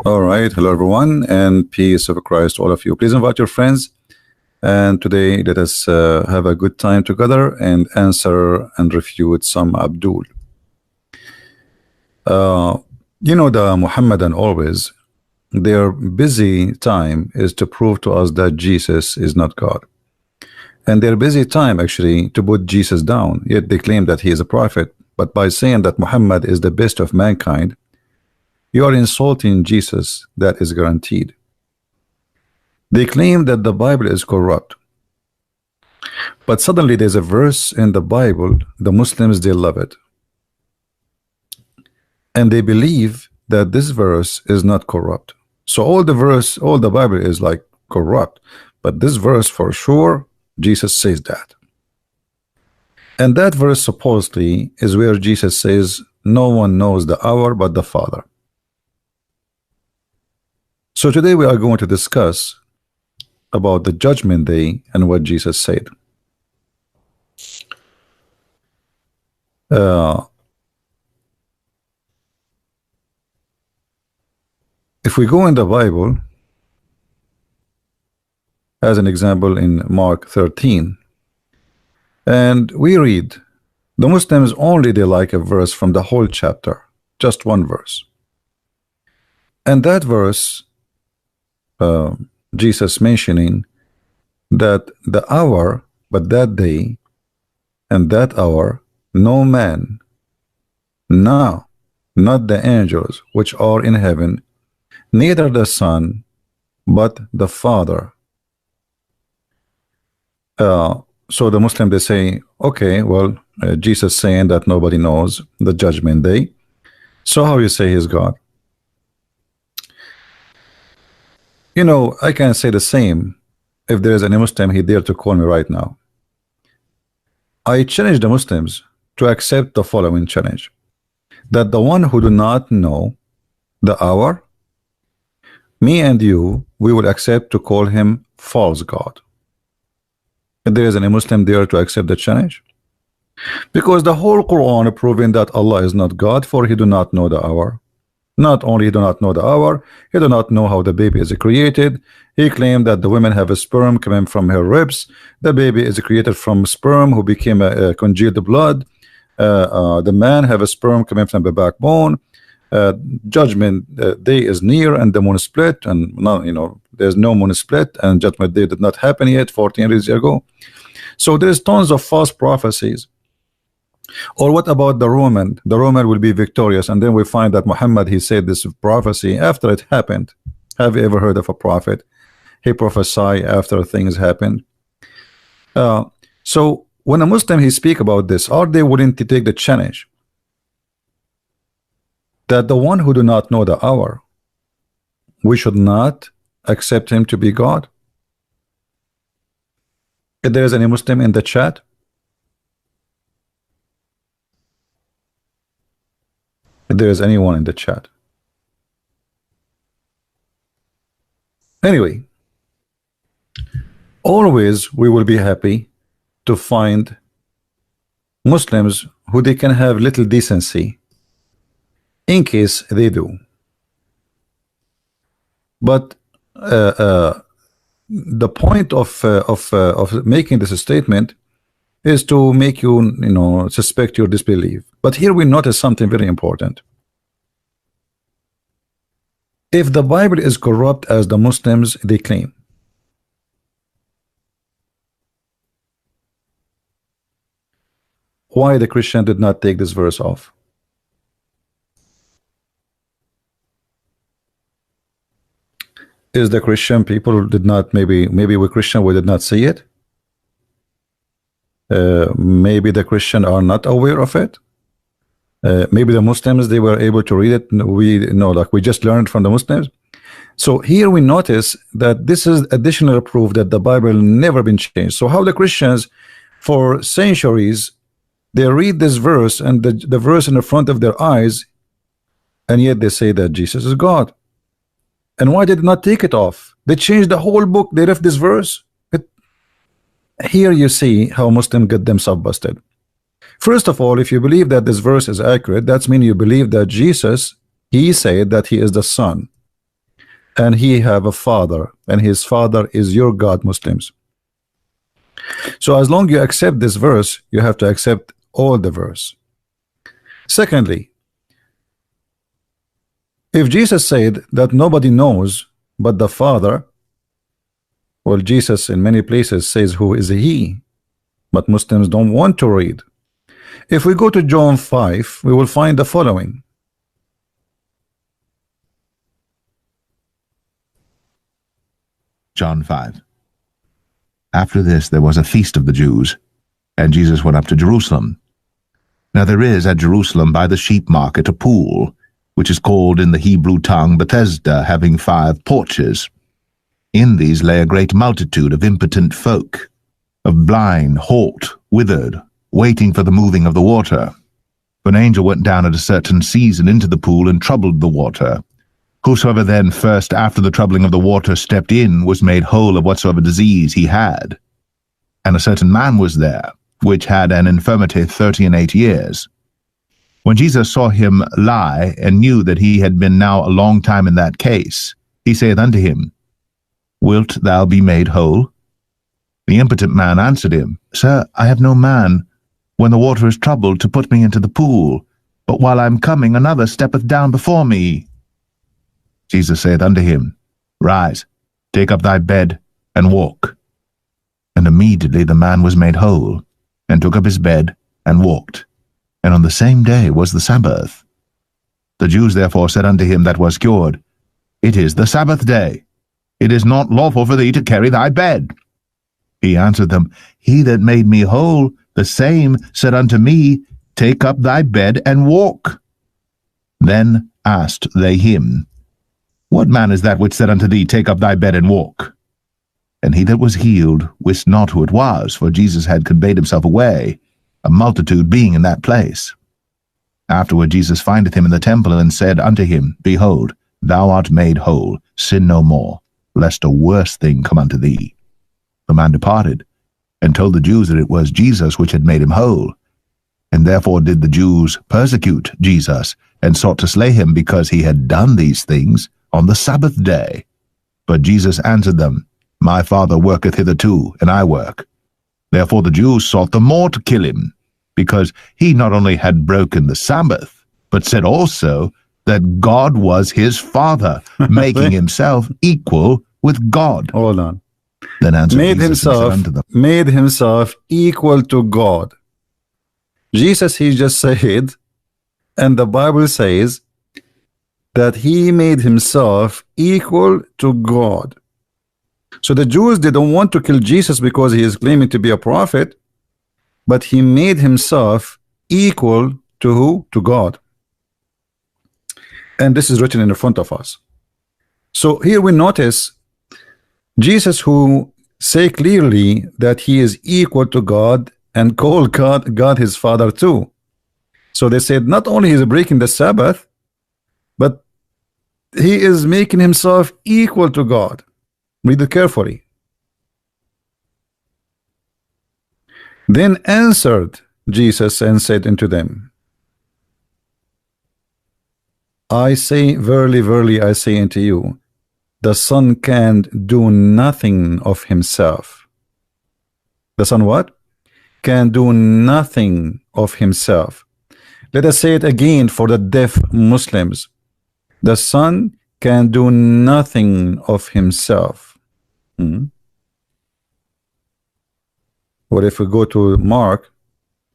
All right. Hello, everyone, and peace of Christ to all of you. Please invite your friends. And today, let us have a good time together and answer and refute some Abdul. The Mohammedan always, their busy time is to prove to us that Jesus is not God. And their busy time, actually, to put Jesus down. Yet they claim that he is a prophet. But by saying that Muhammad is the best of mankind, you are insulting Jesus, that is guaranteed. They claim that the Bible is corrupt. But suddenly there's a verse in the Bible, the Muslims, they love it. And they believe that this verse is not corrupt. So all the Bible is like corrupt. But this verse for sure, Jesus says that. And that verse supposedly is where Jesus says, no one knows the hour but the Father. So today we are going to discuss about the judgment day and what Jesus said. If we go in the Bible, as an example in Mark 13, and we read, the Muslims only they like a verse from the whole chapter, just one verse. And that verse, Jesus mentioning that the hour, but that day and that hour, no man, no, not the angels which are in heaven, neither the Son, but the Father. So the Muslim, they say, okay, well, Jesus saying that nobody knows the judgment day. So how you say he's God? You know, I can say the same if there is any Muslim he dare to call me right now. I challenge the Muslims to accept the following challenge, that the one who do not know the hour, me and you, we will accept to call him false God. If there is any Muslim there to accept the challenge, because the whole Quran proving that Allah is not God, for he do not know the hour. Not only he do not know the hour, he do not know how the baby is created. He claimed that the woman have a sperm coming from her ribs. The baby is created from sperm who became a congealed blood. The man have a sperm coming from the backbone. Judgment day is near, and the moon split, and now, you know, there's no moon split, and judgment day did not happen yet 14 years ago. So there's tons of false prophecies. Or what about the Roman? The Roman will be victorious, and then we find that Muhammad, he said this prophecy after it happened. Have you ever heard of a prophet? He prophesied after things happened. So when a Muslim he speak about this, are they willing to take the challenge that the one who do not know the hour, we should not accept him to be God? If there is any Muslim in the chat, if there is anyone in the chat. Anyway, always we will be happy to find Muslims who they can have little decency in case they do. But the point of making this statement is to make you, suspect your disbelief. But here we notice something very important. If the Bible is corrupt as the Muslims they claim, why the Christian did not take this verse off? Is the Christian people did not, maybe we Christian we did not see it? Maybe the Christian are not aware of it. Maybe the Muslims they were able to read it. We know, like we just learned from the Muslims. So here we notice that this is additional proof that the Bible never been changed. So how the Christians for centuries they read this verse and the verse in the front of their eyes, and yet they say that Jesus is God. And why did not take it off? They changed the whole book. They left this verse. Here you see how Muslims get themselves busted. First of all, if you believe that this verse is accurate, that means you believe that Jesus, he said that he is the Son. and he have a father, and his father is your God, Muslims. So as long you accept this verse, you have to accept all the verse. Secondly, if Jesus said that nobody knows but the Father, well, Jesus in many places says who is he, but Muslims don't want to read. If we go to John 5, we will find the following. John 5. After this there was a feast of the Jews, and Jesus went up to Jerusalem. Now there is at Jerusalem by the sheep market a pool, which is called in the Hebrew tongue Bethesda, having 5 porches. In these lay a great multitude of impotent folk, of blind, halt, withered, waiting for the moving of the water. For an angel went down at a certain season into the pool and troubled the water. Whosoever then first after the troubling of the water stepped in was made whole of whatsoever disease he had. And a certain man was there, which had an infirmity 38 years. When Jesus saw him lie, and knew that he had been now a long time in that case, he saith unto him, Wilt thou be made whole? The impotent man answered him, Sir, I have no man, when the water is troubled, to put me into the pool, but while I am coming, another steppeth down before me. Jesus saith unto him, Rise, take up thy bed, and walk. And immediately the man was made whole, and took up his bed, and walked. And on the same day was the Sabbath. The Jews therefore said unto him that was cured, It is the Sabbath day. It is not lawful for thee to carry thy bed. He answered them, He that made me whole, the same said unto me, Take up thy bed, and walk. Then asked they him, What man is that which said unto thee, Take up thy bed, and walk? And he that was healed wist not who it was, for Jesus had conveyed himself away, a multitude being in that place. Afterward Jesus findeth him in the temple, and said unto him, Behold, thou art made whole, sin no more, lest a worse thing come unto thee. The man departed, and told the Jews that it was Jesus which had made him whole. And therefore did the Jews persecute Jesus, and sought to slay him, because he had done these things on the Sabbath day. But Jesus answered them, My Father worketh hitherto, and I work. Therefore the Jews sought the more to kill him, because he not only had broken the Sabbath, but said also that God was his Father, making himself equal with God. Hold on. Then answered Made Jesus and said unto them, made himself equal to God. Jesus, he just said, and the Bible says that he made himself equal to God. So the Jews, they don't want to kill Jesus because he is claiming to be a prophet, but he made himself equal to who? To God. And this is written in front of us. So here we notice Jesus, who say clearly that he is equal to God, and call God his Father too. So they said not only is he breaking the Sabbath, but he is making himself equal to God. Read it carefully. Then answered Jesus and said unto them, I say, verily, verily, I say unto you, the Son can do nothing of himself. The Son what? Can do nothing of himself. Let us say it again for the deaf Muslims. The Son can do nothing of himself. What if we go to Mark?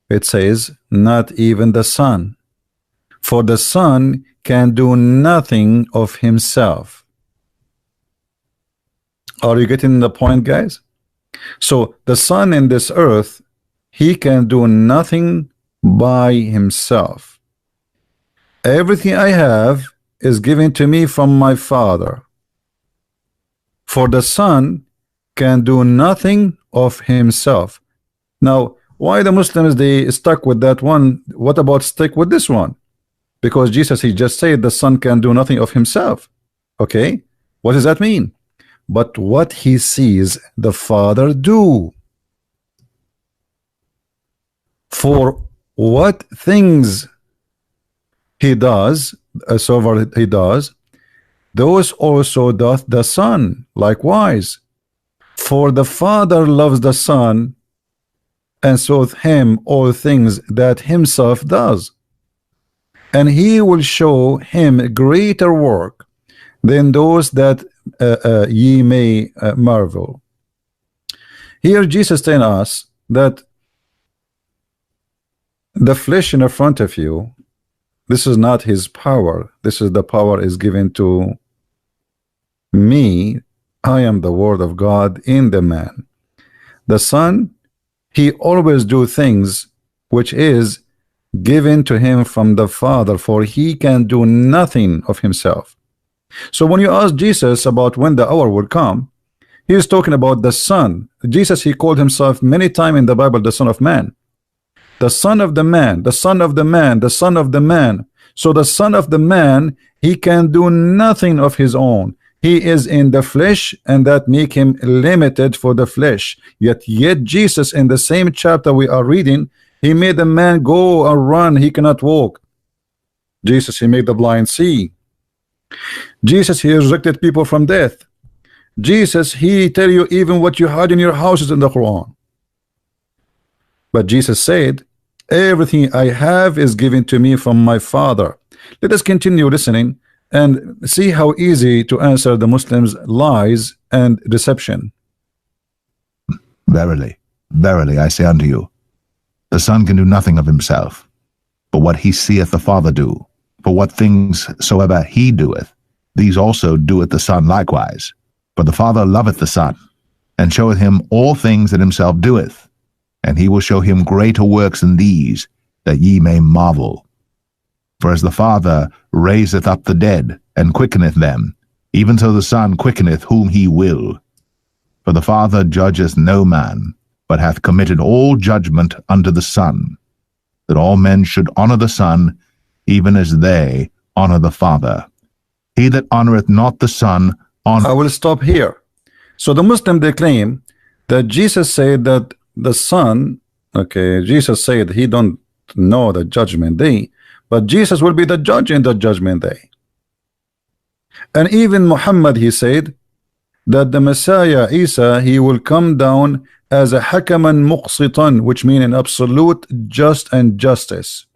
It says, not even the Son. For the Son can do nothing of himself. Are you getting the point, guys? So the Son in this earth, he can do nothing by himself. Everything I have is given to me from my Father. For the Son can do nothing of himself. Now, why the Muslims, they stuck with that one? What about stick with this one? Because Jesus, he just said the Son can do nothing of himself. Okay, what does that mean? But what he sees the Father do. For what things he does, he does, those also doth the Son likewise. For the Father loves the Son, and showeth him all things that himself does. And he will show him greater work than those that ye may marvel. Here Jesus telling us that the flesh in the front of you, this is not his power. This is the power is given to me. I am the word of God in the man. The Son, he always do things which is given to him from the Father, for he can do nothing of himself. So when you ask Jesus about when the hour will come, he is talking about the Son. Jesus, he called himself many times in the Bible the Son of Man. The Son of the Man, the Son of the Man, the Son of the Man. So the Son of the Man, he can do nothing of his own. He is in the flesh, and that make him limited for the flesh. Yet Jesus, in the same chapter we are reading, he made the man go and run. He cannot walk. Jesus, he made the blind see. Jesus, he resurrected people from death. Jesus, he tell you even what you had in your houses in the Quran. But Jesus said, everything I have is given to me from my Father. Let us continue listening and see how easy to answer the Muslims' lies and deception. Verily, verily, I say unto you, the Son can do nothing of himself, but what he seeth the Father do. For what things soever he doeth, these also doeth the Son likewise. For the Father loveth the Son, and showeth him all things that himself doeth, and he will show him greater works than these, that ye may marvel. For as the Father raiseth up the dead, and quickeneth them, even so the Son quickeneth whom he will. For the Father judgeth no man, but hath committed all judgment unto the Son, that all men should honor the Son, even as they honor the Father. He that honoreth not the Son honor. I will stop here. So the Muslim, they claim that Jesus said that the Son, okay, Jesus said he don't know the judgment day, but Jesus will be the judge in the judgment day. And even Muhammad, he said that the Messiah Isa, he will come down as a hakaman muqsitan, which means an absolute just and justice.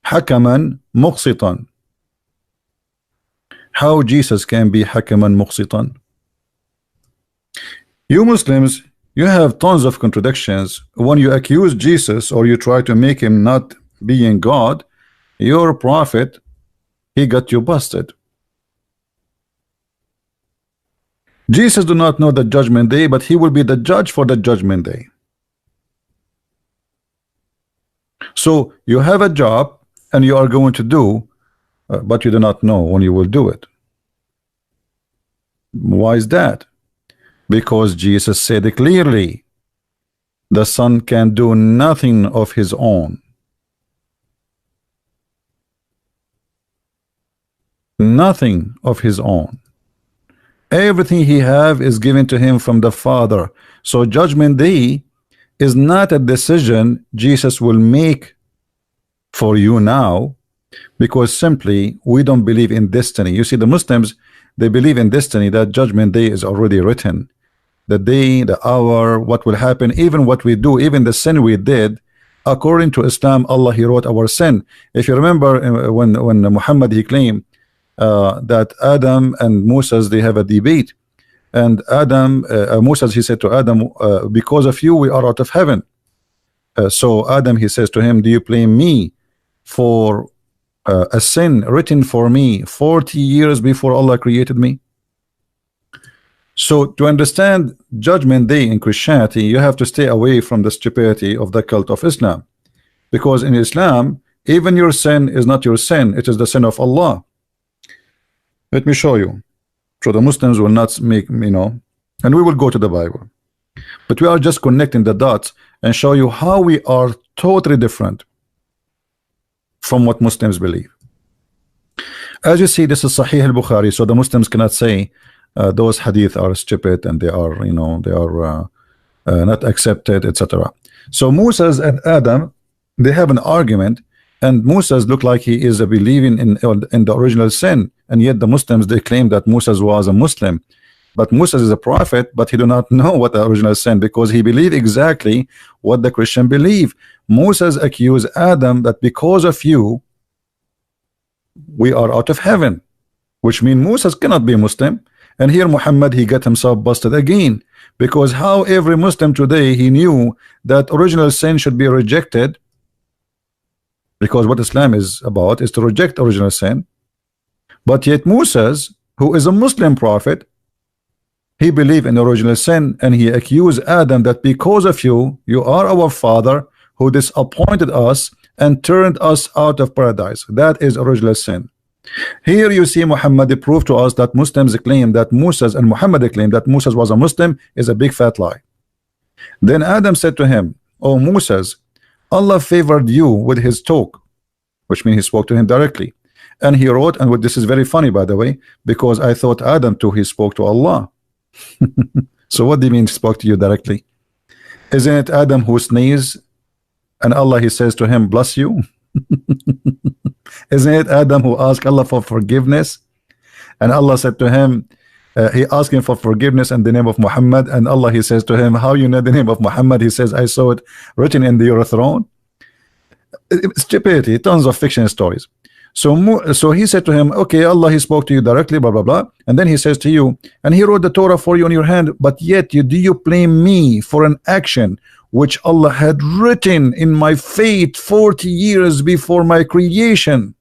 Hakaman muqsitan. How Jesus can be hakaman muqsitan? You Muslims, you have tons of contradictions. When you accuse Jesus or you try to make him not being God, your prophet, he got you busted. Jesus do not know the judgment day, but he will be the judge for the judgment day. So you have a job and you are going to do, but you do not know when you will do it. Why is that? Because Jesus said it clearly, the Son can do nothing of his own. Nothing of his own. Everything he have is given to him from the Father. So judgment day is not a decision Jesus will make for you now, because simply we don't believe in destiny. You see, the Muslims, they believe in destiny, that judgment day is already written. The day, the hour, what will happen, even what we do, even the sin we did, according to Islam, Allah, he wrote our sin. If you remember when Muhammad, he claimed that Adam and Moses, they have a debate, and Moses, he said to Adam, because of you we are out of heaven. So Adam, he says to him, do you blame me for a sin written for me 40 years before Allah created me? So to understand judgment day in Christianity, you have to stay away from the stupidity of the cult of Islam, because in Islam, even your sin is not your sin, it is the sin of Allah. Let me show you. So the Muslims will not make, and we will go to the Bible, but we are just connecting the dots and show you how we are totally different from what Muslims believe. As you see, this is Sahih al-Bukhari, so the Muslims cannot say those hadith are stupid and they are, they are not accepted, etc. So Moses and Adam, they have an argument, and Moses look like he is believing in the original sin, and yet the Muslims, they claim that Moses was a Muslim. But Moses is a prophet, but he do not know what the original sin, because he believed exactly what the Christian believe. Moses accused Adam that because of you, we are out of heaven, which means Moses cannot be Muslim. And here Muhammad, he got himself busted again, because how every Muslim today, he knew that original sin should be rejected, because what Islam is about is to reject original sin. But yet Moses, who is a Muslim prophet, he believed in original sin, and he accused Adam that because of you, you are our father who disappointed us and turned us out of paradise. That is original sin. Here you see Muhammad prove to us that Muslims claim that Moses, and Muhammad claim that Moses was a Muslim, is a big fat lie. Then Adam said to him, "Oh Moses, Allah favored you with his talk," which means he spoke to him directly. And he wrote, and this is very funny by the way, because I thought Adam too, he spoke to Allah. So what do you mean spoke to you directly? Isn't it Adam who sneezed and Allah, he says to him, bless you? Isn't it Adam who asked Allah for forgiveness, and Allah said to him, he asked him for forgiveness in the name of Muhammad, and Allah, he says to him, how you know the name of Muhammad? He says, I saw it written in your throne. Stupidity, tons of fiction stories. So he said to him, okay, Allah, he spoke to you directly, blah blah blah, and then he says to you, and he wrote the Torah for you in your hand, but yet do you blame me for an action which Allah had written in my fate 40 years before my creation?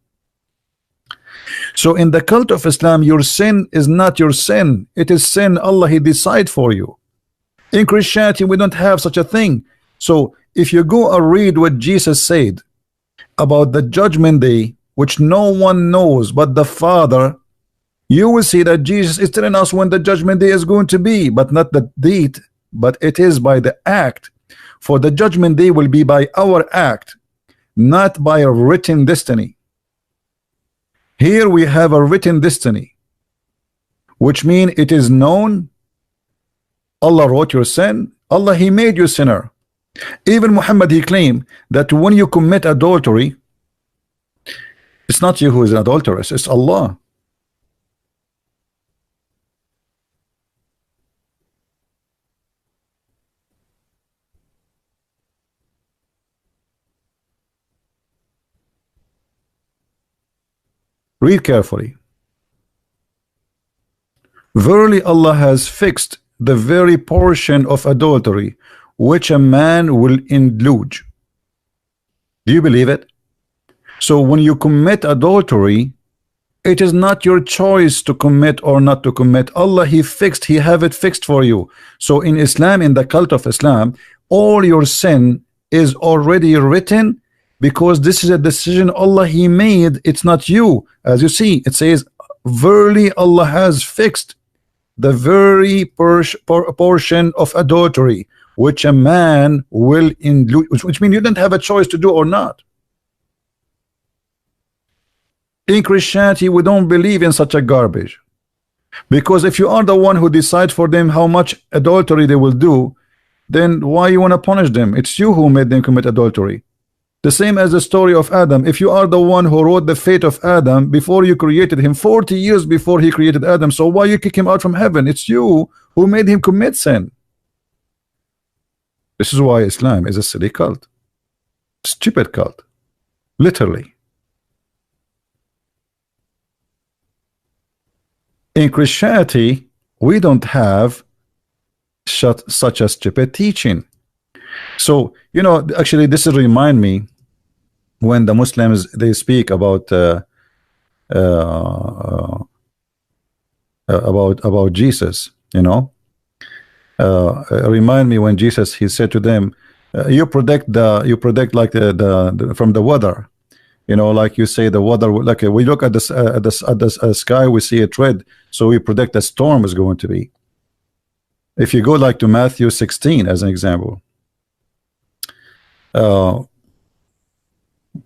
So in the cult of Islam, your sin is not your sin, it is sin Allah, he decide for you. In Christianity, we don't have such a thing. So if you go and read what Jesus said about the judgment day, which no one knows but the Father, you will see that Jesus is telling us when the judgment day is going to be, but not the date, but it is by the act. For the judgment day will be by our act, not by a written destiny. Here we have a written destiny, which means it is known. Allah wrote your sin, Allah, he made you sinner. Even Muhammad, he claimed that when you commit adultery, it's not you who is an adulteress, it's Allah. Read carefully. Verily Allah has fixed the very portion of adultery which a man will indulge. Do you believe it? So when you commit adultery, it is not your choice to commit or not to commit. Allah, he fixed, he have it fixed for you. So in Islam, in the cult of Islam, all your sin is already written, because this is a decision Allah, he made. It's not you. As you see, it says, verily Allah has fixed the very portion of adultery which a man will indulge, which means you don't have a choice to do or not. In Christianity, we don't believe in such a garbage, because if you are the one who decides for them how much adultery they will do, then why you want to punish them? It's you who made them commit adultery. The same as the story of Adam. If you are the one who wrote the fate of Adam before you created him, 40 years before he created Adam, so why you kick him out from heaven? It's you who made him commit sin. This is why Islam is a silly cult, stupid cult, literally. In Christianity, we don't have such a stupid teaching. So, you know, actually this will remind me when the Muslims, they speak about Jesus, you know. Remind me when Jesus, he said to them, you predict like the from the weather. You know, like you say, the weather, like we look at this at the sky, we see it red, so we predict a storm is going to be. If you go like to Matthew 16 as an example,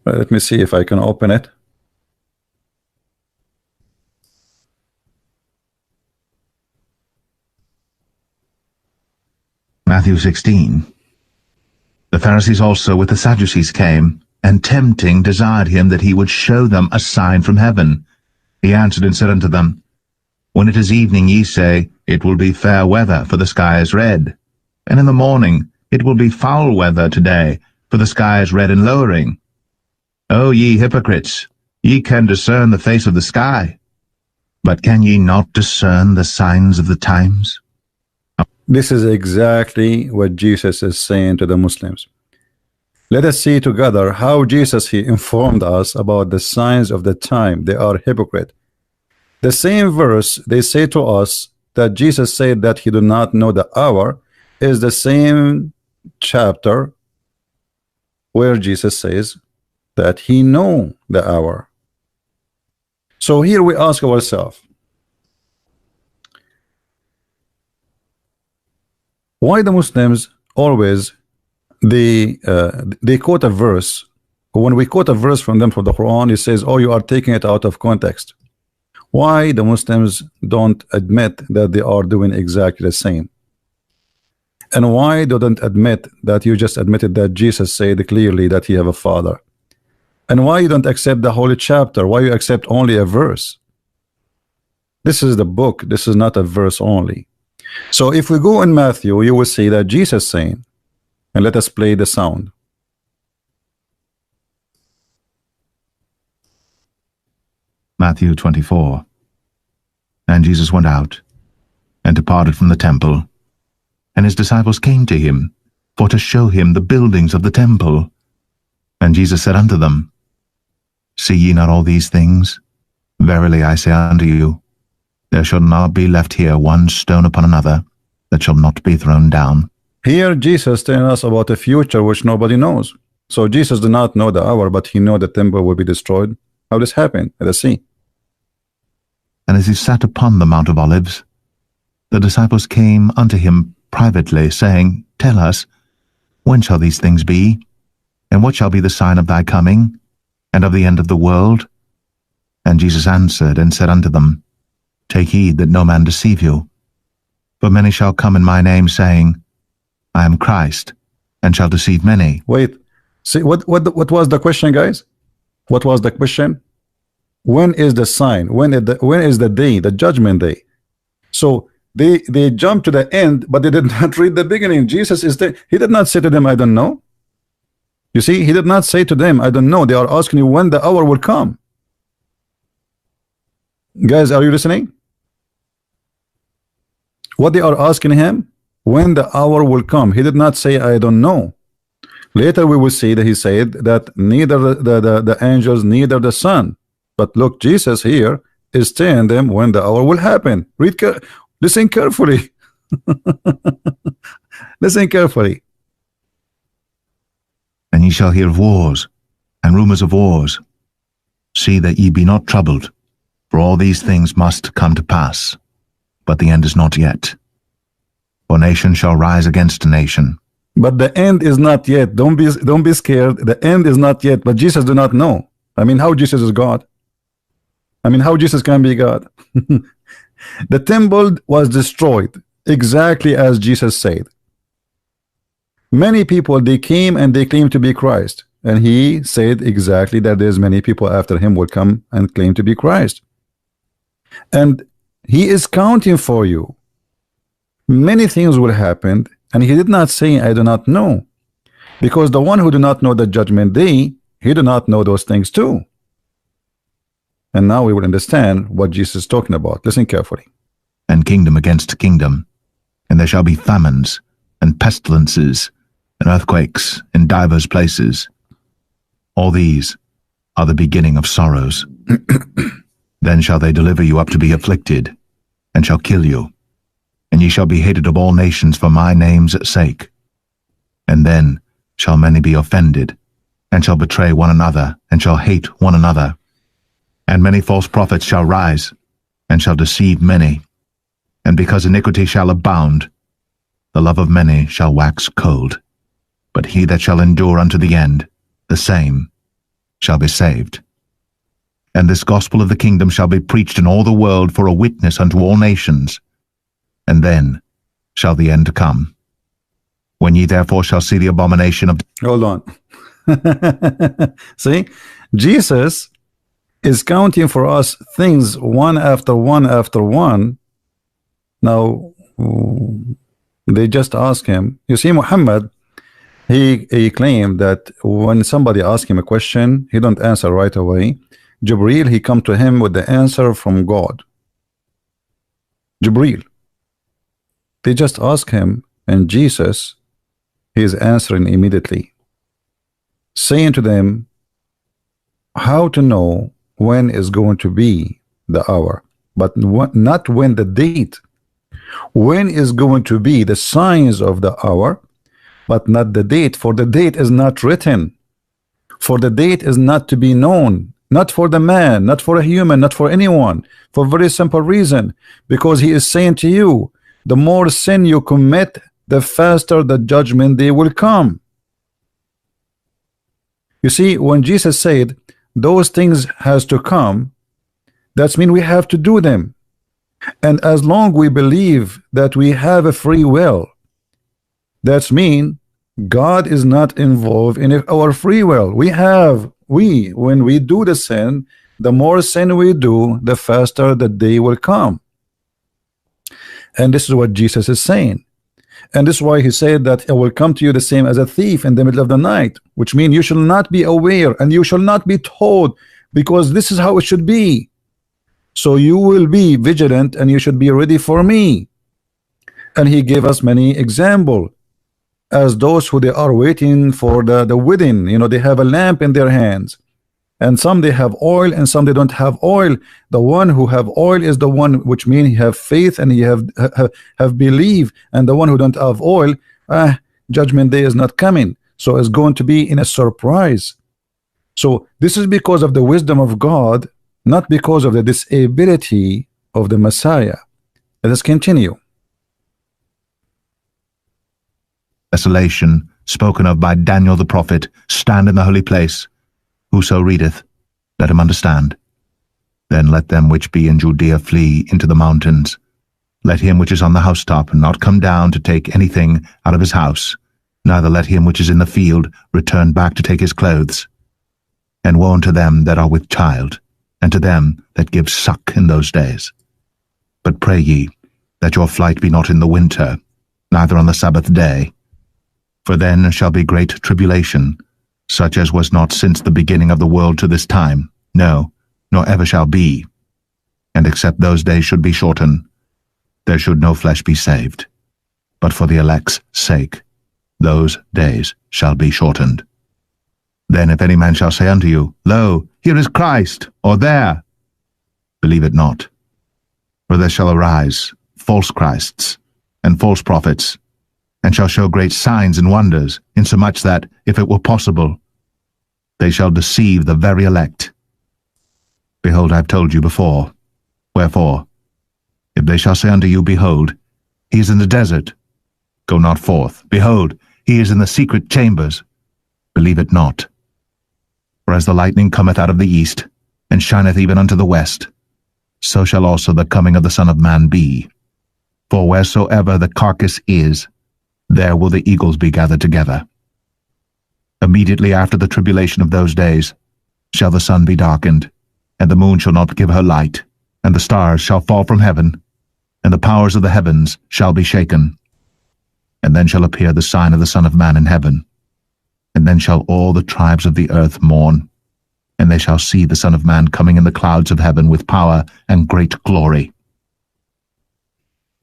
let me see if I can open it. Matthew 16. The Pharisees also with the Sadducees came, and tempting desired him that he would show them a sign from heaven. He answered and said unto them, When it is evening, ye say, It will be fair weather, for the sky is red. And in the morning, It will be foul weather today, for the sky is red and lowering. O ye hypocrites, ye can discern the face of the sky, but can ye not discern the signs of the times? This is exactly what Jesus is saying to the Muslims. Let us see together how Jesus he informed us about the signs of the time. They are hypocrite. The same verse they say to us that Jesus said that he do not know the hour is the same chapter where Jesus says that he know the hour. So here we ask ourselves, why the Muslims always they quote a verse. When we quote a verse from them from the Quran, it says, oh, you are taking it out of context. Why the Muslims don't admit that they are doing exactly the same? And why they don't admit that you just admitted that Jesus said clearly that he have a father? And why you don't accept the holy chapter? Why you accept only a verse? This is the book. This is not a verse only. So if we go in Matthew, you will see that Jesus saying, and let us play the sound. Matthew 24. And Jesus went out, and departed from the temple, and his disciples came to him, for to show him the buildings of the temple. And Jesus said unto them, See ye not all these things? Verily I say unto you, there shall not be left here one stone upon another, that shall not be thrown down. Here Jesus telling us about a future which nobody knows. So Jesus did not know the hour, but he knew the temple will be destroyed. How this happened? Let us see. And as he sat upon the Mount of Olives, the disciples came unto him privately, saying, Tell us, when shall these things be? And what shall be the sign of thy coming, and of the end of the world? And Jesus answered and said unto them, Take heed that no man deceive you. For many shall come in my name, saying, I am Christ, and shall deceive many. Wait, see what was the question, guys? What was the question? When is the sign? When is the day, the judgment day? So they jump to the end, but they did not read the beginning. Jesus is there. He did not say to them, I don't know. You see, he did not say to them, I don't know. They are asking you when the hour will come. Guys, are you listening? What they are asking him, when the hour will come. He did not say, I don't know. Later we will see that he said that neither the angels, neither the Son. But look, Jesus here is telling them when the hour will happen. Listen carefully. Listen carefully. And ye shall hear of wars, and rumors of wars. See that ye be not troubled, for all these things must come to pass, but the end is not yet. For nation shall rise against nation. But the end is not yet. Don't be scared. The end is not yet. But Jesus do not know. I mean, how Jesus is God? I mean, how Jesus can be God? The temple was destroyed exactly as Jesus said. Many people, they came and they claimed to be Christ, and he said exactly that there's many people after him will come and claim to be Christ, and he is counting for you. Many things will happen, and he did not say I do not know, because the one who do not know the judgment day, he do not know those things too. And now we will understand what Jesus is talking about. Listen carefully. And kingdom against kingdom, and there shall be famines, and pestilences, and earthquakes in divers places. All these are the beginning of sorrows. Then shall they deliver you up to be afflicted, and shall kill you, and ye shall be hated of all nations for my name's sake. And then shall many be offended, and shall betray one another, and shall hate one another. And many false prophets shall rise, and shall deceive many. And because iniquity shall abound, the love of many shall wax cold. But he that shall endure unto the end, the same shall be saved. And this gospel of the kingdom shall be preached in all the world for a witness unto all nations. And then shall the end come. When ye therefore shall see the abomination of... Hold on. See, Jesus is counting for us things one after one after one. Now they just ask him. You see, Muhammad, he claimed that when somebody asks him a question, he don't answer right away. Jibril, he come to him with the answer from God. Jibril, they just ask him, and Jesus, he is answering immediately, saying to them how to know when is going to be the hour, but not when the date. When is going to be the signs of the hour, but not the date, for the date is not written, for the date is not to be known, not for the man, not for a human, not for anyone, for a very simple reason, because he is saying to you, the more sin you commit, the faster the judgment day will come. You see, when Jesus said those things has to come, that's mean we have to do them. And as long we believe that we have a free will, that's mean God is not involved in our free will. When we do the sin, the more sin we do, the faster the day will come. And this is what Jesus is saying. And this is why he said that I will come to you the same as a thief in the middle of the night, which means you shall not be aware and you shall not be told, because this is how it should be. So you will be vigilant and you should be ready for me. And he gave us many examples, as those who they are waiting for the wedding. You know, they have a lamp in their hands, and some they have oil and some they don't have oil. The one who have oil is the one which means he have faith and he have belief, and the one who don't have oil, judgment day is not coming, so it's going to be in a surprise. So this is because of the wisdom of God, not because of the disability of the Messiah. Let us continue. Desolation spoken of by Daniel the prophet stand in the holy place. Whoso readeth, let him understand. Then let them which be in Judea flee into the mountains. Let him which is on the housetop not come down to take anything out of his house, neither let him which is in the field return back to take his clothes. And woe unto them that are with child, and to them that give suck in those days. But pray ye that your flight be not in the winter, neither on the Sabbath day. For then shall be great tribulation, such as was not since the beginning of the world to this time, no, nor ever shall be. And except those days should be shortened, there should no flesh be saved. But for the elect's sake, those days shall be shortened. Then if any man shall say unto you, Lo, here is Christ, or there, believe it not. For there shall arise false Christs and false prophets, and shall show great signs and wonders, insomuch that, if it were possible, they shall deceive the very elect. Behold, I have told you before. Wherefore, if they shall say unto you, Behold, he is in the desert, go not forth. Behold, he is in the secret chambers, believe it not. For as the lightning cometh out of the east, and shineth even unto the west, so shall also the coming of the Son of Man be. For wheresoever the carcass is, there will the eagles be gathered together. Immediately after the tribulation of those days shall the sun be darkened, and the moon shall not give her light, and the stars shall fall from heaven, and the powers of the heavens shall be shaken. And then shall appear the sign of the Son of Man in heaven. And then shall all the tribes of the earth mourn, and they shall see the Son of Man coming in the clouds of heaven with power and great glory.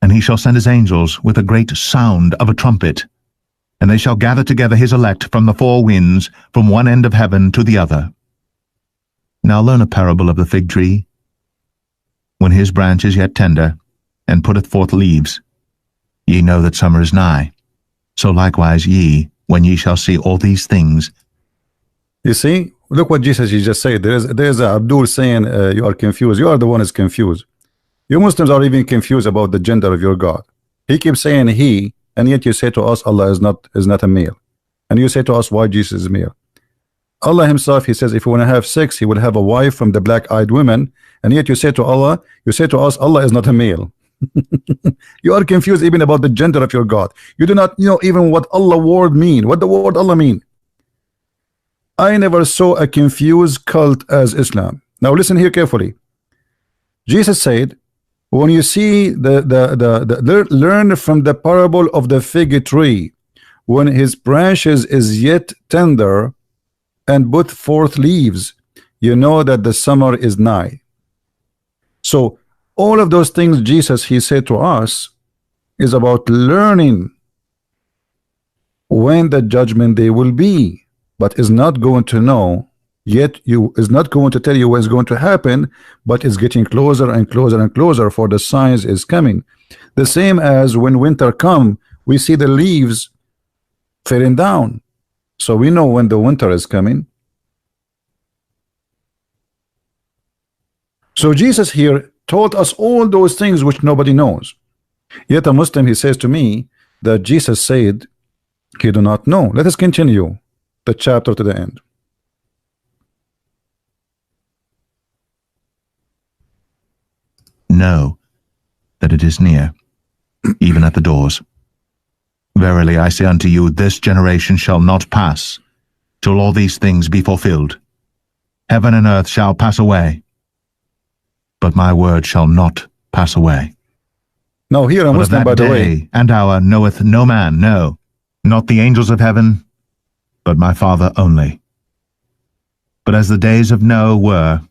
And he shall send his angels with a great sound of a trumpet, and they shall gather together his elect from the four winds, from one end of heaven to the other. Now learn a parable of the fig tree. When his branch is yet tender, and putteth forth leaves, ye know that summer is nigh. So likewise ye, when ye shall see all these things. You see, look what Jesus just said. There's Abdul saying you are confused. You are the one who's confused. You Muslims are even confused about the gender of your God. He keeps saying he, and yet you say to us Allah is not a male, and you say to us why Jesus is male. Allah himself, he says if you want to have sex, he will have a wife from the black-eyed women, and yet you say to us Allah is not a male. You are confused even about the gender of your God. You do not know even what Allah word mean, what the word Allah mean. I never saw a confused cult as Islam. Now listen here carefully. Jesus said, when you see learn from the parable of the fig tree, when his branches is yet tender and put forth leaves, you know that the summer is nigh. So all of those things Jesus he said to us is about learning when the judgment day will be, but is not going to know yet. You is not going to tell you what's going to happen, but it's getting closer and closer and closer, for the signs is coming. The same as when winter come, we see the leaves falling down, so we know when the winter is coming. So Jesus here told us all those things which nobody knows. Yet a Muslim, he says to me that Jesus said he do not know. Let us continue the chapter to the end. Know that it is near, even at the doors. Verily I say unto you, this generation shall not pass till all these things be fulfilled. Heaven and earth shall pass away, but my word shall not pass away. Now here a But of Muslim, that by the way, day and hour knoweth no man, no, not the angels of heaven, but my Father only. But as the days of Noah were,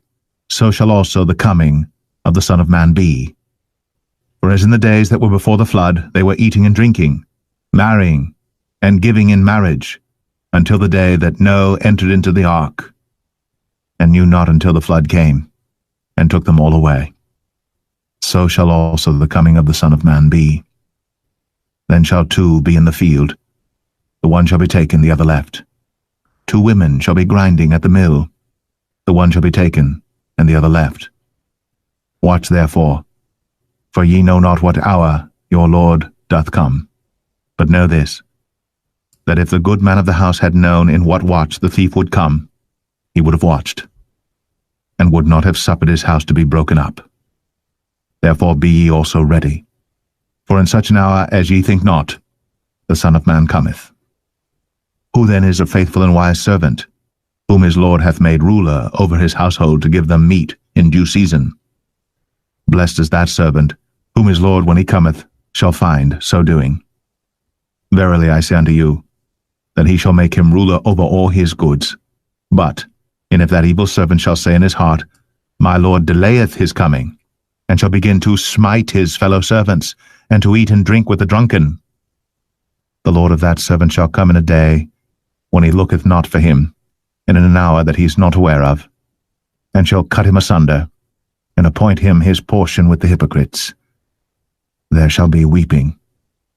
so shall also the coming of the Son of Man be. For as in the days that were before the flood, they were eating and drinking, marrying, and giving in marriage, until the day that Noah entered into the ark, and knew not until the flood came, and took them all away. So shall also the coming of the Son of Man be. Then shall two be in the field, the one shall be taken, the other left. Two women shall be grinding at the mill, the one shall be taken, and the other left. Watch therefore, for ye know not what hour your Lord doth come. But know this, that if the good man of the house had known in what watch the thief would come, he would have watched, and would not have suffered his house to be broken up. Therefore be ye also ready, for in such an hour as ye think not, the Son of Man cometh. Who then is a faithful and wise servant, whom his Lord hath made ruler over his household to give them meat in due season? Blessed is that servant, whom his Lord, when he cometh, shall find so doing. Verily I say unto you, that he shall make him ruler over all his goods. But, and if that evil servant shall say in his heart, My Lord delayeth his coming, and shall begin to smite his fellow servants, and to eat and drink with the drunken, the Lord of that servant shall come in a day when he looketh not for him, and in an hour that he is not aware of, and shall cut him asunder, and appoint him his portion with the hypocrites. There shall be weeping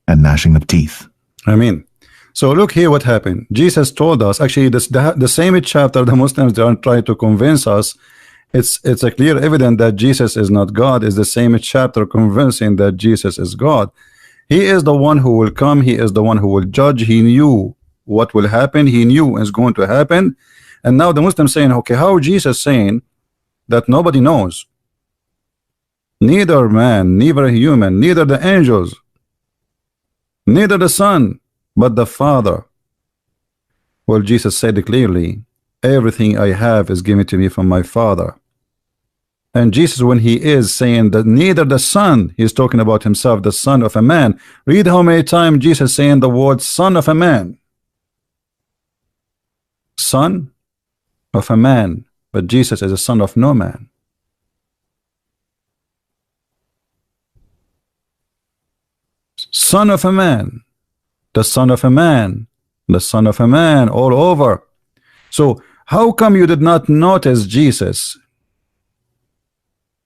and gnashing of teeth. Amen. So look here what happened. Jesus told us, actually the same chapter the Muslims, they are trying to convince us. It's a clear evidence that Jesus is not God. Is the same chapter convincing that Jesus is God. He is the one who will come. He is the one who will judge. He knew what will happen. He knew is going to happen. And now the Muslims saying, okay, how Jesus saying that nobody knows? Neither man, neither human, neither the angels, neither the Son, but the Father. Well, Jesus said clearly, everything I have is given to me from my Father. And Jesus, when he is saying that neither the Son, he's talking about himself, the Son of a man. Read how many times Jesus saying the word Son of a man. Son of a man. But Jesus is a son of no man. Son of a man, the son of a man, the son of a man, all over. So how come you did not notice Jesus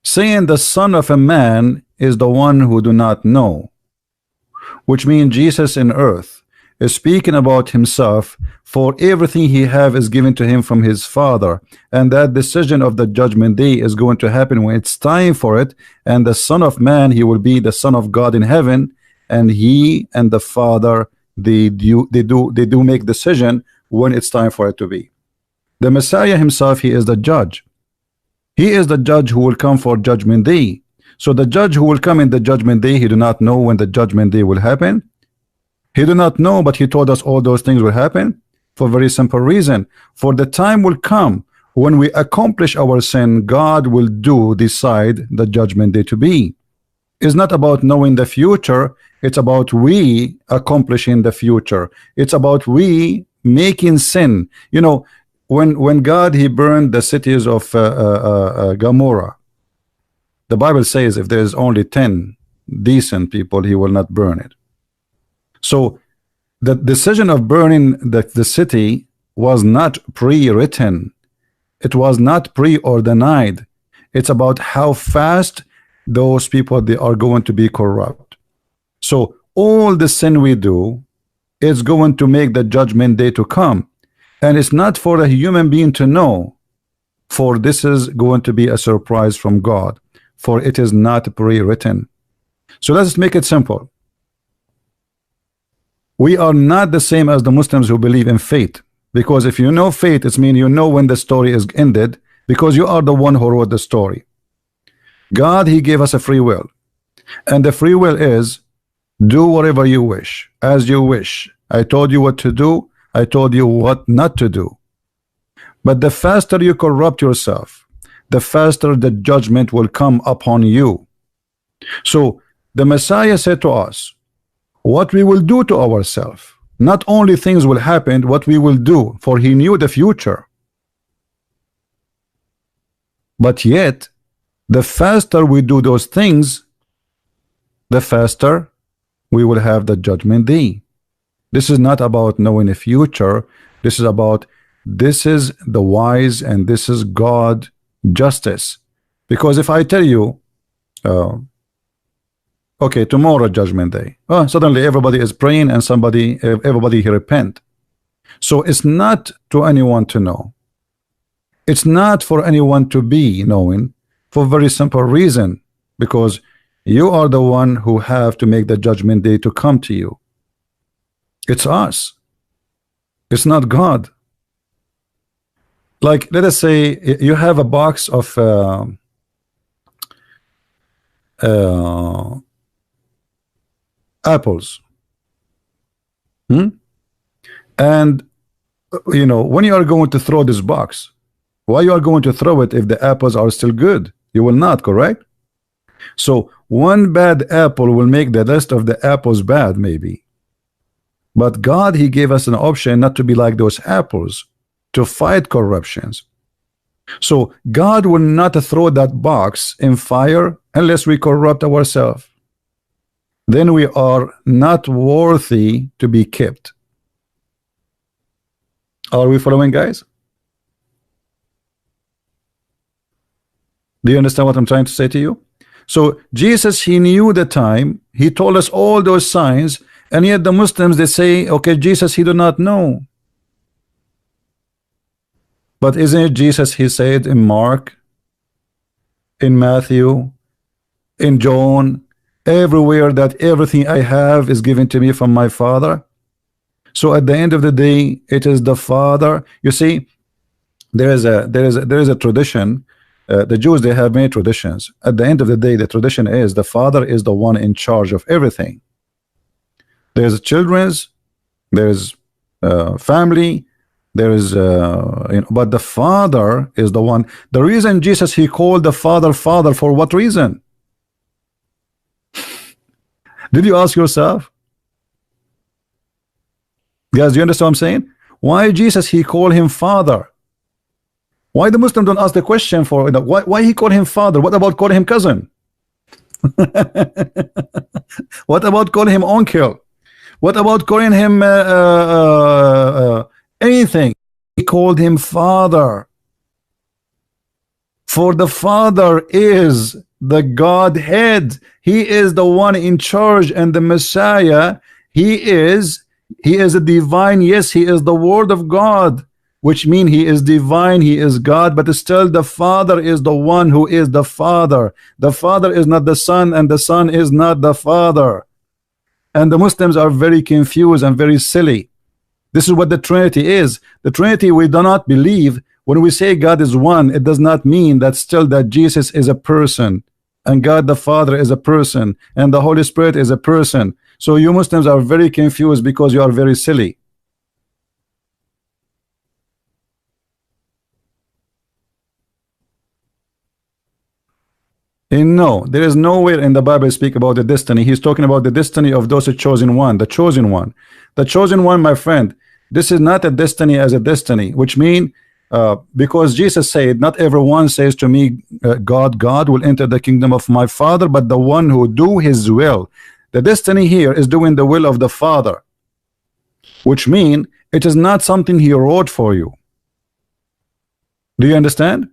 saying the son of a man is the one who do not know? Which means Jesus in earth is speaking about himself, for everything he have is given to him from his Father, and that decision of the judgment day is going to happen when it's time for it. And the Son of Man, he will be the Son of God in heaven, and he and the Father, they do make decision when it's time for it to be. The Messiah himself, he is the judge. He is the judge who will come for judgment day. So the judge who will come in the judgment day, he do not know when the judgment day will happen. He do not know, but he told us all those things will happen for a very simple reason. For the time will come when we accomplish our sin, God will decide the judgment day to be. It's not about knowing the future, it's about we accomplishing the future. It's about we making sin. You know, when God he burned the cities of Gomorrah, the Bible says if there's only 10 decent people, he will not burn it. So the decision of burning the city was not pre-written. It was not preordained. It's about how fast those people they are going to be corrupt. So all the sin we do is going to make the judgment day to come, and it's not for a human being to know, for this is going to be a surprise from God, for it is not pre-written. So let's make it simple. We are not the same as the Muslims who believe in fate, because if you know fate, it means you know when the story is ended, because you are the one who wrote the story. God he gave us a free will, and the free will is do whatever you wish, as you wish. I told you what to do, I told you what not to do. But the faster you corrupt yourself, the faster the judgment will come upon you. So the Messiah said to us what we will do to ourselves. Not only things will happen, what we will do, for he knew the future. But yet the faster we do those things, the faster we will have the judgment day. This is not about knowing the future. This is about, this is the wise, and this is God justice. Because if I tell you okay, tomorrow judgment day, suddenly everybody is praying and everybody repent. So it's not to anyone to know. It's not for anyone to be knowing, for a very simple reason, because you are the one who have to make the judgment day to come to you. It's us. It's not God. Like, let us say you have a box of apples, and you know, when you are going to throw this box, why you are going to throw it if the apples are still good? You will not, correct? So one bad apple will make the rest of the apples bad, maybe. But God he gave us an option not to be like those apples, to fight corruptions. So God will not throw that box in fire unless we corrupt ourselves. Then we are not worthy to be kept. Are we following, guys? Do you understand what I'm trying to say to you? So Jesus he knew the time, he told us all those signs, and yet the Muslims they say, okay, Jesus he do not know. But isn't it Jesus he said in Mark, in Matthew, in John, everywhere, that everything I have is given to me from my Father? So at the end of the day, it is the Father. You see, there is a tradition. The Jews they have many traditions. At the end of the day, the tradition is the Father is the one in charge of everything. There's children's, there's family, there is but the Father is the one. The reason Jesus he called the Father Father, for what reason? Did you ask yourself? Guys, do you understand what I'm saying? Why Jesus he called him Father? Why the Muslim don't ask the question for why he called him Father? What about calling him cousin? What about calling him uncle? What about calling him anything? He called him Father. For the Father is the Godhead. He is the one in charge, and the Messiah, he is a divine. Yes, he is the Word of God, which means he is divine, he is God, but still the Father is the one who is the Father. The Father is not the Son, and the Son is not the Father. And the Muslims are very confused and very silly. This is what the Trinity is. The Trinity, we do not believe. When we say God is one, it does not mean that still that Jesus is a person, and God the Father is a person, and the Holy Spirit is a person. So you Muslims are very confused because you are very silly. And no, there is nowhere in the Bible speak about the destiny. He's talking about the destiny of those chosen one, the chosen one. The chosen one, my friend, this is not a destiny as a destiny, which mean because Jesus said, not everyone says to me, God, God will enter the kingdom of my Father, but the one who do his will. The destiny here is doing the will of the Father, which mean it is not something he wrote for you. Do you understand?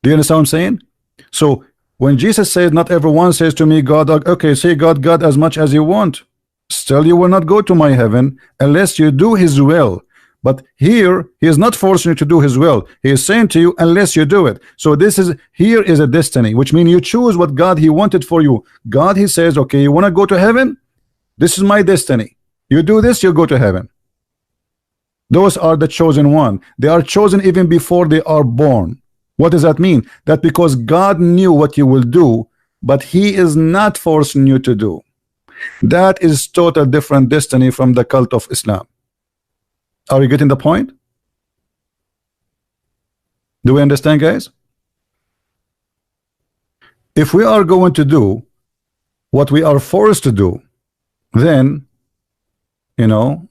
Do you understand what I'm saying? So when Jesus says, not everyone says to me, God, okay, say God, God as much as you want. Still, you will not go to my heaven unless you do his will. But here, he is not forcing you to do his will. He is saying to you, unless you do it. So this is, here is a destiny, which means you choose what God he wanted for you. God, he says, okay, you want to go to heaven? This is my destiny. You do this, you go to heaven. Those are the chosen one. They are chosen even before they are born. What does that mean? That because God knew what you will do, but he is not forcing you to do. That is total different destiny from the cult of Islam. Are you getting the point? Do we understand, guys? If we are going to do what we are forced to do, then, you know,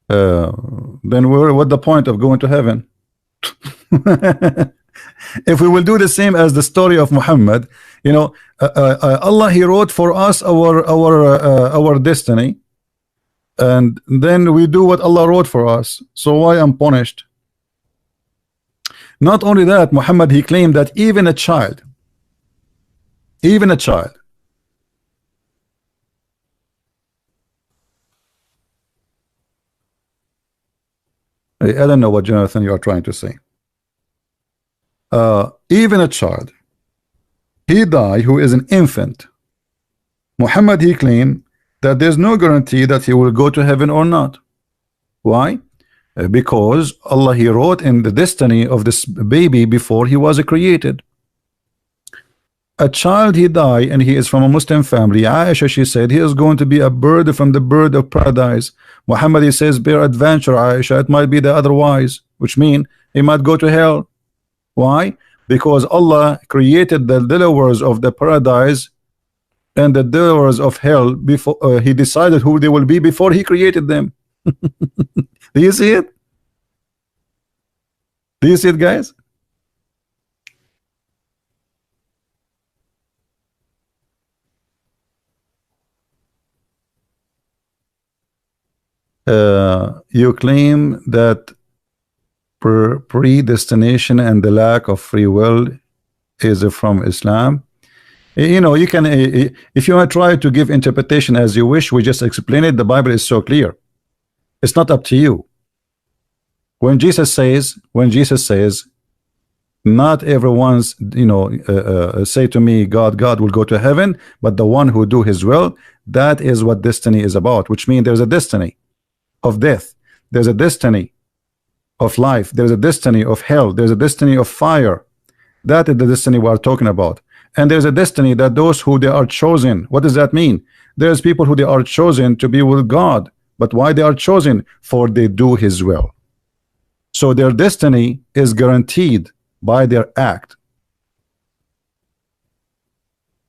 then what's the point of going to heaven? If we will do the same as the story of Muhammad, you know, Allah he wrote for us our destiny, and then we do what Allah wrote for us. So why I'm punished? Not only that, Muhammad he claimed that even a child, I don't know what Jonathan you are trying to say. Even a child, he died who is an infant. Muhammad he claimed that there's no guarantee that he will go to heaven or not. Why? Because Allah he wrote in the destiny of this baby before he was created. A child he died and he is from a Muslim family. Aisha she said he is going to be a bird from the bird of paradise. Muhammad he says bear adventure, Aisha, it might be the otherwise, which mean he might go to hell. Why? Because Allah created the dwellers of the paradise and the dwellers of hell before he decided who they will be before he created them. Do you see it? Do you see it, guys? You claim that predestination and the lack of free will is from Islam. You know, you can if you want to try to give interpretation as you wish, we just explain it. The Bible is so clear. It's not up to you. When Jesus says not everyone's, you know, say to me, God will go to heaven, but the one who do his will, that is what destiny is about, which means there's a destiny of death, there's a destiny of life, there's a destiny of hell, there's a destiny of fire. That is the destiny we are talking about. And there's a destiny that those who they are chosen. What does that mean? There's people who they are chosen to be with God, but why they are chosen? For they do his will. So their destiny is guaranteed by their act.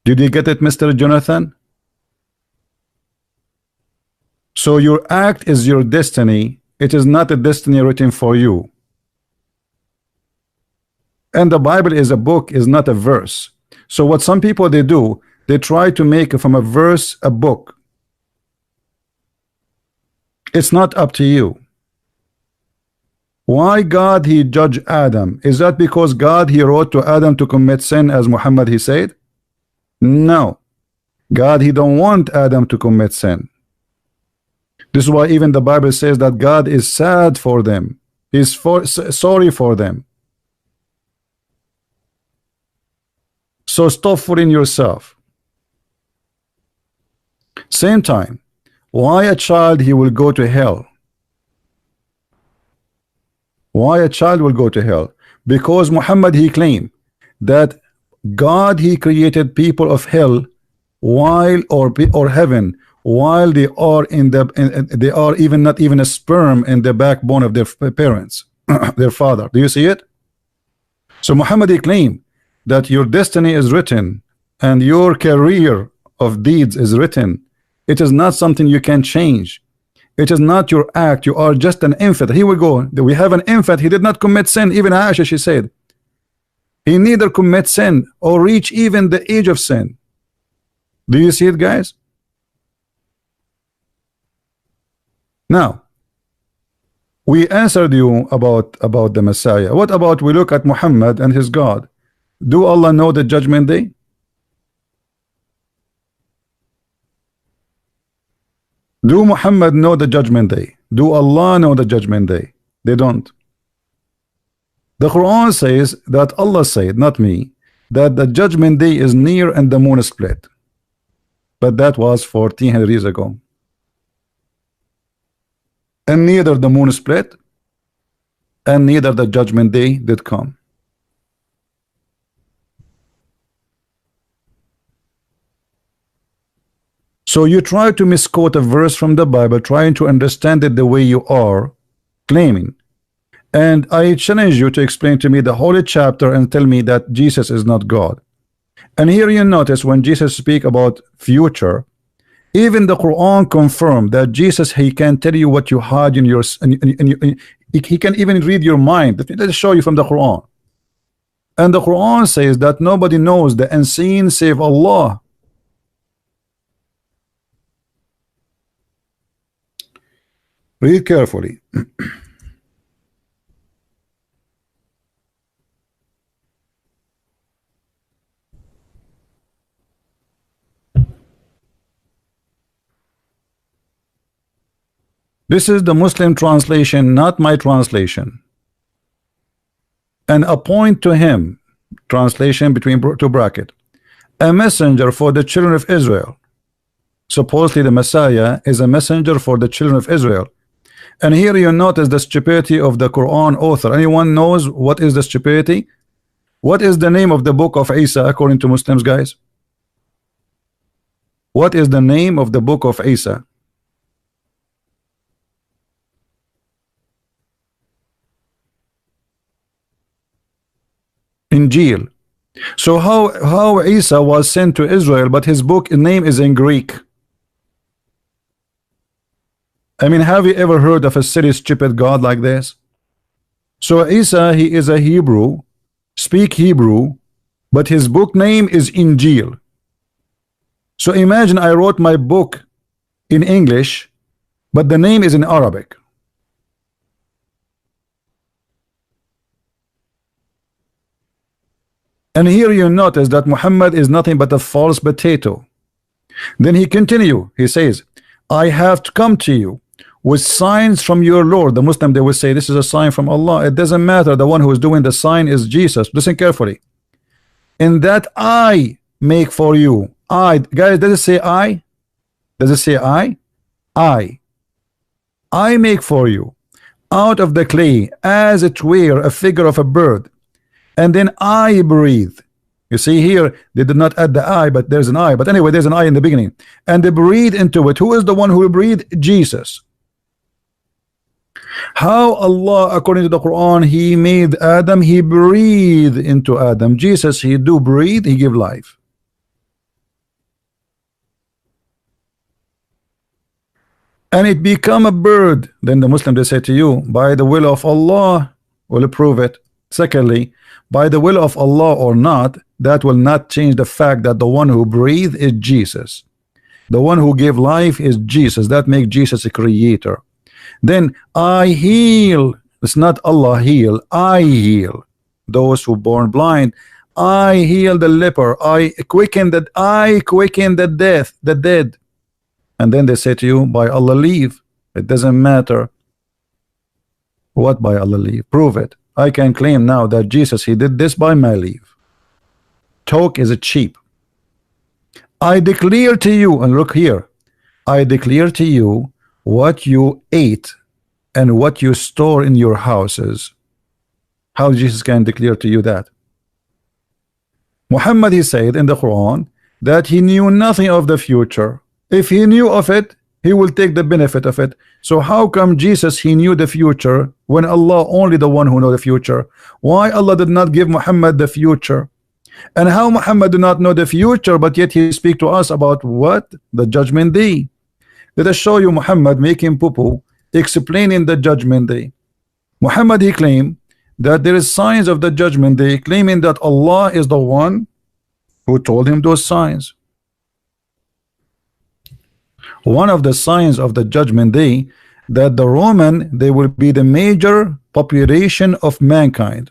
Did you get it, Mr. Jonathan? So your act is your destiny. It is not a destiny written for you. And the Bible is a book, is not a verse. So what some people they do, they try to make from a verse a book. It's not up to you. Why God he judged Adam? Is that because God he wrote to Adam to commit sin, as Muhammad he said? No. God he don't want Adam to commit sin. This is why even the Bible says that God is sad for them. He's sorry for them. So stop fooling yourself. Same time, why a child he will go to hell? Why a child will go to hell? Because Muhammad he claimed that God he created people of hell while or heaven while they are they are even not even a sperm in the backbone of their parents, their father. Do you see it? So Muhammad, he claimed that your destiny is written and your career of deeds is written. It is not something you can change. It is not your act. You are just an infant. Here we go. We have an infant. He did not commit sin. Even Aisha, she said, he neither commit sin or reach even the age of sin. Do you see it, guys? Now, we answered you about the Messiah. What about we look at Muhammad and his God? Do Allah know the judgment day? Do Muhammad know the judgment day? Do Allah know the judgment day? They don't. The Quran says that Allah said, not me, that the judgment day is near and the moon is split. But that was 1400 years ago. And neither the moon split and neither the judgment day did come. So you try to misquote a verse from the Bible, trying to understand it the way you are claiming. And I challenge you to explain to me the holy chapter and tell me that Jesus is not God. And here you notice when Jesus speak about future, even the Quran confirmed that Jesus, he can tell you what you hide in your, he can even read your mind. Let's show you from the Quran. And the Quran says that nobody knows the unseen save Allah. Read carefully. This is the Muslim translation, not my translation. And appoint to him, translation between two brackets, a messenger for the children of Israel. Supposedly the Messiah is a messenger for the children of Israel. And here you notice the stupidity of the Quran author. Anyone knows what is the stupidity? What is the name of the book of Isa according to Muslims, guys? What is the name of the book of Isa? Injil. So how Isa was sent to Israel, but his book name is in Greek? I mean, have you ever heard of a silly, stupid God like this? So Isa, he is a Hebrew, speak Hebrew, but his book name is Injil. So imagine I wrote my book in English, but the name is in Arabic. And here you notice that Muhammad is nothing but a false potato. Then he continue. He says, I have to come to you with signs from your Lord. The Muslim, they will say this is a sign from Allah. It doesn't matter. The one who is doing the sign is Jesus. Listen carefully. In that I make for you. I, guys, does it say I? Does it say I? I make for you out of the clay as it were a figure of a bird. And then I breathe. You see here, they did not add the I, but there's an I. But anyway, there's an I in the beginning. And they breathe into it. Who is the one who will breathe? Jesus. How Allah, according to the Quran, he made Adam, he breathed into Adam. Jesus, he do breathe, he give life. And it become a bird. Then the Muslim, they say to you, by the will of Allah, will prove it. Secondly, by the will of Allah or not, that will not change the fact that the one who breathed is Jesus. The one who gave life is Jesus. That makes Jesus a creator. Then I heal. It's not Allah heal. I heal those who born blind. I heal the leper. I quicken the dead. And then they say to you, by Allah leave. It doesn't matter what by Allah leave. Prove it. I can claim now that Jesus, he did this by my leave. Talk is cheap. I declare to you, and look here, I declare to you what you ate and what you store in your houses. How Jesus can declare to you that? Muhammad, he said in the Quran that he knew nothing of the future. If he knew of it, he will take the benefit of it. So how come Jesus, he knew the future when Allah only the one who know the future? Why Allah did not give Muhammad the future? And how Muhammad do not know the future, but yet he speak to us about what? The judgment day. Let us show you Muhammad making poo-poo, explaining the judgment day. Muhammad, he claimed that there is signs of the judgment day, claiming that Allah is the one who told him those signs. One of the signs of the judgment day, that the Roman, they will be the major population of mankind.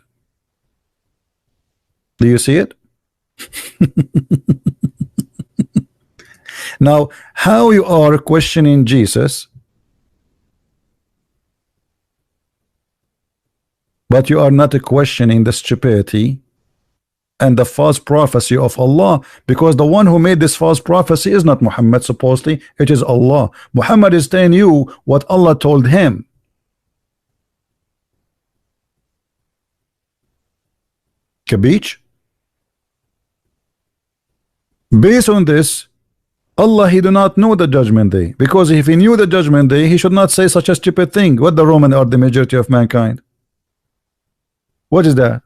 Do you see it? Now, how you are questioning Jesus, but you are not questioning the stupidity and the false prophecy of Allah, because the one who made this false prophecy is not Muhammad, supposedly it is Allah. Muhammad is telling you what Allah told him. Kabich? Based on this, Allah, he do not know the judgment day, because if he knew the judgment day, he should not say such a stupid thing. What the Roman are the majority of mankind? What is that?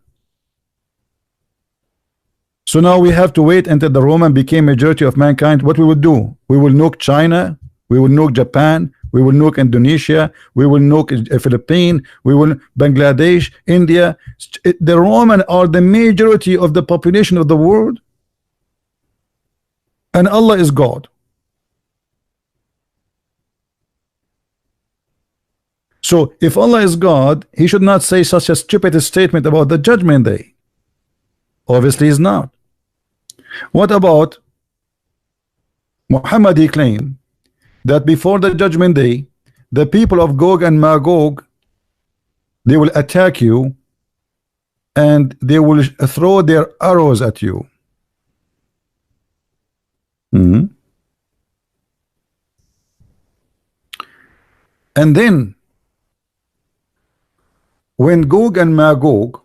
So now we have to wait until the Roman became majority of mankind. What we will do? We will nuke China, we will nuke Japan, we will nuke Indonesia, we will nuke Philippines, we will Bangladesh, India. The Roman are the majority of the population of the world, and Allah is God. So if Allah is God, he should not say such a stupid statement about the judgment day. Obviously he's not. What about Muhammad? He claimed that before the judgment day, the people of Gog and Magog, they will attack you and they will throw their arrows at you. And then when Gog and Magog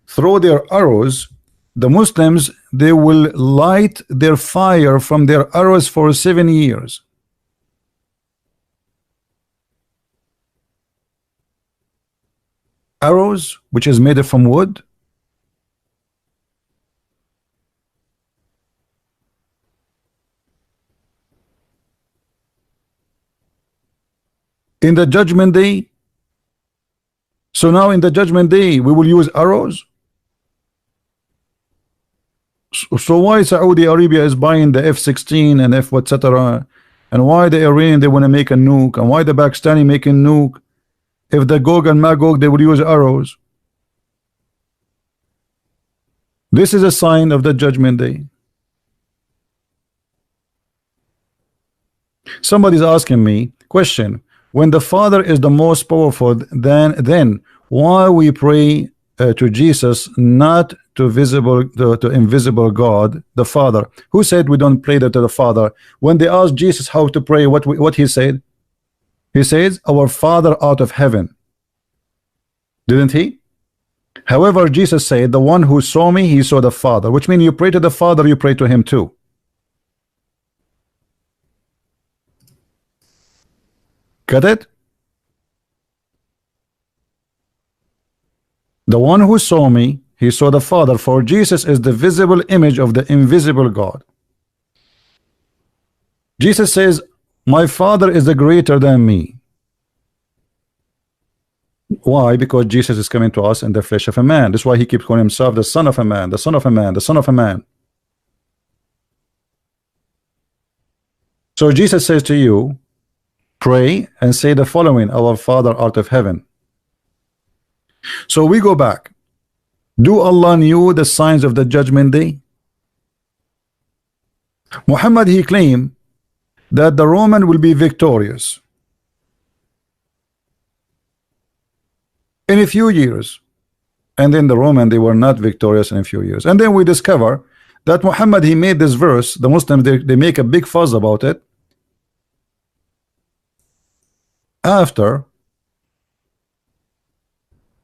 throw their arrows, the Muslims, they will light their fire from their arrows for 7 years. Arrows which is made from wood. In the judgment day. So now in the judgment day we will use arrows. So why Saudi Arabia is buying the F-16 and F etc., and why the Iranian they want to make a nuke, and why the Pakistani making nuke? If the Gog and Magog they would use arrows. This is a sign of the judgment day. Somebody's asking me question: when the Father is the most powerful, then why we pray to Jesus, not to invisible God, the Father? Who said we don't pray to the Father? When they asked Jesus how to pray, what he said? He says, "Our Father out of heaven." Didn't he? However, Jesus said, "The one who saw me, he saw the Father," which means you pray to the Father, you pray to him too. Got it? The one who saw me, he saw the Father. For Jesus is the visible image of the invisible God. Jesus says, "My Father is the greater than me." Why? Because Jesus is coming to us in the flesh of a man. That's why he keeps calling himself the Son of a Man, the Son of a Man, the Son of a Man. So Jesus says to you, pray and say the following: "Our Father art of heaven." So we go back. Do Allah knew the signs of the judgment day? Muhammad, he claimed that the Roman will be victorious in a few years, and then the Roman, they were not victorious in a few years. And then we discover that Muhammad, he made this verse. The Muslims, they make a big fuss about it after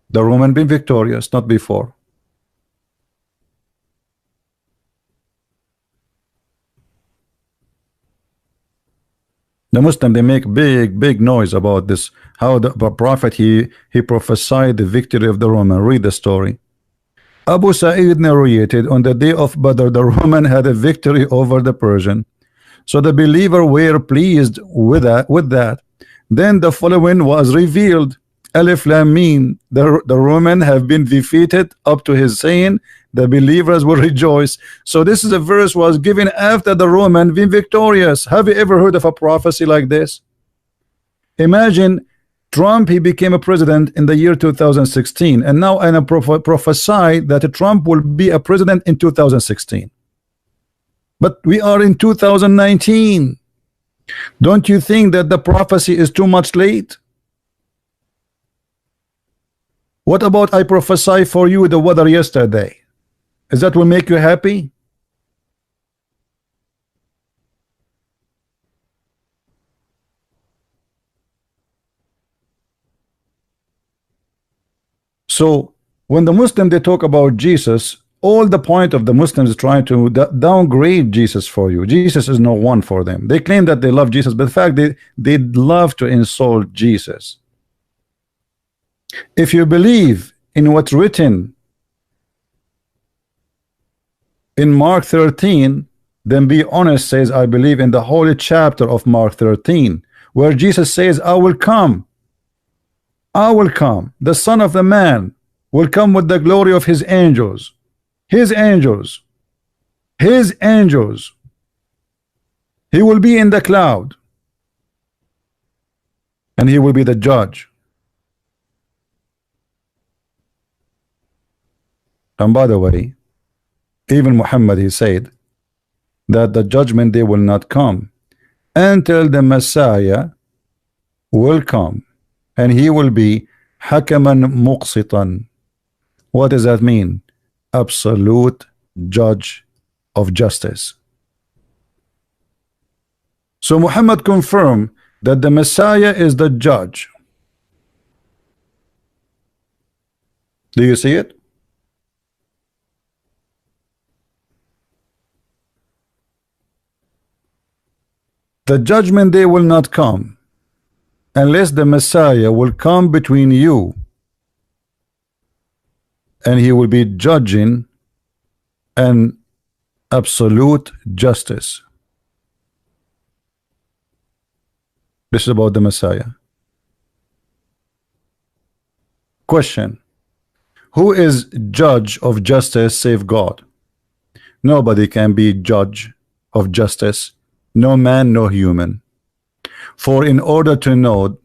the Roman being victorious, not before. The Muslim, they make big noise about this, how the prophet he prophesied the victory of the Roman. Read the story. Abu Sa'id narrated, on the day of Badr, the Roman had a victory over the Persian. So the believer were pleased with that. Then the following was revealed. Alif Lam Mim, the Roman have been defeated, up to his saying, the believers will rejoice. So this is a verse was given after the Roman been victorious. Have you ever heard of a prophecy like this? Imagine Trump, he became a president in the year 2016, and now I prophesy that Trump will be a president in 2016. But we are in 2019. Don't you think that the prophecy is too much late? What about I prophesy for you the weather yesterday? Is that will make you happy? So when the Muslim they talk about Jesus, all the point of the Muslims is trying to downgrade Jesus for you. Jesus is no one for them. They claim that they love Jesus, but in fact they love to insult Jesus. If you believe in what's written in Mark 13, then be honest, says, I believe in the holy chapter of Mark 13, where Jesus says, I will come, the Son of the Man will come with the glory of his angels. His angels. He will be in the cloud, and he will be the judge. And by the way, even Muhammad, he said that the judgment day will not come until the Messiah will come, and he will be hakaman muqsitan. What does that mean? Absolute judge of justice. So Muhammad confirmed that the Messiah is the judge. Do you see it? The judgment day will not come unless the Messiah will come between you, and he will be judging an absolute justice. This is about the Messiah. Question: who is judge of justice save God? Nobody can be judge of justice. No man, no human. For in order to know,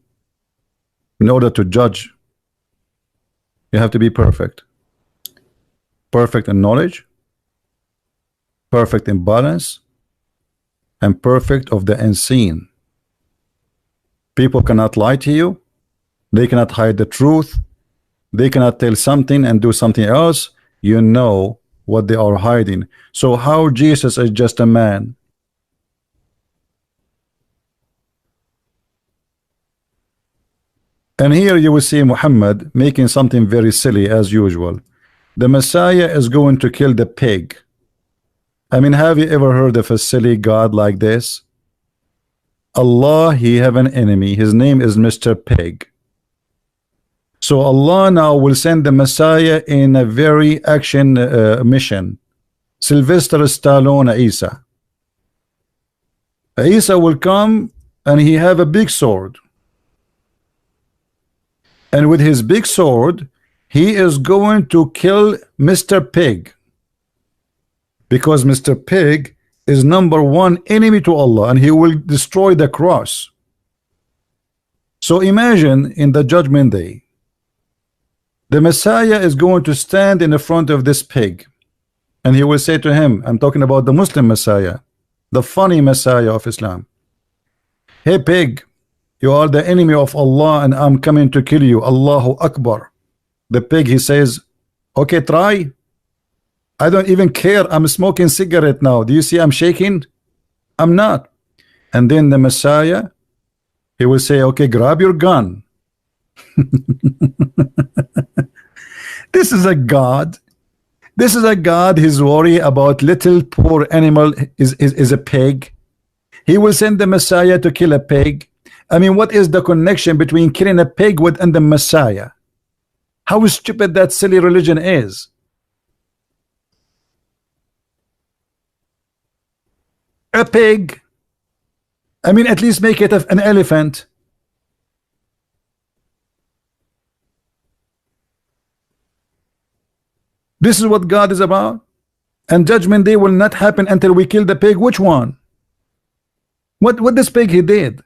in order to judge, you have to be perfect. Perfect in knowledge, perfect in balance, and perfect of the unseen. People cannot lie to you. They cannot hide the truth. They cannot tell something and do something else. You know what they are hiding. So how Jesus is just a man? And here you will see Muhammad making something very silly as usual. The Messiah is going to kill the pig. I mean, have you ever heard of a silly God like this? Allah, he have an enemy. His name is Mr. Pig. So Allah now will send the Messiah in a very action mission. Sylvester Stallone Isa. Isa will come and he have a big sword. And with his big sword, he is going to kill Mr. Pig. Because Mr. Pig is #1 enemy to Allah, and he will destroy the cross. So imagine in the judgment day, the Messiah is going to stand in the front of this pig, and he will say to him, I'm talking about the Muslim Messiah, the funny Messiah of Islam. Hey pig, you are the enemy of Allah and I'm coming to kill you. Allahu Akbar. The pig, he says, okay, try. I don't even care. I'm smoking cigarette now. Do you see I'm shaking? I'm not. And then the Messiah, he will say, okay, grab your gun. This is a God. This is a God. His worry about little poor animal is a pig. He will send the Messiah to kill a pig. I mean, what is the connection between killing a pig with and the Messiah? How stupid that silly religion is. A pig. I mean, at least make it an elephant. This is what God is about. And judgment day will not happen until we kill the pig. Which one? What this pig he did?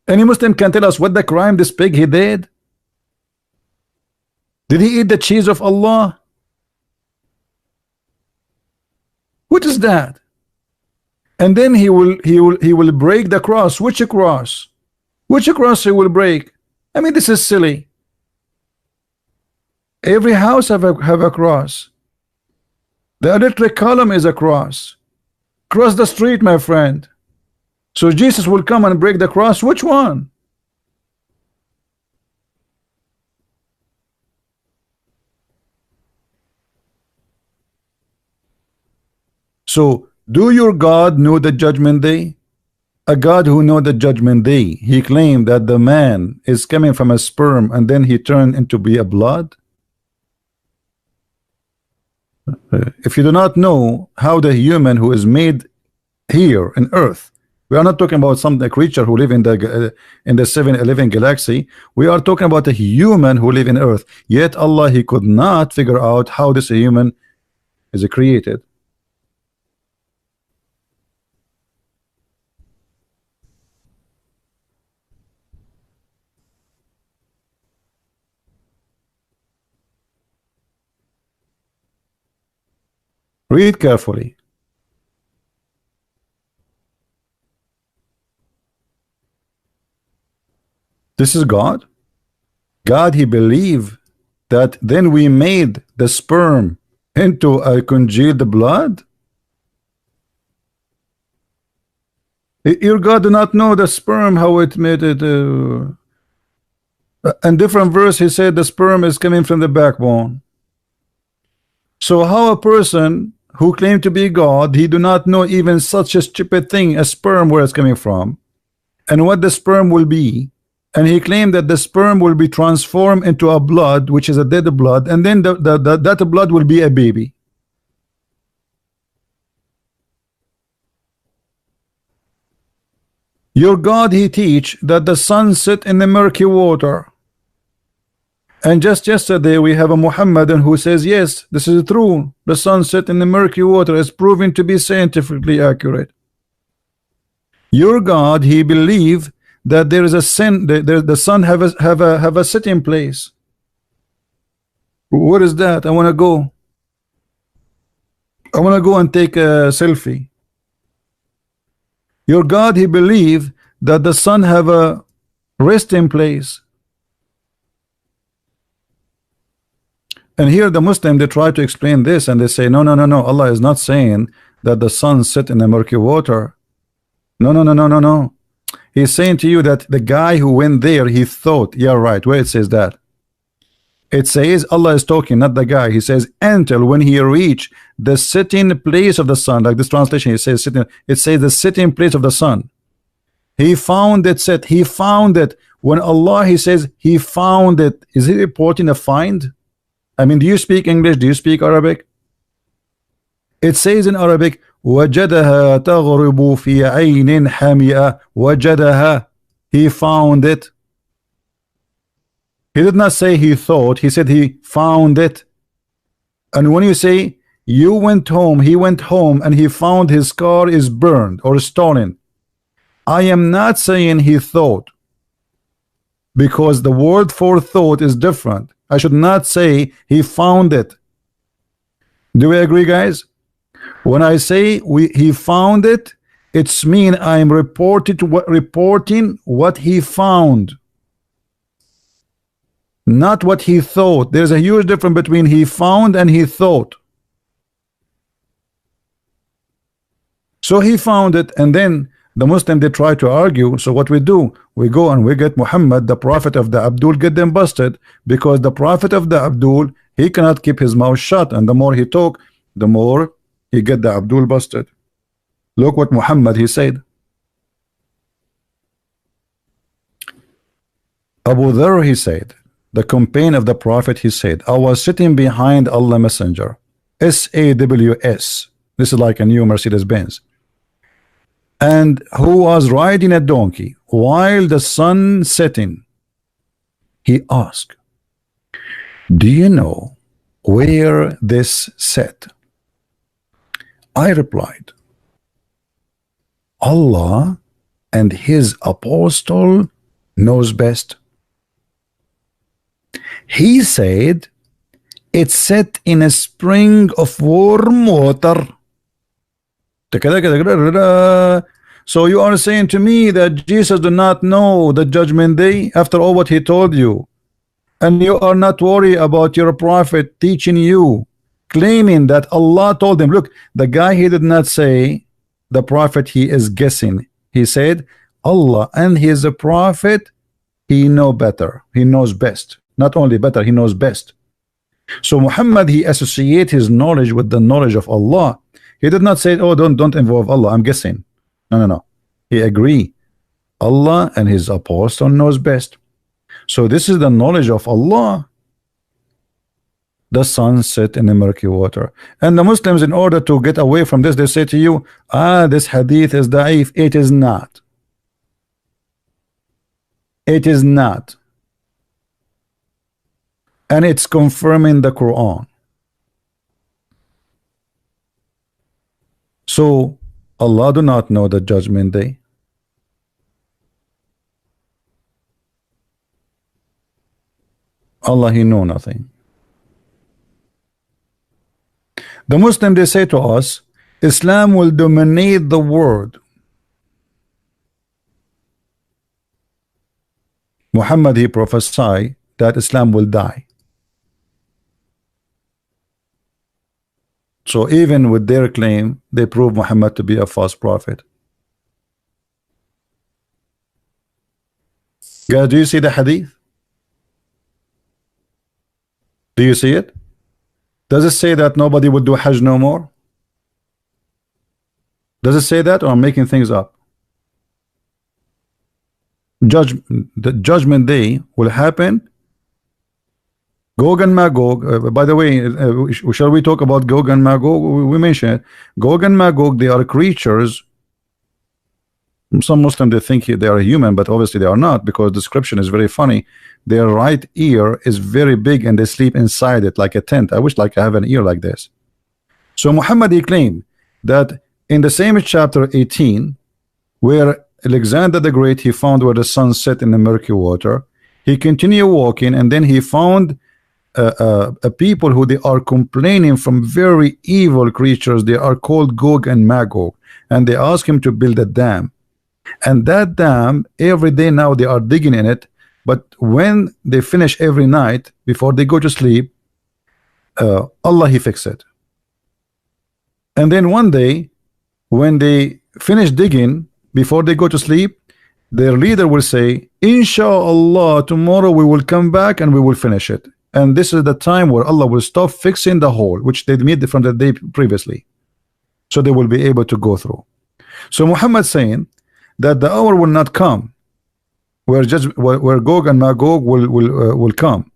Any Muslim can tell us what the crime this pig he did? Did he eat the cheese of Allah? What is that? And then he will break the cross. Which cross? Which cross he will break? I mean, this is silly. Every house have a cross. The electric column is a cross. Cross the street, my friend. So Jesus will come and break the cross. Which one? So do your God know the judgment day? A God who know the judgment day, he claimed that the man is coming from a sperm and then he turned into be a blood. If you do not know how the human who is made here in earth, we are not talking about some creature who live in the 7-11 galaxy. We are talking about a human who live in earth. Yet Allah, he could not figure out how this human is created. Read carefully. This is God. God, he believed that then we made the sperm into a congealed blood. Your God do not know the sperm, how it made it. In different verse, he said the sperm is coming from the backbone. So how a person who claimed to be God, he do not know even such a stupid thing as sperm, where it's coming from and what the sperm will be, and he claimed that the sperm will be transformed into a blood, which is a dead blood, and then that blood will be a baby. Your God, he teach that the sun set in the murky water. And just yesterday we have a Mohammedan who says, yes, this is true. The sun set in the murky water is proven to be scientifically accurate. Your God, he believe that there is a sin, the sun have a sitting place. What is that? I want to go. I want to go and take a selfie. Your God, he believe that the sun have a resting place. And here the Muslim, they try to explain this and they say, no, Allah is not saying that the sun sit in the murky water. No. He's saying to you that the guy who went there, he thought, yeah, right, where it says that? It says, Allah is talking, not the guy. He says, until when he reached the sitting place of the sun, like this translation, it says sitting, it says the sitting place of the sun. He found it set, he found it. When Allah, he says, he found it, is he reporting a find? I mean, do you speak English? Do you speak Arabic? It says in Arabic, وَجَدَهَا تَغْرِبُ فِي عَيْنٍ حَمِيَةٍ. وَجَدَهَا. He found it. He did not say he thought, he said he found it. And when you say you went home, he went home and he found his car is burned or stolen, I am not saying he thought, because the word for thought is different. I should not say he found it. Do we agree, guys? When I say he found it, it's mean I'm reporting what he found, not what he thought. There's a huge difference between he found and he thought. So he found it, and then the Muslim, they try to argue. So what we do, we go and we get Muhammad, the prophet of the Abdul, get them busted, because the prophet of the Abdul, he cannot keep his mouth shut, and the more he talk, the more he get the Abdul busted. Look what Muhammad he said. Abu Dharr, he said, the companion of the Prophet, he said, I was sitting behind Allah Messenger, SAWS. This is like a new Mercedes Benz, and who was riding a donkey while the sun setting. He asked, do you know where this set? I replied, Allah and his apostle knows best. He said, it's set in a spring of warm water. So you are saying to me that Jesus do not know the judgment day after all what he told you, and you are not worried about your prophet teaching you, claiming that Allah told him. Look, the guy, he did not say the prophet, he is guessing. He said Allah and his prophet, he know better, he knows best. Not only better, he knows best. So Muhammad, he associate his knowledge with the knowledge of Allah. He did not say, oh, don't involve Allah, I'm guessing. No. He agree, Allah and his apostle knows best. So this is the knowledge of Allah. The sun set in the murky water. And the Muslims, in order to get away from this, they say to you, this hadith is da'if. It is not. It is not. And it's confirming the Quran. So Allah do not know the judgment day. Allah, he know nothing. The Muslim, they say to us, Islam will dominate the world. Muhammad, he prophesied that Islam will die. So even with their claim, they prove Muhammad to be a false prophet. Guys, do you see the hadith? Do you see it? Does it say that nobody will do Hajj no more? Does it say that, or I'm making things up? The judgment day will happen. Gog and Magog, by the way, shall we talk about Gog and Magog? We mentioned it. Gog and Magog, they are creatures. Some Muslims, they think they are human, but obviously they are not, because the description is very funny. Their right ear is very big and they sleep inside it like a tent. I wish like I have an ear like this. So Muhammad, he claimed that in the same chapter 18, where Alexander the Great, he found where the sun set in the murky water, he continued walking, and then he found a people who they are complaining from very evil creatures. They are called Gog and Magog, and they ask him to build a dam. And that dam, every day now they are digging in it, but when they finish every night before they go to sleep, Allah, he fixed it. And then one day when they finish digging before they go to sleep, their leader will say, Inshallah, tomorrow we will come back and we will finish it. And this is the time where Allah will stop fixing the hole which they made from the day previously, so they will be able to go through. So Muhammad saying that the hour will not come where Gog and Magog will come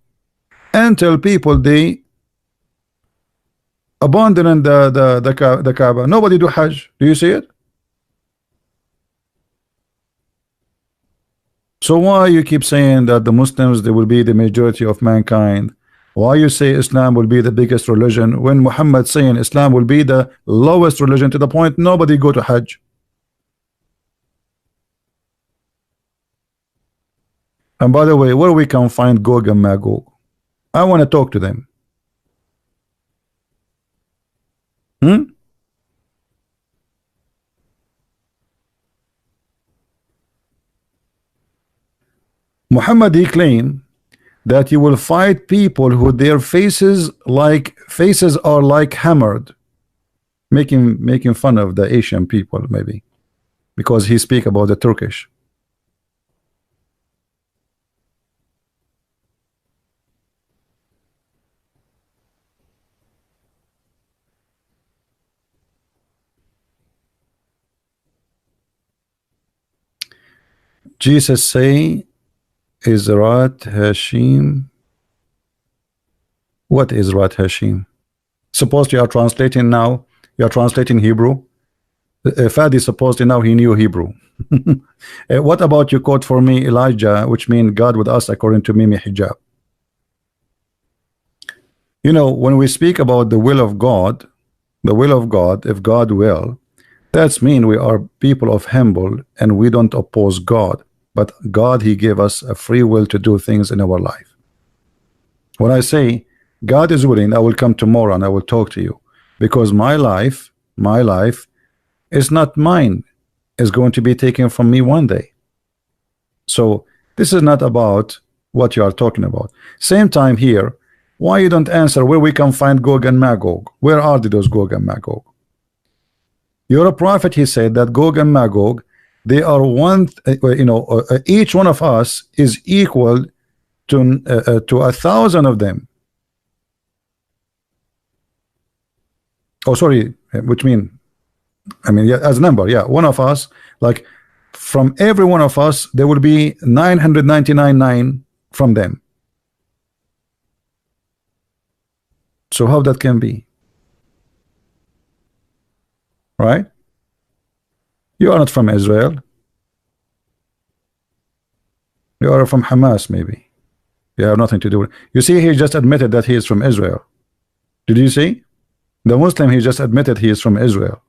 until people they abandon the Kaaba. Nobody do Hajj. Do you see it? So why you keep saying that the Muslims, they will be the majority of mankind? Why you say Islam will be the biggest religion when Muhammad saying Islam will be the lowest religion, to the point nobody go to Hajj? And by the way, where we can find Gog and Magog? I want to talk to them. Muhammad, he claimed that you will fight people who their faces are like hammered, making fun of the Asian people, maybe because he speak about the Turkish. Jesus say Izrat Hashim. What is Rat Hashim? Suppose you are translating now. You are translating Hebrew. Fadi supposedly now he knew Hebrew. What about you quote for me Elijah, which means God with us according to Mimi Hijab? You know, when we speak about the will of God, if God will, that's mean we are people of humble and we don't oppose God. But God, he gave us a free will to do things in our life. When I say God is willing, I will come tomorrow and I will talk to you, because my life is not mine. It's going to be taken from me one day. So this is not about what you are talking about. Same time here, why you don't answer where we can find Gog and Magog? Where are those Gog and Magog? You're a prophet, he said that Gog and Magog, they are one, each one of us is equal to 1,000 of them. Oh, sorry, which mean, I mean, yeah, as number, yeah, one of us, like from every one of us, there will be 999 from them. So how that can be? Right? You are not from Israel. You are from Hamas, maybe. You have nothing to do with it. You see, he just admitted that he is from Israel. Did you see? The Muslim, he just admitted he is from Israel.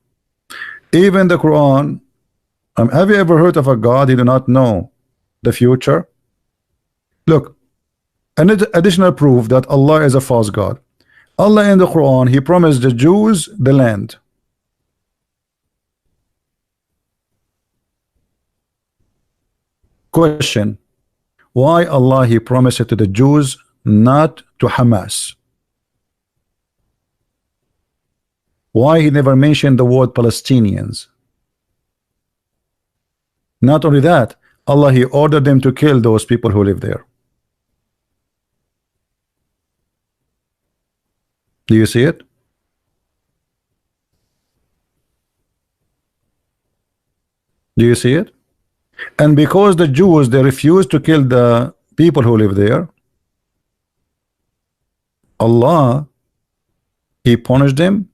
Even the Quran, have you ever heard of a God who do not know the future? Look, an additional proof that Allah is a false God. Allah in the Quran, he promised the Jews the land. Question: why Allah he promised it to the Jews, not to Hamas? Why he never mentioned the word Palestinians? Not only that, Allah he ordered them to kill those people who live there. Do you see it? Do you see it? And because the Jews, they refused to kill the people who live there, Allah, he punished them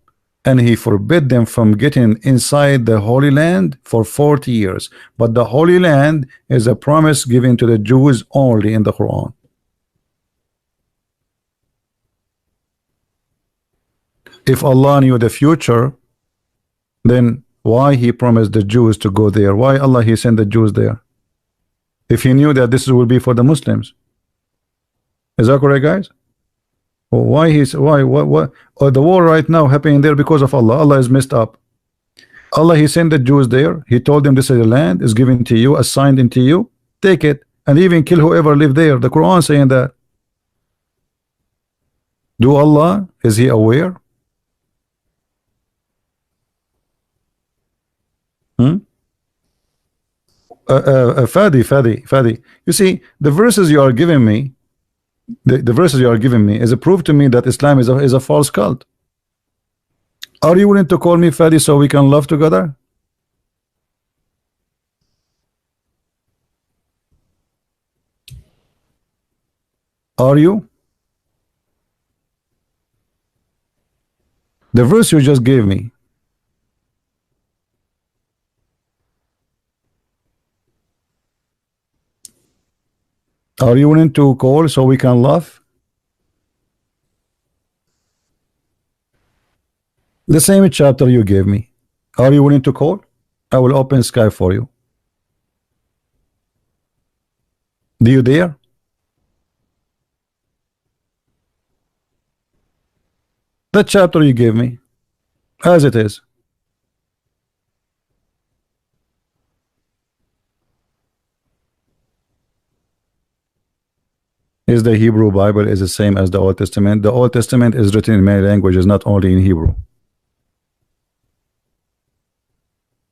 and he forbid them from getting inside the Holy Land for 40 years. But the Holy Land is a promise given to the Jews only in the Quran. If Allah knew the future, then why he promised the Jews to go there? Why Allah he sent the Jews there? If he knew that this will be for the Muslims. Is that correct, guys? Why the war right now happening there because of Allah? Allah is messed up. Allah he sent the Jews there. He told them this is the land is given to you, assigned into you. Take it and even kill whoever live there. The Quran saying that. Do Allah, is he aware? Fadi. You see, the verses you are giving me, the verses you are giving me is a proof to me that Islam is a false cult. Are you willing to call me Fadi so we can love together? Are you? The verse you just gave me, are you willing to call so we can laugh? The same chapter you gave me. Are you willing to call? I will open sky for you. Do you dare? That chapter you gave me, as it is. Is the Hebrew Bible is the same as the Old Testament? The Old Testament is written in many languages, not only in Hebrew.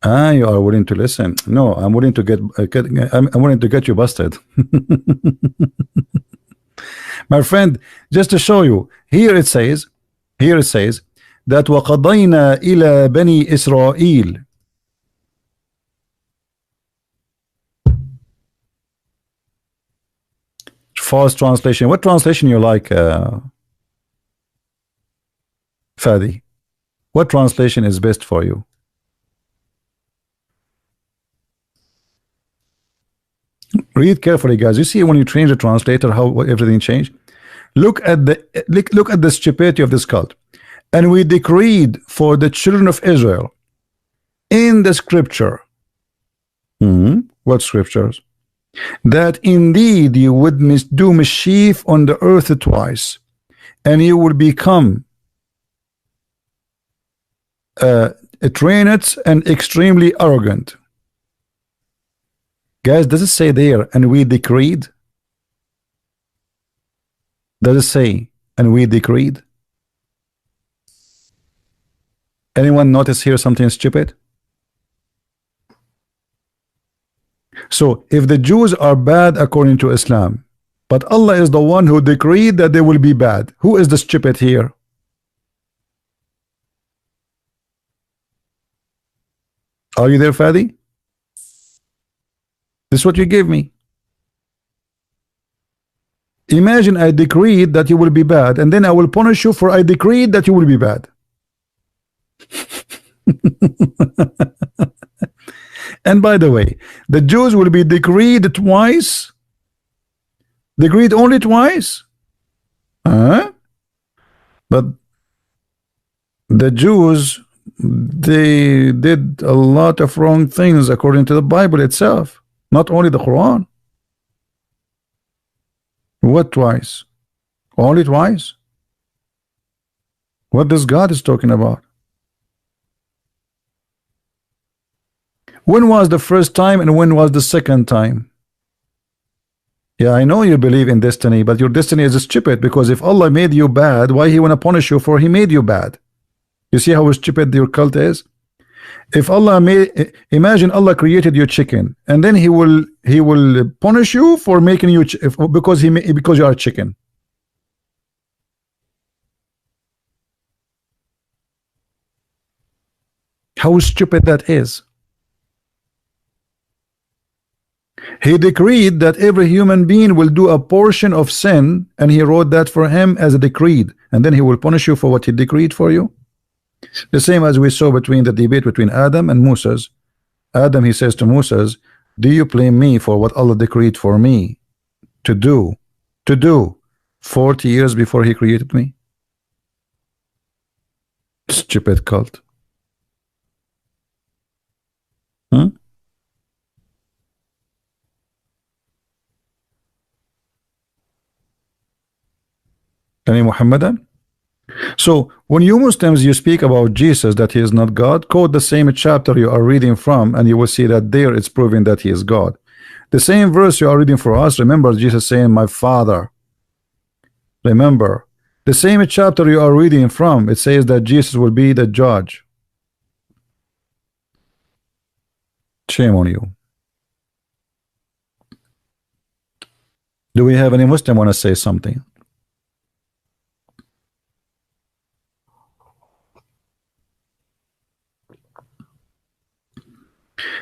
Ah, you are willing to listen. No, I'm willing to I'm willing to get you busted. My friend, just to show you, here it says that وَقَضَيْنَا إِلَى بَنِي إِسْرَائِيلَ. false translation. What translation you like, Fadi? What translation is best for you? Read carefully, guys. You see when you change the translator, how everything changed. Look at the stupidity of this cult. And we decreed for the children of Israel in the scripture. What scriptures? That indeed you would do mischief on the earth twice, and you will become trained and extremely arrogant. Guys, does it say there, and we decreed? Does it say, and we decreed? Anyone notice here something stupid? So, if the Jews are bad according to Islam, but Allah is the one who decreed that they will be bad, who is the stupid here? Are you there, Fadi? This is what you gave me. Imagine I decreed that you will be bad, and then I will punish you for I decreed that you will be bad. And by the way, the Jews will be decreed twice. Decreed only twice. But the Jews, they did a lot of wrong things according to the Bible itself, not only the Quran. What twice? Only twice? What this God is talking about? When was the first time and when was the second time? Yeah, I know you believe in destiny, but your destiny is stupid, because if Allah made you bad, why he want to punish you for he made you bad? You see how stupid your cult is? If Allah made, imagine Allah created your chicken, and then he will punish you for making you because you are a chicken. How stupid that is. He decreed that every human being will do a portion of sin, and he wrote that for him as a decreed, and then he will punish you for what he decreed for you. The same as we saw between the debate between Adam and Moses. Adam, he says to Moses, do you blame me for what Allah decreed for me to do 40 years before he created me? Stupid cult. Any Mohammedan? So when you Muslims, you speak about Jesus, that he is not God, quote the same chapter you are reading from, and you will see that there it's proving that he is God. The same verse you are reading for us, remember Jesus saying my Father. Remember the same chapter you are reading from, it says that Jesus will be the judge. Shame on you. Do we have any Muslim want to say something?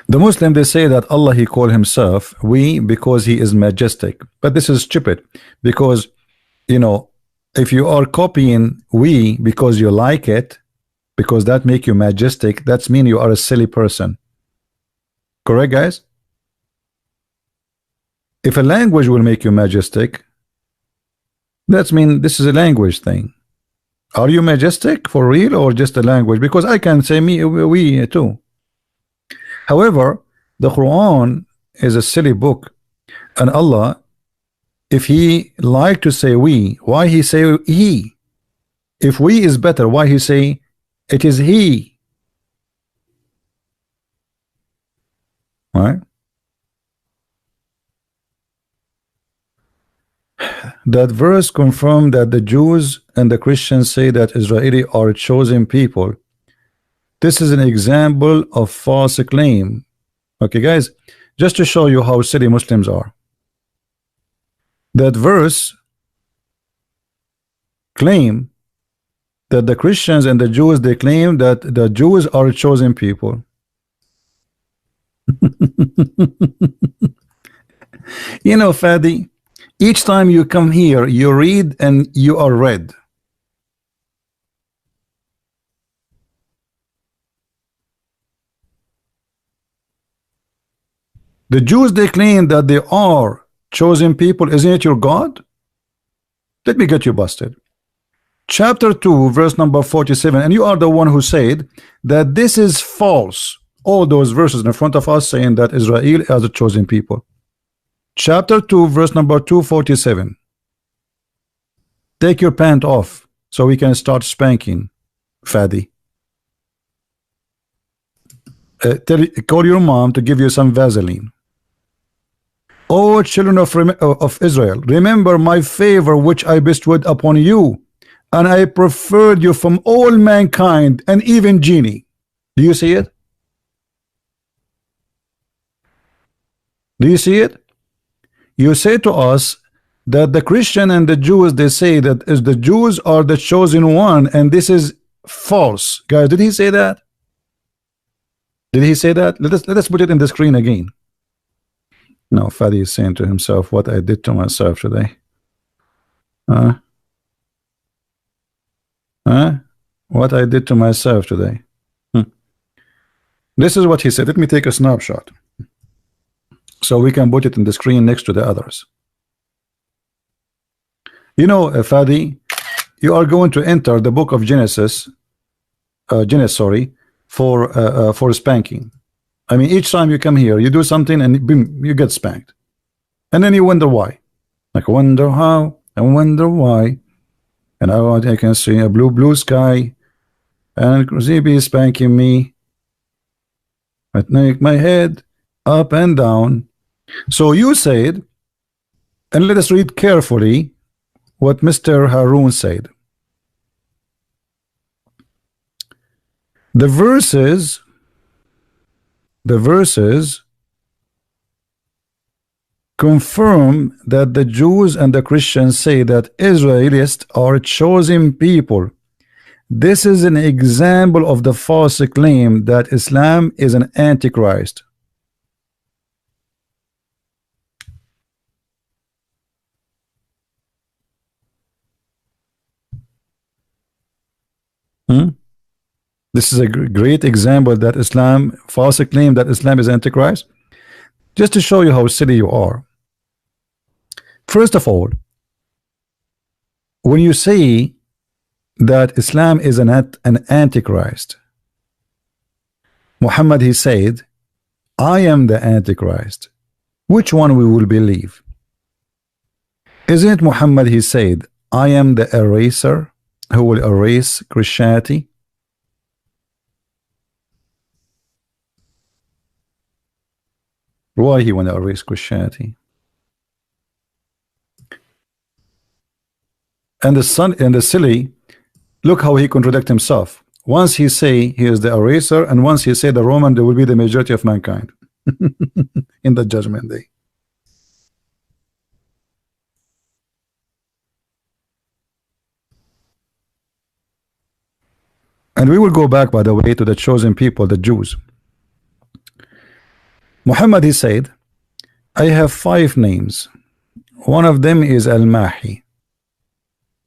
The Muslim, they say that Allah, he called himself we because he is majestic, but this is stupid, because you know, if you are copying we because you like it, because that make you majestic, that's mean you are a silly person. Correct, guys? If a language will make you majestic, that's mean this is a language thing. Are you majestic for real or just a language? Because I can say me we too. However, the Quran is a silly book, and Allah, if he like to say we, why he say he? If we is better, why he say it is he? Right? That verse confirmed that the Jews and the Christians say that Israeli are chosen people. This is an example of false claim. Okay, guys, just to show you how silly Muslims are. That verse claim that the Christians and the Jews, they claim that the Jews are chosen people. You know, Fadi, Each time you come here, you read and you are read. The Jews, they claim that they are chosen people. Isn't it your God? Let me get you busted. Chapter 2, verse number 47, and you are the one who said that this is false. All those verses in front of us saying that Israel is a chosen people. Chapter 2, verse number 247. Take your pant off so we can start spanking, Fadi. Call your mom to give you some Vaseline. O children of Israel, remember my favor which I bestowed upon you, and I preferred you from all mankind and even genie. Do you see it? Do you see it? You say to us that the Christian and the Jews, they say that is the Jews are the chosen one, and this is false. Guys, did he say that? Did he say that? Let us put it in the screen again. No, Fadi is saying to himself, what I did to myself today. What I did to myself today. This is what he said. Let me take a snapshot so we can put it in the screen next to the others. You know, Fadi, you are going to enter the book of Genesis, for spanking. I mean, each time you come here, you do something and boom, you get spanked. And then you wonder why. Like, wonder how, and wonder why. And I can see a blue sky, and Zibi is spanking me. I make my head up and down. So you said, and let us read carefully what Mr. Harun said. The verses confirm that the Jews and the Christians say that Israelites are chosen people. This is an example of the false claim that Islam is an antichrist. This is a great example that Islam, false claim that Islam is antichrist. Just to show you how silly you are. First of all, when you say that Islam is an antichrist, Muhammad, he said, I am the antichrist. Which one we will believe? Isn't it Muhammad, he said, I am the eraser who will erase Christianity? Why he want to erase Christianity? And the son and the silly, look how he contradict himself. Once he say he is the eraser, and once he say the Roman, there will be the majority of mankind in the judgment day. And we will go back, by the way, to the chosen people, the Jews. Muhammad, he said, I have 5 names. One of them is Al-Mahi.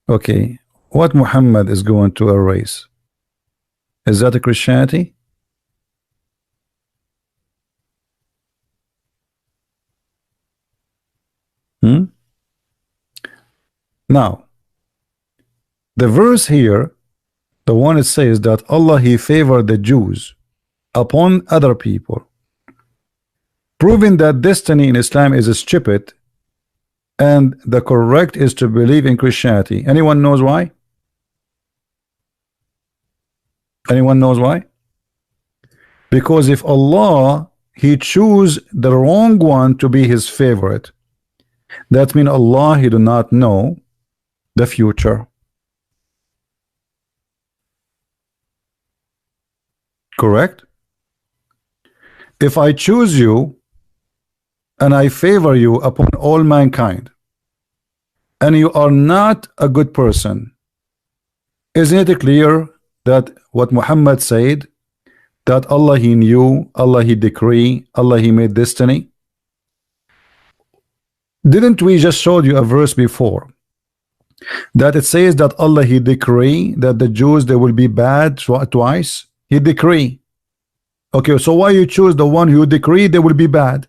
Okay, what Muhammad is going to erase? Is that a Christianity? Now, the verse here, the one it says that Allah, he favored the Jews upon other people, proving that destiny in Islam is stupid and the correct is to believe in Christianity. Anyone knows why? Anyone knows why? Because if Allah, he choose the wrong one to be his favorite, that means Allah, he do not know the future. Correct? If I choose you and I favor you upon all mankind, and you are not a good person, isn't it clear that what Muhammad said, that Allah, he knew, Allah, he decree, Allah, he made destiny? Didn't we just showed you a verse before that it says that Allah he decree that the Jews they will be bad twice? He decree. Okay, so why you choose the one who decree they will be bad?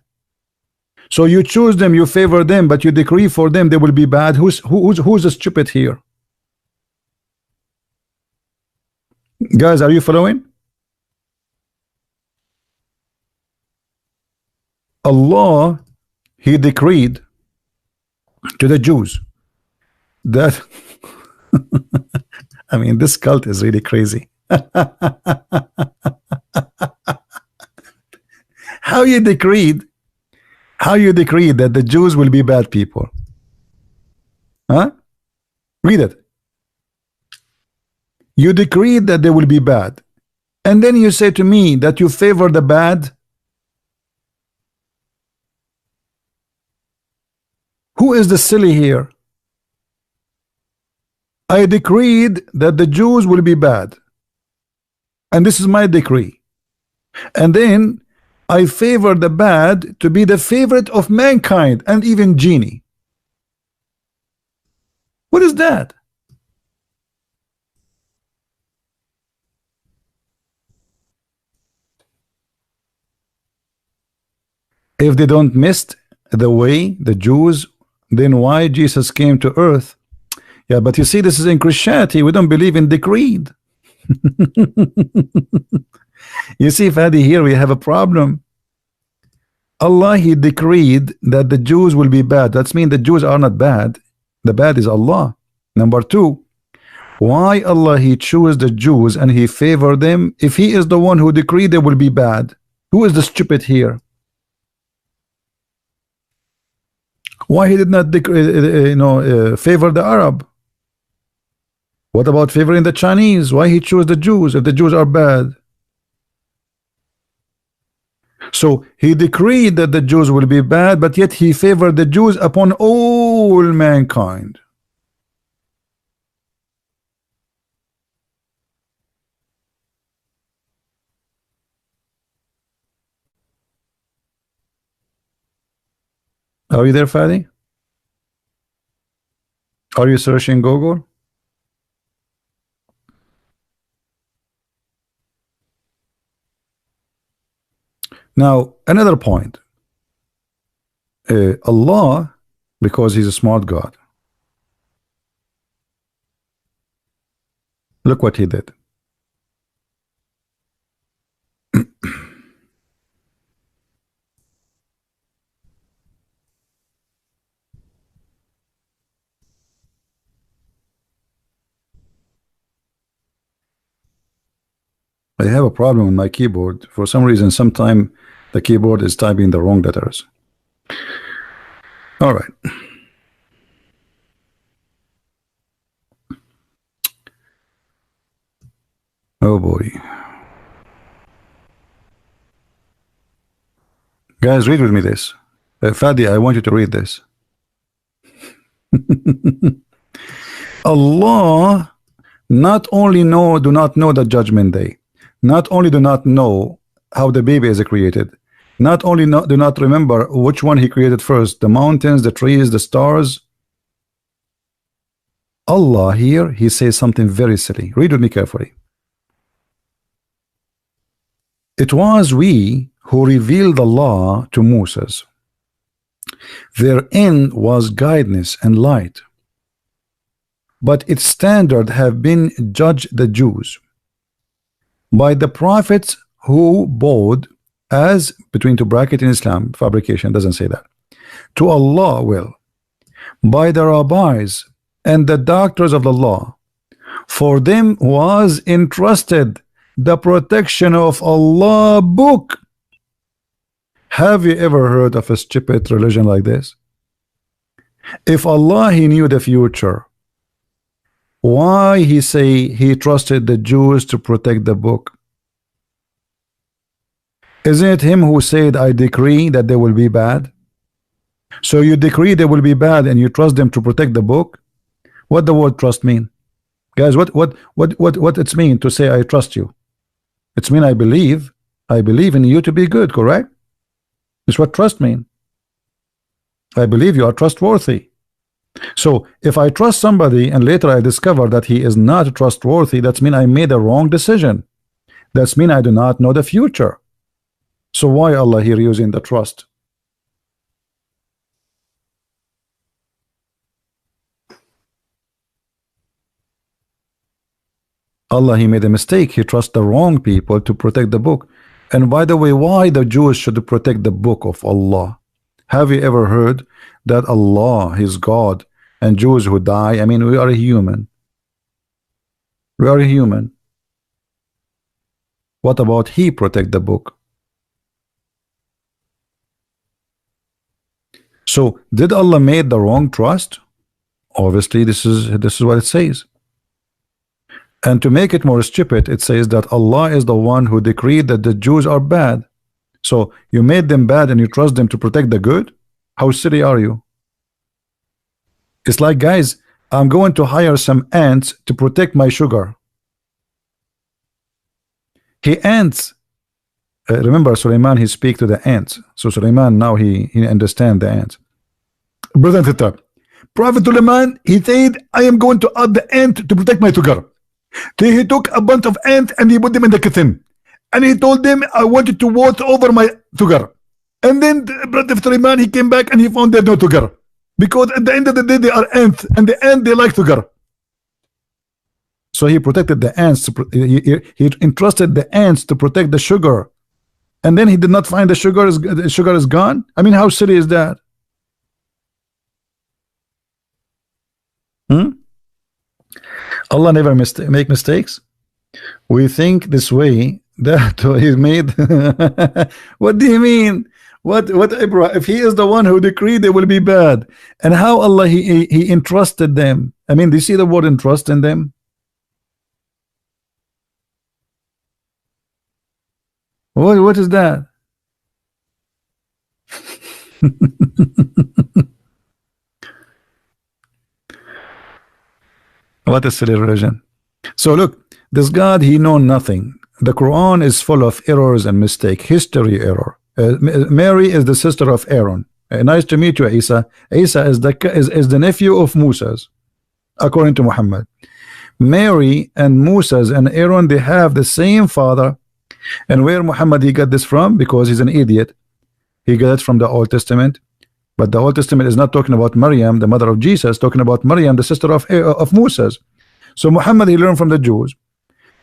So you choose them, you favor them, but you decree for them they will be bad. Who's the stupid here? Guys, are you following? Allah he decreed to the Jews that I mean this cult is really crazy. How you decreed that the Jews will be bad people? Huh? Read it. You decreed that they will be bad, and then you say to me that you favor the bad. Who is the silly here? I decreed that the Jews will be bad, and this is my decree, and then I favor the bad to be the favorite of mankind and even genie. What is that? If they don't miss the way, the Jews, then why Jesus came to earth? Yeah, but you see, this is in Christianity. We don't believe in decreed. You see, Fadi, here we have a problem. Allah he decreed that the Jews will be bad. That's mean the Jews are not bad. The bad is Allah. Number two, why Allah he choose the Jews and he favor them if he is the one who decreed they will be bad? Who is the stupid here? Why he did not favor the Arab? What about favoring the Chinese? Why he chose the Jews if the Jews are bad? So he decreed that the Jews will be bad, but yet he favored the Jews upon all mankind. Are you there, Fadi? Are you searching Google? Now, another point. Allah, because he's a smart God, look what he did. I have a problem with my keyboard. For some reason, sometime the keyboard is typing the wrong letters. All right. Oh boy. Guys, read with me this. Fadi, I want you to read this. Allah not only do not know the judgment day, not only do not know how the baby is created, not only do not remember which one he created first, the mountains, the trees, the stars. Allah here, he says something very silly. Read with me carefully. It was we who revealed the law to Moses. Therein was guidance and light, but its standard have been judge the Jews by the prophets who bowed, as between two brackets in Islam, fabrication doesn't say that, to Allah will, by the rabbis and the doctors of the law. For them was entrusted the protection of Allah book. Have you ever heard of a stupid religion like this? If Allah he knew the future, why he say he trusted the Jews to protect the book? Isn't it him who said, I decree that they will be bad? So you decree they will be bad and you trust them to protect the book? What the word trust mean? Guys, what it's mean to say I trust you? It's mean I believe in you to be good, correct? It's what trust mean. I believe you are trustworthy. So if I trust somebody and later I discover that he is not trustworthy, that's mean I made a wrong decision. That's mean I do not know the future. So why Allah here using the trust? Allah, he made a mistake. He trusts the wrong people to protect the book. And by the way, why the Jews should protect the book of Allah? Have you ever heard that Allah is God and Jews who die? I mean, we are human. We are human. What about he protect the book? So did Allah made the wrong trust? Obviously, this is what it says. And to make it more stupid, it says that Allah is the one who decreed that the Jews are bad. So you made them bad and you trust them to protect the good? How silly are you? It's like, guys, I'm going to hire some ants to protect my sugar. Ants. Remember, Suleiman, he speak to the ants. So Suleiman now he understand the ants. Brother and sister, Prophet Suleiman, he said, I am going to add the ant to protect my sugar. Then he took a bunch of ants and he put them in the kitchen. And he told them, I wanted to water over my sugar. And then Brother Suleiman, he came back and he found there's no sugar. Because at the end of the day, they are ants. And the ants, they like sugar. So he protected the ants. He entrusted the ants to protect the sugar. And then he did not find the sugar is gone. I mean, how silly is that? Allah never make mistakes. We think this way that he made. What do you mean? What Ibrahim? If he is the one who decreed they will be bad, and how Allah he entrusted them? I mean, do you see the word entrust in them? What is that? What a silly religion. So look, this God, he know nothing. The Quran is full of errors and mistake, history error. Mary is the sister of Aaron. Nice to meet you, Isa. Isa is the nephew of Moses, according to Muhammad. Mary and Moses and Aaron, they have the same father. And where Muhammad he got this from? Because he's an idiot. He got it from the Old Testament. But the Old Testament is not talking about Maryam, the mother of Jesus, talking about Maryam, the sister of Moses. So Muhammad, he learned from the Jews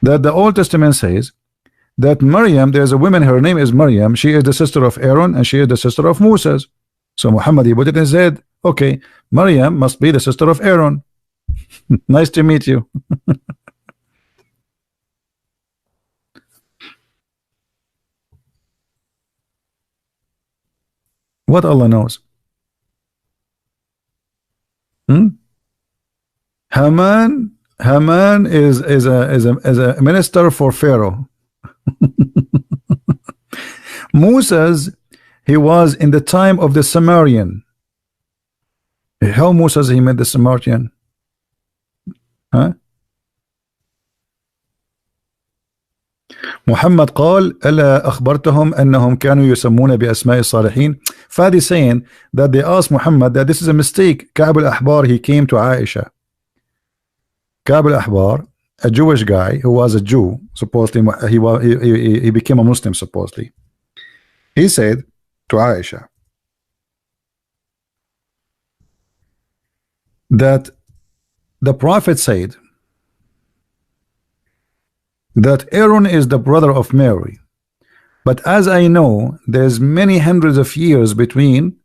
that the Old Testament says that Maryam, there's a woman, her name is Maryam, she is the sister of Aaron and she is the sister of Moses. So Muhammad, he put it in his head, okay, Maryam must be the sister of Aaron. Nice to meet you. What Allah knows? Haman is a minister for Pharaoh. Moses, he was in the time of the Samaritan. How Moses he met the Samaritan? Huh? محمد قال ألا أخبرتهم أنهم كانوا يسمون بأسماء الصالحين. Fadi saying that they asked Muhammad that this is a mistake. Ka'b al-Ahbar, he came to Aisha. Ka'b al-Ahbar, a Jewish guy who was a Jew, supposedly he became a Muslim supposedly. He said to Aisha that the Prophet said that Aaron is the brother of Mary, but as I know, there's many hundreds of years between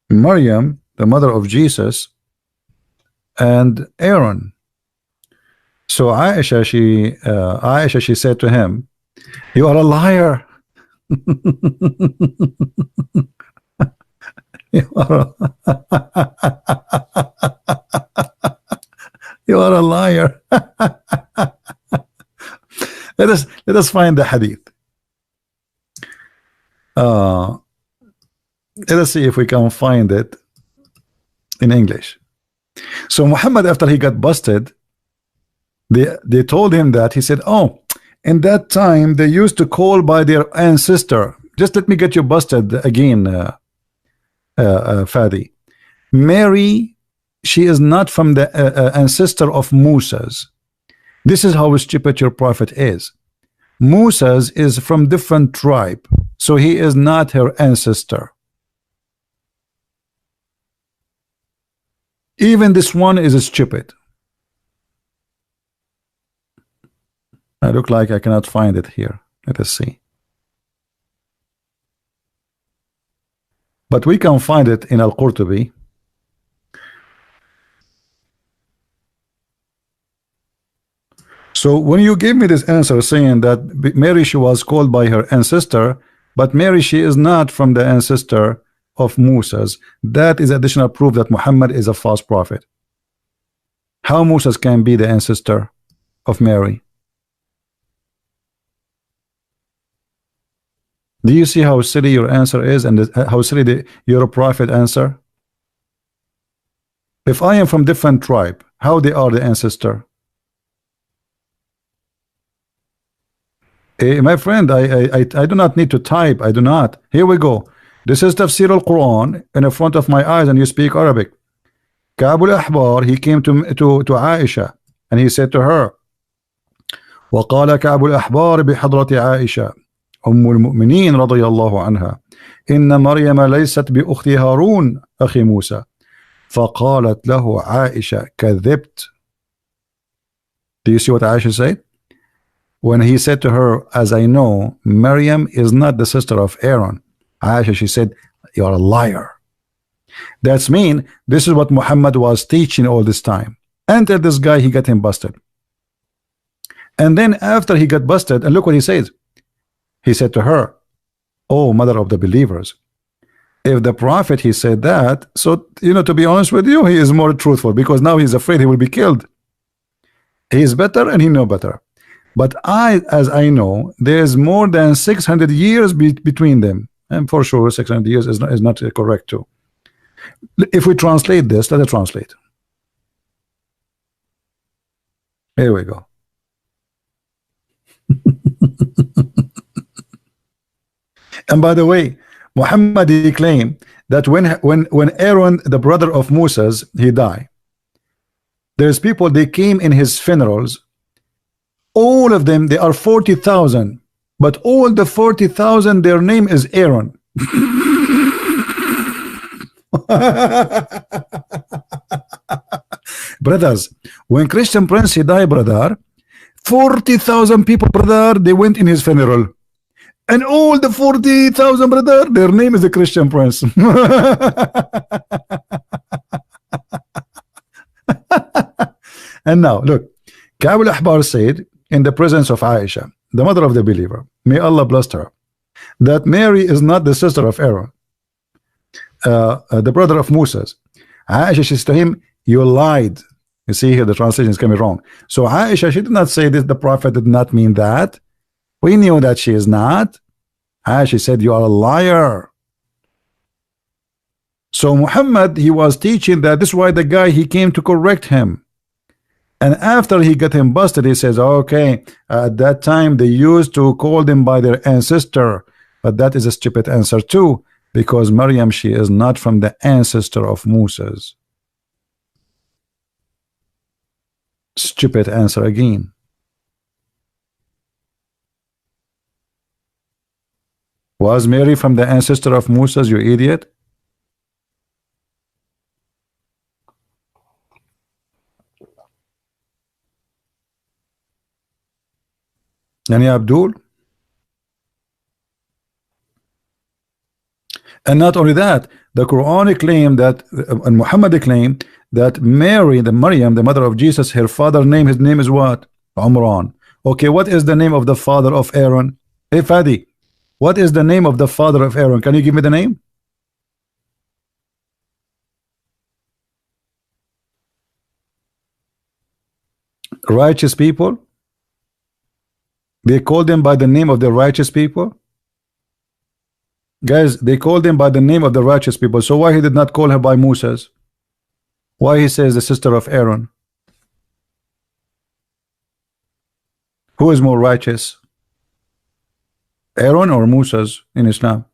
Maryam, the mother of Jesus, and Aaron. So Aisha, she said to him, "You are a liar." You are a liar. Let us find the hadith. Let us see if we can find it in English. So Muhammad, after he got busted, they told him that he said, "Oh, in that time they used to call by their ancestor. Just let me get you busted again." Fadi. Mary, she is not from the ancestor of Moses. This is how stupid your prophet is. Moses is from different tribe, so he is not her ancestor. Even this one is stupid. I look like I cannot find it here. Let us see. But we can find it in Al-Qurtubi. So when you gave me this answer saying that Mary, she was called by her ancestor, but Mary, she is not from the ancestor of Moses, that is additional proof that Muhammad is a false prophet. How Moses can be the ancestor of Mary? Do you see how silly your answer is and how silly your prophet answer? If I am from different tribe, how they are the ancestor? My friend, I do not need to type. I do not. Here we go. This is Tafsir al-Quran in front of my eyes, and you speak Arabic. Ka'b al-Ahbar, he came to Aisha, and he said to her, وقال كعب الأحبار بحضرة عائشة أم المؤمنين رضي الله عنها إن مريم ليست بأخت هارون أخي موسى فقالت له عائشة كذبت. Do you see what Aisha said? When he said to her, as I know, Maryam is not the sister of Aaron, Aisha, she said, you are a liar. That's mean this is what Muhammad was teaching all this time until this guy, he got him busted. And then after he got busted, and look what he says. He said to her, oh, mother of the believers, if the prophet, he said that, so, you know, to be honest with you, he is more truthful because now he's afraid he will be killed. He is better and he know better. But as I know, there's more than 600 years between them. And for sure, 600 years is not correct too. If we translate this, let us translate. Here we go. And by the way, Muhammad, he claimed that when Aaron, the brother of Moses, he died, there's people, they came in his funerals. All of them, they are 40,000, but all the 40,000, their name is Aaron. Brothers, when Christian Prince, he died, brother, 40,000 people, brother, they went in his funeral. And all the 40,000, brother, their name is the Christian Prince. And now, look, Ka'b al-Ahbar said, in the presence of Aisha, the mother of the believer, may Allah bless her, that Mary is not the sister of Aaron, the brother of Moses. Aisha says to him, you lied. You see here the translation is coming wrong. So Aisha, she did not say this, the prophet did not mean that. We knew that she is not. Aisha said, you are a liar. So Muhammad, he was teaching that this is why the guy, he came to correct him. And after he got him busted, he says, okay, at that time they used to call them by their ancestor. But that is a stupid answer too, because Maryam, she is not from the ancestor of Moses. Stupid answer again. Was Mary from the ancestor of Moses, you idiot? Yani Abdul? And not only that, the Quran claimed that, and Muhammad claimed that Mary, the Maryam, the mother of Jesus, her father's name, his name is what? Umran. Okay, what is the name of the father of Aaron? Hey Fadi, what is the name of the father of Aaron? Can you give me the name? Righteous people? They called them by the name of the righteous people. Guys, they called him by the name of the righteous people. So why he did not call her by Moses? Why he says the sister of Aaron? Who is more righteous? Aaron or Moses in Islam?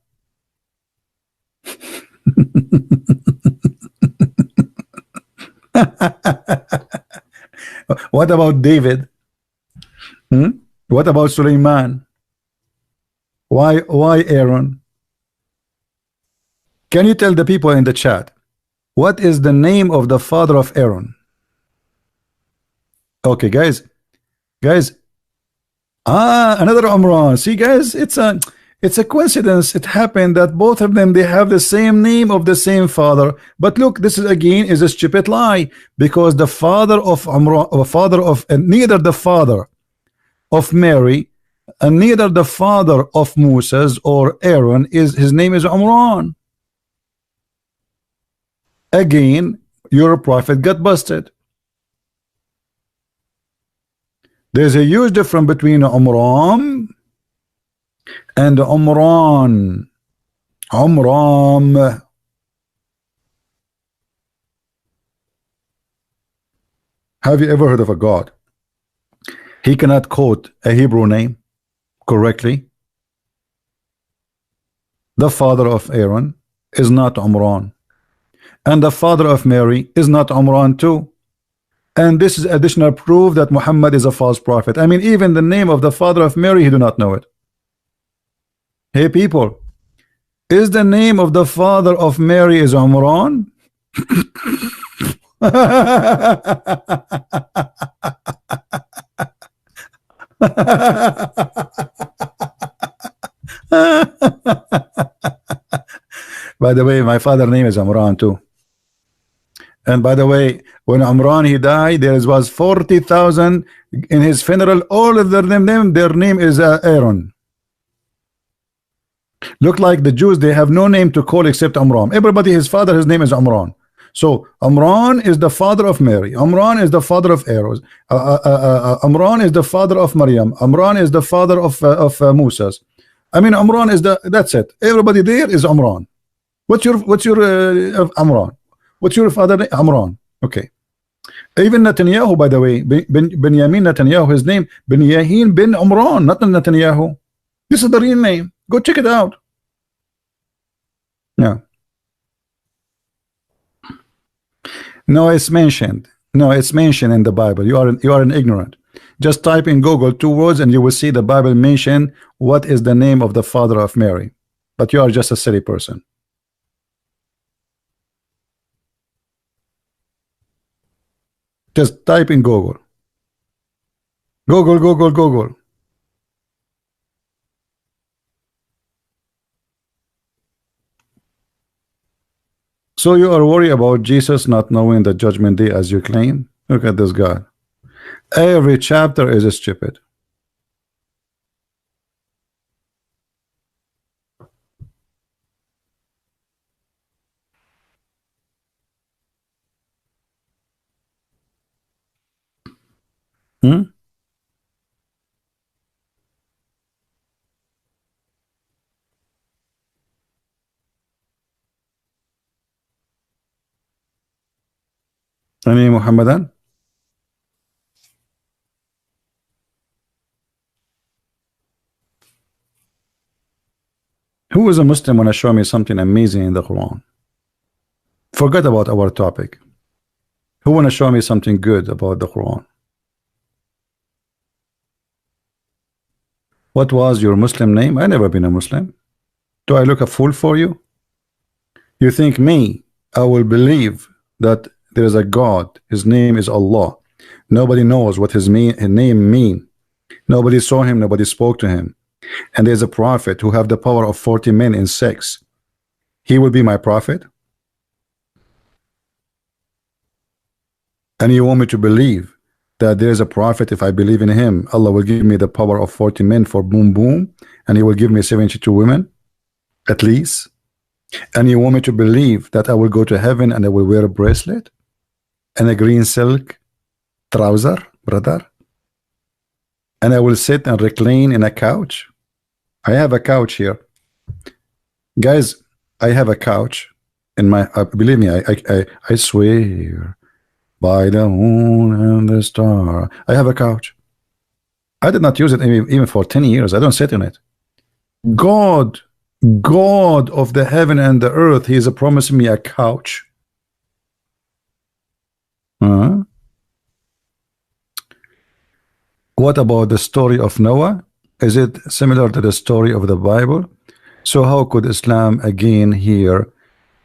What about David? Hmm? What about Suleiman? Why Aaron? Can you tell the people in the chat what is the name of the father of Aaron? Okay, guys. Another Umran. See, guys, it's a coincidence. It happened that both of them, they have the same name of the same father. But look, this is again is a stupid lie, because the father of Umran, or father of, and neither the father of Mary and neither the father of Moses or Aaron is, his name is Umran. Again, your prophet got busted. There's a huge difference between Umram and Umran. Umram. Have you ever heard of a God? He cannot quote a Hebrew name correctly. The father of Aaron is not Umran, and the father of Mary is not Umran too. And this is additional proof that Muhammad is a false prophet. I mean, even the name of the father of Mary, he do not know it. Hey people, is the name of the father of Mary is Umran? By the way, my father's name is Umran too. And by the way, when Umran he died, there was 40,000 in his funeral. All of their name is Aaron. Look like the Jews, they have no name to call except Umran. Everybody, his father, his name is Umran. So Umran is the father of Mary. Umran is the father of Aaron. Umran is the father of Maryam. Umran is the father of Moses. I mean, Umran is that's it. Everybody there is Umran. What's your Umran? What's your father name? Amran. Okay. Even Netanyahu, by the way, Benjamin Netanyahu, his name Benyamin bin Umran, not Netanyahu. This is the real name. Go check it out. Yeah. No, it's mentioned. No, it's mentioned in the Bible. You are an ignorant. Just type in Google 2 words and you will see the Bible mention what is the name of the father of Mary. But you are just a silly person. Just type in Google. Google. So you are worried about Jesus not knowing the judgment day as you claim? Look at this guy. Every chapter is stupid. Hmm? Any Mohammedan? Who is a Muslim want to show me something amazing in the Quran? Forget about our topic. Who want to show me something good about the Quran? What was your Muslim name? I never been a Muslim. Do I look a fool for you? You think me, I will believe that there is a God, his name is Allah. Nobody knows what his name mean. Nobody saw him, nobody spoke to him. And there's a prophet who have the power of 40 men in sex. He will be my prophet? And you want me to believe that there's a prophet, if I believe in him, Allah will give me the power of 40 men for boom boom, and he will give me 72 women at least? And you want me to believe that I will go to heaven and I will wear a bracelet and a green silk trouser, brother, and I will sit and recline in a couch? I have a couch here, guys. I have a couch in my believe me, I swear by the moon and the star, I have a couch. I did not use it even for 10 years. I don't sit in it. God God of the heaven and the earth, he is promising me a couch. What about the story of Noah? Is it similar to the story of the Bible? So how could Islam again here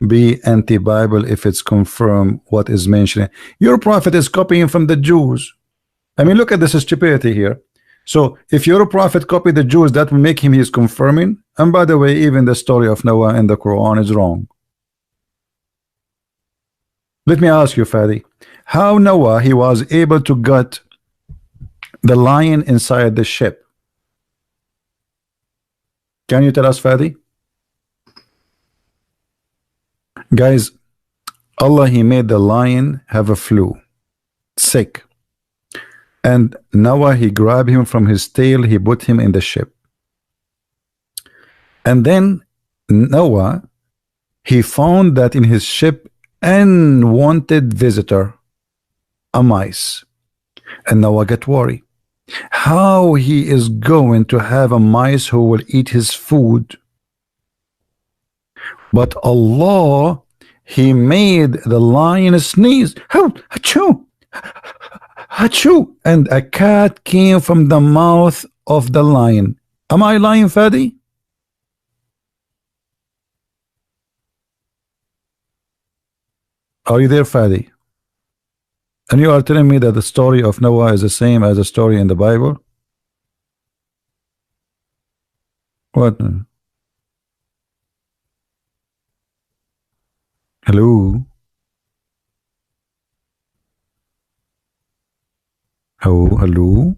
be anti-Bible if it's confirmed what is mentioned? Your prophet is copying from the Jews. I mean, look at this stupidity here. So if your prophet copied the Jews, that will make him he is confirming. And by the way, even the story of Noah in the Quran is wrong. Let me ask you, Fadi, how Noah he was able to get the lion inside the ship? Can you tell us, Fadi? Guys, Allah he made the lion have a flu, sick. And Noah he grabbed him from his tail, he put him in the ship. And then Noah he found that in his ship unwanted visitor, a mice. And Noah got worried. How he is going to have a mice who will eat his food? But Allah he made the lion sneeze. Achoo! Achoo! And a cat came from the mouth of the lion. Am I lying, Fadi? Are you there, Fadi? And you are telling me that the story of Noah is the same as the story in the Bible? What? Hello? Hello? Hello?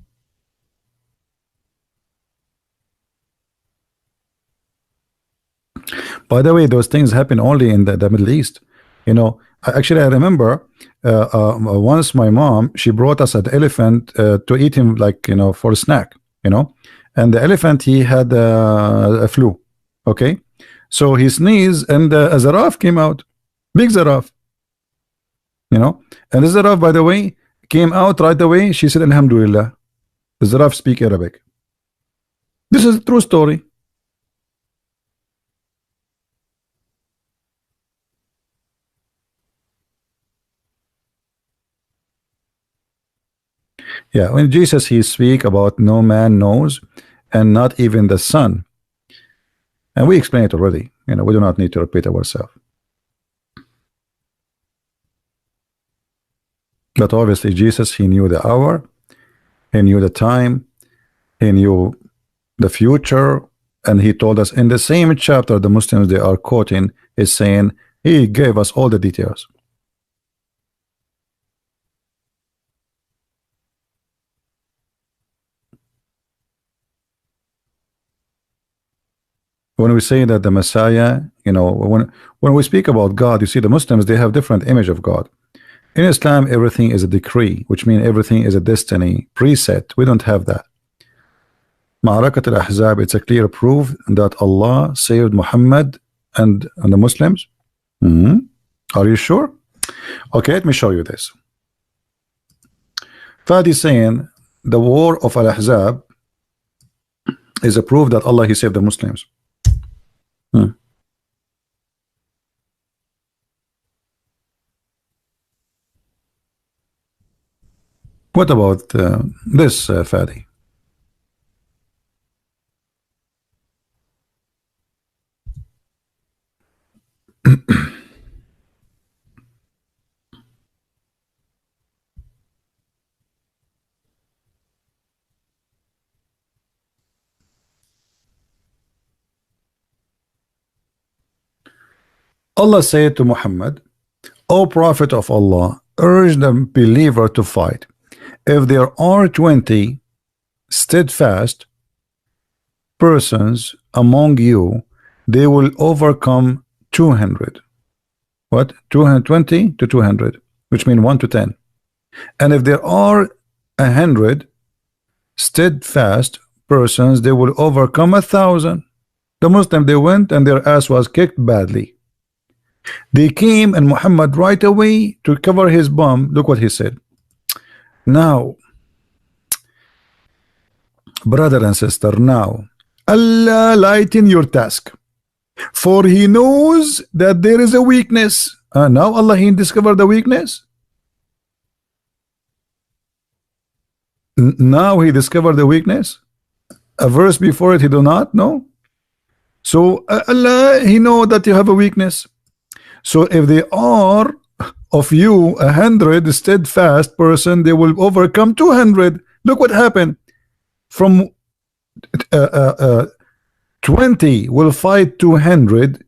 By the way, those things happen only in the Middle East. You know, actually, I remember once my mom, she brought us an elephant to eat him, like, you know, for a snack, you know, and the elephant, he had a flu. Okay. So he sneezed and a giraffe came out, big giraffe, you know, and the giraffe, by the way, came out right away. She said, Alhamdulillah. The giraffe speak Arabic. This is a true story. Yeah, when Jesus he speak about no man knows, and not even the Son. And we explained it already. You know, we do not need to repeat ourselves. But obviously, Jesus he knew the hour, he knew the time, he knew the future, and he told us in the same chapter the Muslims they are quoting is saying he gave us all the details. When we say that the Messiah, you know, when we speak about God, you see the Muslims they have different image of God. In Islam, everything is a decree, which means everything is a destiny, preset. We don't have that. Ma'arakat al-Ahzab, it's a clear proof that Allah saved Muhammad and the Muslims. Are you sure? Okay, let me show you this. Fadi saying the war of al-Ahzab is a proof that Allah he saved the Muslims. What about this, Fadi? Allah said to Muhammad, O Prophet of Allah, urge the believer to fight. If there are 20 steadfast persons among you, they will overcome 200. What? 220 to 200, which means 1 to 10. And if there are 100 steadfast persons, they will overcome 1,000. The Muslim, they went and their ass was kicked badly. They came and Muhammad right away to cover his bum. Look what he said. Now, brother and sister, now Allah lighten your task. For he knows that there is a weakness. Now Allah he discovered the weakness. Now he discovered the weakness. A verse before it he do not know. So Allah he know that you have a weakness. So if they are of you 100 steadfast person, they will overcome 200. Look what happened. From 20 will fight 200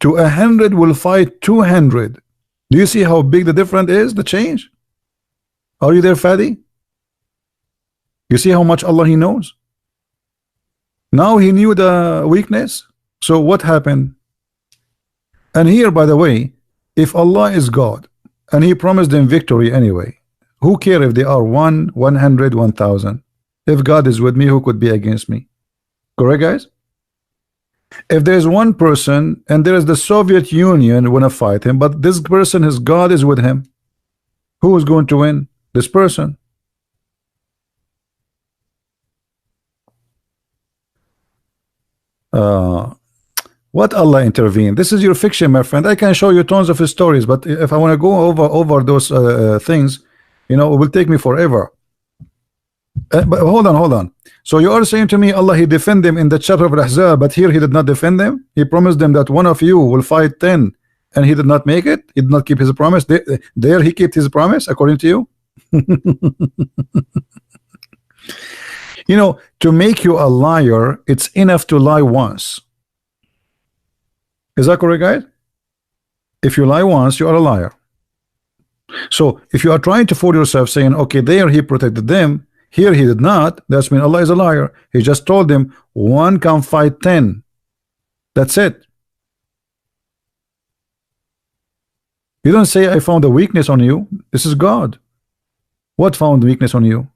to 100 will fight 200. Do you see how big the difference is, the change? Are you there, Fadi? You see how much Allah he knows? Now he knew the weakness. So what happened? And here, by the way, if Allah is God and he promised them victory anyway, who care if they are 1, 100, 1,000? If God is with me, who could be against me? Correct, guys? If there's one person and there is the Soviet Union want to fight him, but this person, his God is with him, who is going to win? This person. What Allah intervened? This is your fiction, my friend. I can show you tons of his stories, but if I want to go over those things, you know, it will take me forever. But hold on. So you are saying to me Allah he defend them in the chapter of Al-Ahzab, but here he did not defend them? He promised them that one of you will fight 10, and he did not make it? He did not keep his promise? There he kept his promise according to you? You know, to make you a liar, it's enough to lie once. Is that correct, guys? If you lie once, you are a liar. So if you are trying to fool yourself saying, okay, there he protected them, here he did not, that's mean Allah is a liar. He just told them one can fight 10. That's it. You don't say I found a weakness on you. This is God. What found weakness on you?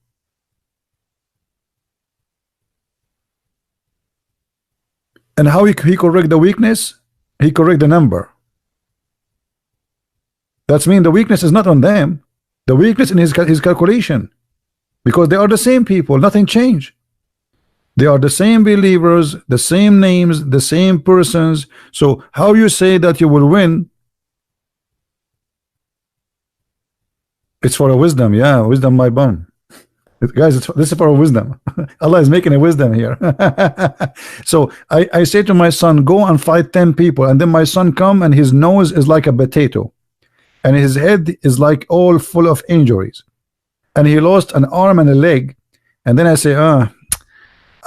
And how he correct the weakness? He correct the number. That's mean the weakness is not on them. The weakness in his calculation. Because they are the same people, nothing changed. They are the same believers, the same names, the same persons. So how you say that you will win? It's for a wisdom, yeah, wisdom my bum. Guys, this is for a wisdom. Allah is making a wisdom here. So I say to my son, go and fight 10 people, and then my son come and his nose is like a potato and his head is like all full of injuries, and he lost an arm and a leg. And then I say,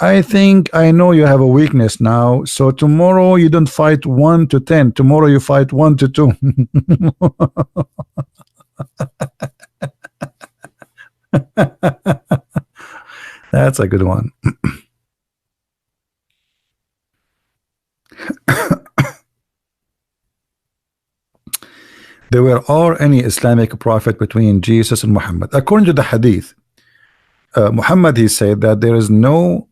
I think I know you have a weakness now, so tomorrow you don't fight 1 to 10, tomorrow you fight 1 to 2. That's a good one. There were any Islamic prophet between Jesus and Muhammad. According to the hadith, Muhammad he said that there is no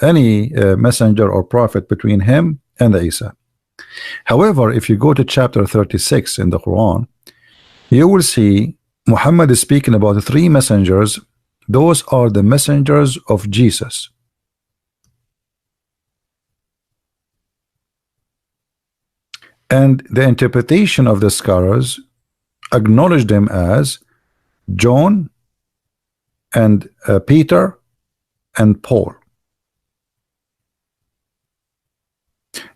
any messenger or prophet between him and Isa. However, if you go to chapter 36 in the Quran, you will see Muhammad is speaking about the 3 messengers. Those are the messengers of Jesus. And the interpretation of the scholars acknowledge them as John and Peter and Paul.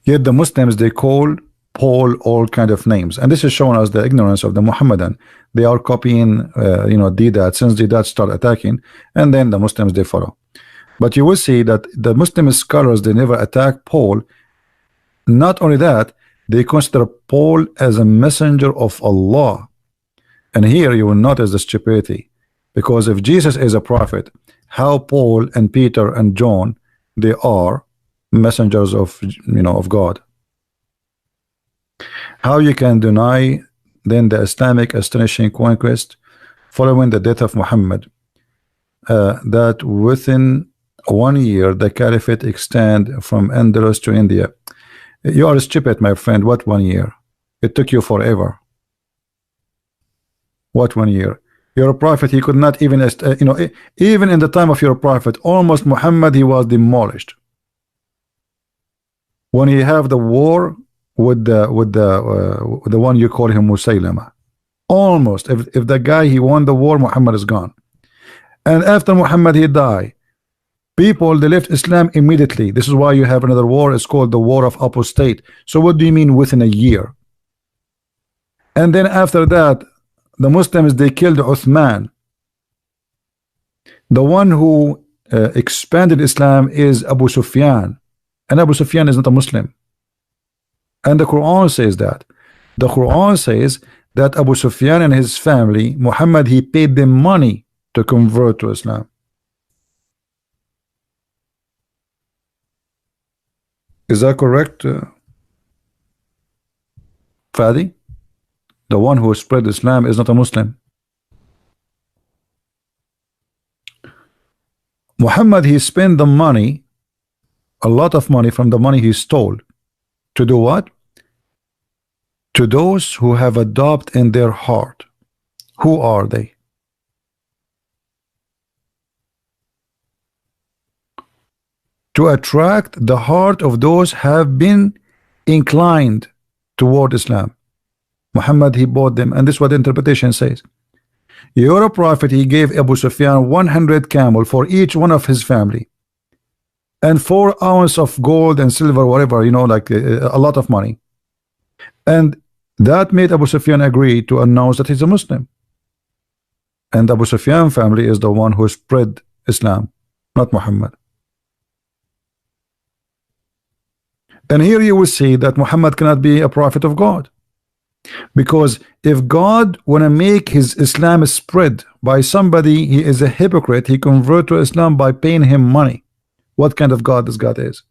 Yet the Muslims, they call Paul all kind of names, and this is showing us the ignorance of the Mohammedan. They are copying Didat, since Didat start attacking, and then the Muslims they follow. But you will see that the Muslim scholars, they never attack Paul. Not only that, they consider Paul as a messenger of Allah. And here you will notice the stupidity, because if Jesus is a prophet, how Paul and Peter and John, they are messengers of of God? How you can deny then the Islamic astonishing conquest following the death of Muhammad, that within 1 year the caliphate extend from Andalus to India? You are stupid, my friend. What 1 year? It took you forever. What 1 year? Your prophet, he could not even even in the time of your prophet, almost Muhammad, he was demolished. when he have the war with the one you call him Musaylama. Almost, if the guy he won the war, Muhammad is gone. And after Muhammad he died, people they left Islam immediately. This is why you have another war. It's called the war of apostate. So what do you mean within a year? And then after that, the Muslims they killed Uthman. The one who expanded Islam is Abu Sufyan, and Abu Sufyan is not a Muslim. And the Quran says that. The Quran says that Abu Sufyan and his family, Muhammad, he paid them money to convert to Islam. Is that correct, Fadi? The one who spread Islam is not a Muslim. Muhammad, he spent the money, a lot of money from the money he stole, to do what? To those who have a doubt in their heart. Who are they? To attract the heart of those have been inclined toward Islam. Muhammad, he bought them, and this is what the interpretation says. You're a prophet, he gave Abu Sufyan 100 camel for each one of his family, and 4 ounces of gold and silver, whatever, you know, like a lot of money. And that made Abu Sufyan agree to announce that he's a Muslim. And Abu Sufyan family is the one who spread Islam, not Muhammad. And here you will see that Muhammad cannot be a prophet of God. Because if God want to make his Islam spread by somebody, he is a hypocrite. He convert to Islam by paying him money. What kind of God this God is?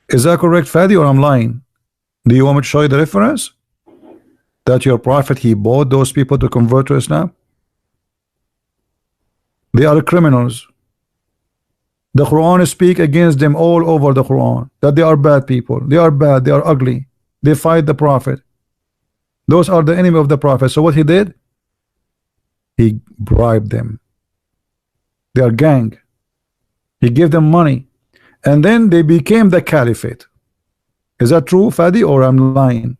Is that correct, Fadi, or I'm lying? Do you want me to show you the reference? That your prophet, he bought those people to convert to Islam? They are criminals. The Quran speak against them all over the Quran, that they are bad people. They are bad, they are ugly. They fight the prophet. Those are the enemy of the prophet. So what he did? He bribed them. They are gang. He gave them money. And then they became the caliphate. Is that true, Fadi, or I'm lying?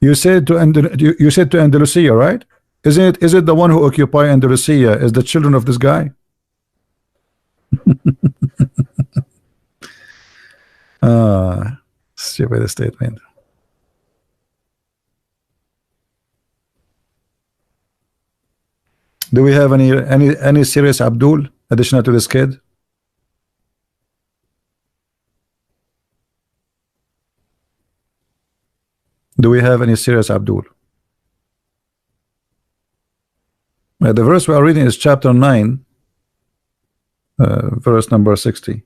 You said to Andalusia, right? Is it the one who occupy Andalusia is the children of this guy? Stupid statement. Do we have any serious Abdul additional to this kid? Do we have any serious Abdul? The verse we are reading is chapter 9, verse number 60.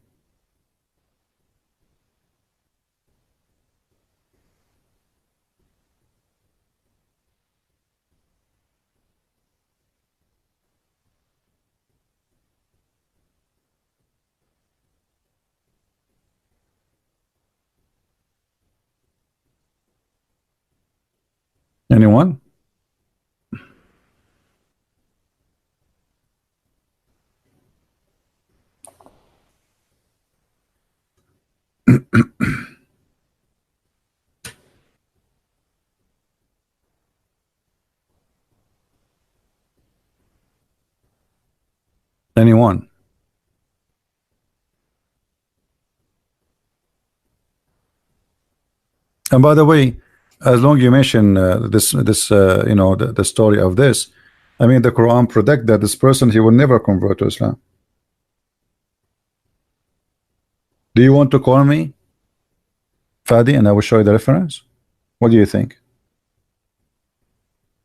Anyone? Anyone? And by the way, as long you mention this you know, the story of this, I mean the Quran predict that this person, he will never convert to Islam. Do you want to call me Fadi and I will show you the reference? What do you think?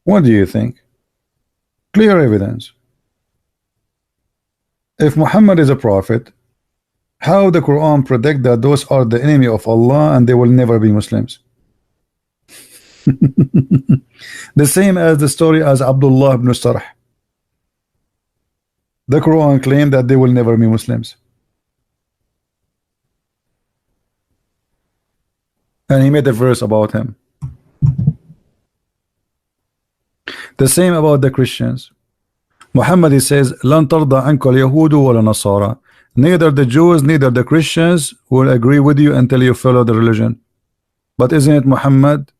What do you think? Clear evidence. If Muhammad is a prophet, how the Quran predict that those are the enemy of Allah and they will never be Muslims? The same as the story as Abdullah ibn Sarh. The Quran claimed that they will never be Muslims. And he made a verse about him. The same about the Christians. Muhammad, he says, لن ترضى عنك اليهود ولا نصارى Neither the Jews, neither the Christians will agree with you until you follow the religion. But isn't it Muhammad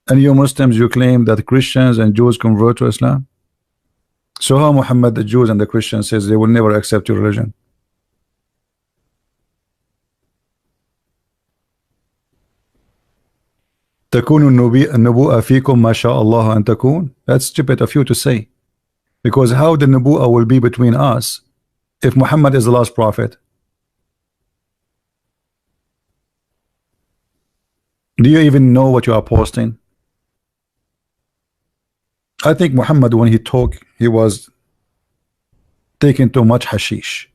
and you Muslims, you claim that Christians and Jews convert to Islam? So how Muhammad, the Jews and the Christians says they will never accept your religion? تكون النبوءة فيكم ما شاء الله أن تكون. That's stupid of you to say. Because how the Nubu'ah will be between us if Muhammad is the last prophet? Do you even know what you are posting? I think Muhammad, when he talked, he was taking too much hashish.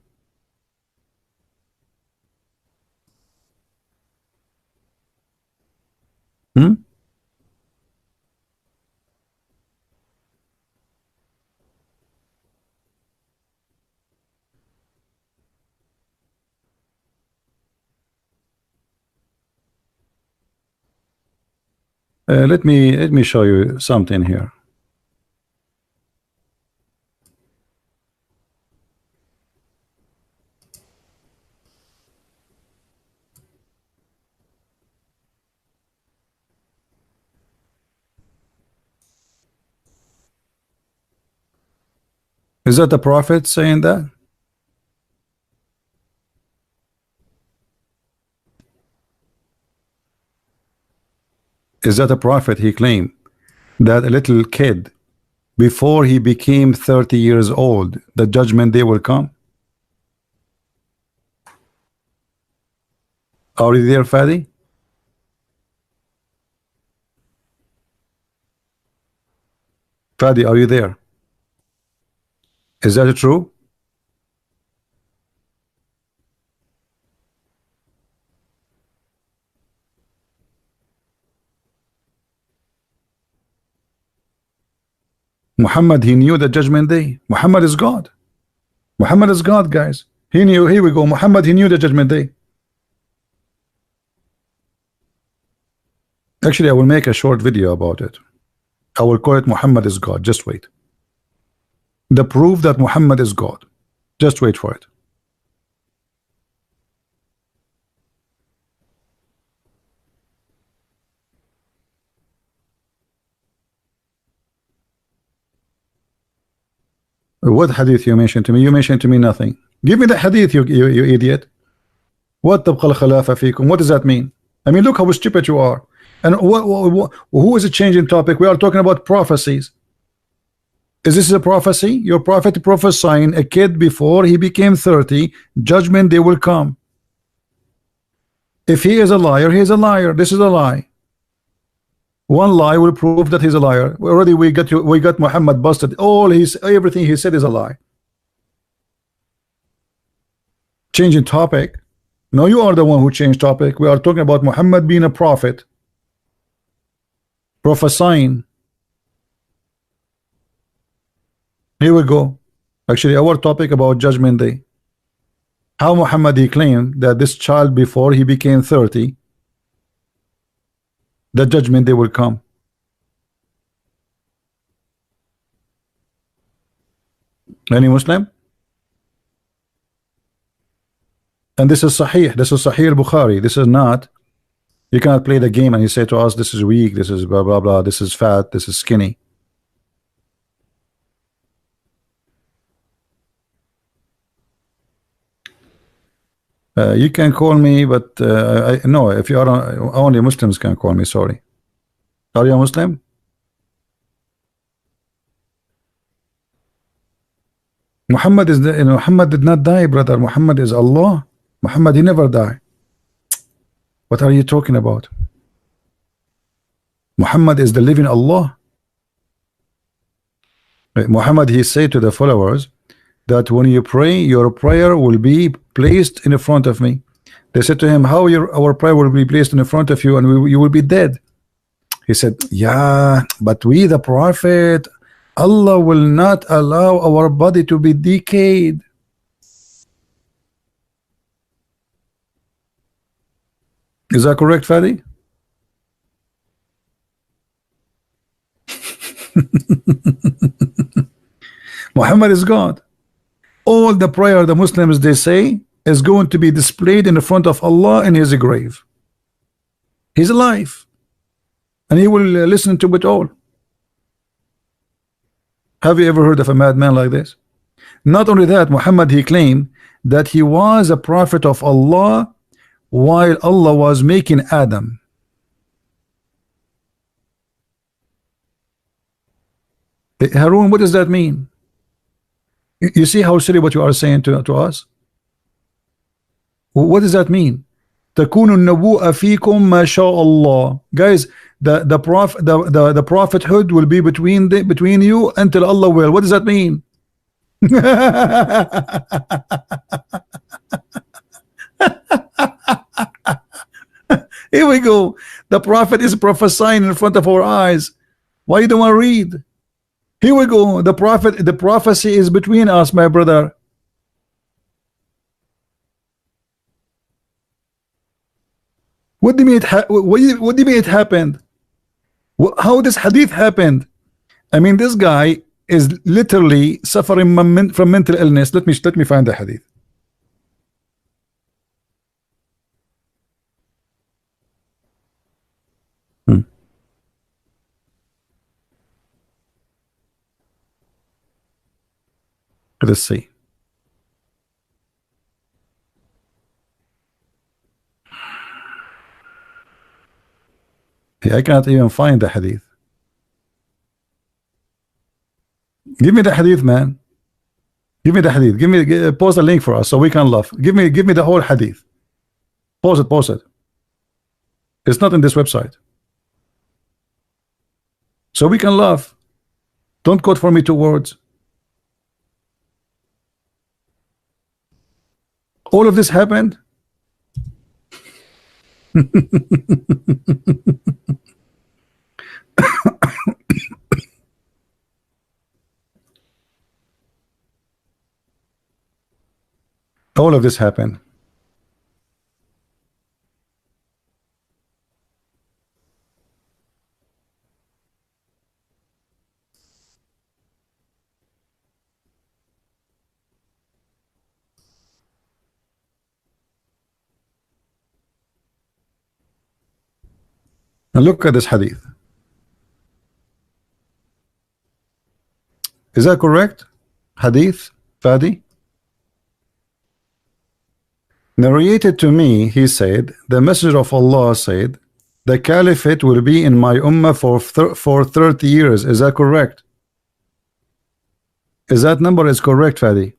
Let me show you something here. Is that the prophet saying that? Is that a prophet? He claimed that a little kid, before he became 30 years old, the judgment day will come. Are you there, Fadi? Fadi, are you there? Is that true? Muhammad, he knew the judgment day. Muhammad is God. Muhammad is God, guys. He knew. Here we go. Muhammad, he knew the judgment day. Actually, I will make a short video about it. I will call it Muhammad is God. Just wait. The proof that Muhammad is God. Just wait for it. What hadith you mentioned to me? You mentioned to me nothing. Give me the hadith, you idiot. What تبقى الخلافة فيكم? What does that mean? I mean, look how stupid you are. And who is it changing topic? We are talking about prophecies. Is this a prophecy? Your prophet prophesying a kid before he became 30, judgment day will come. If he is a liar, he is a liar. This is a lie. One lie will prove that he's a liar. Already we got Muhammad busted. Everything he said is a lie. Changing topic. No, you are the one who changed topic. We are talking about Muhammad being a prophet, prophesying. Here we go. Actually, our topic about judgment day. How Muhammad, he claimed that this child before he became 30, the judgment day will come. Any Muslim? And this is Sahih. This is Sahih al-Bukhari. This is not. You cannot play the game and you say to us, this is weak, this is blah blah blah, this is fat, this is skinny. You can call me, but no, if you are only Muslims can call me. Sorry. Are you a Muslim? Muhammad did not die, brother. Muhammad is Allah. Muhammad, he never died. What are you talking about? Muhammad is the living Allah. Muhammad, he said to the followers that when you pray, your prayer will be placed in front of me. They said to him, how our prayer will be placed in front of you and you will be dead? He said, yeah, but we the prophet, Allah will not allow our body to be decayed. Is that correct, Fadi? Muhammad is God. all the prayer the Muslims they say is going to be displayed in the front of Allah in his grave. He's alive, and he will listen to it all. Have you ever heard of a madman like this? Not only that, Muhammad, he claimed that he was a prophet of Allah while Allah was making Adam. Harun, what does that mean? You see how silly what you are saying to us? What does that mean? تكون النبوءة فيكم ما شاء الله. Guys, the prophethood will be between you until Allah will. What does that mean? Here we go. The prophet is prophesying in front of our eyes. Why you don't want to read? Here we go. The prophecy is between us, my brother. What do you mean what do you mean it happened? How this hadith happened? I mean, this guy is literally suffering from mental illness. Let me find the hadith. Let's see. I cannot even find the hadith. Give me the hadith, man. Give me the hadith. Post a link for us so we can laugh. Give me the whole hadith. Post it. It's not in this website. So we can laugh. Don't quote for me 2 words. All of this happened. All of this happened. Now look at this hadith. Is that correct? Hadith, Fadi? Narrated to me, he said, the Messenger of Allah said, the caliphate will be in my ummah for 30 years. Is that correct? Is that number is correct, Fadi?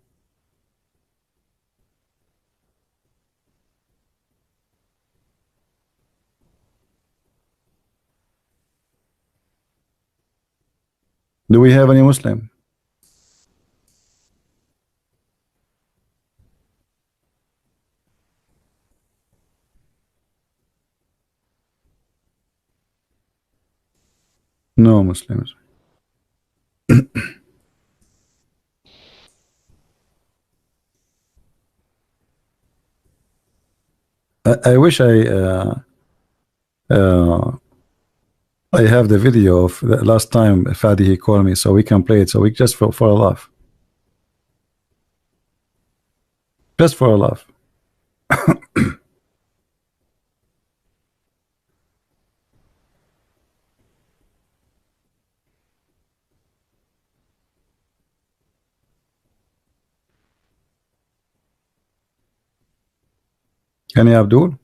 Do we have any Muslim? No Muslims. I wish I have the video of the last time Fadi he called me so we can play it, so we just for a laugh. Just for a laugh. Any Abdul?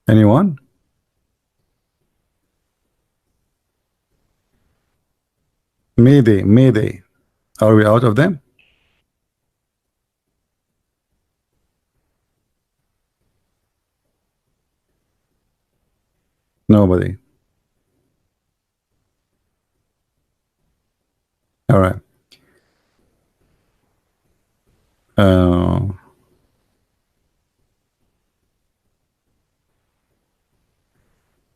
Anyone? Mayday. Are we out of them? Nobody. All right. Uh,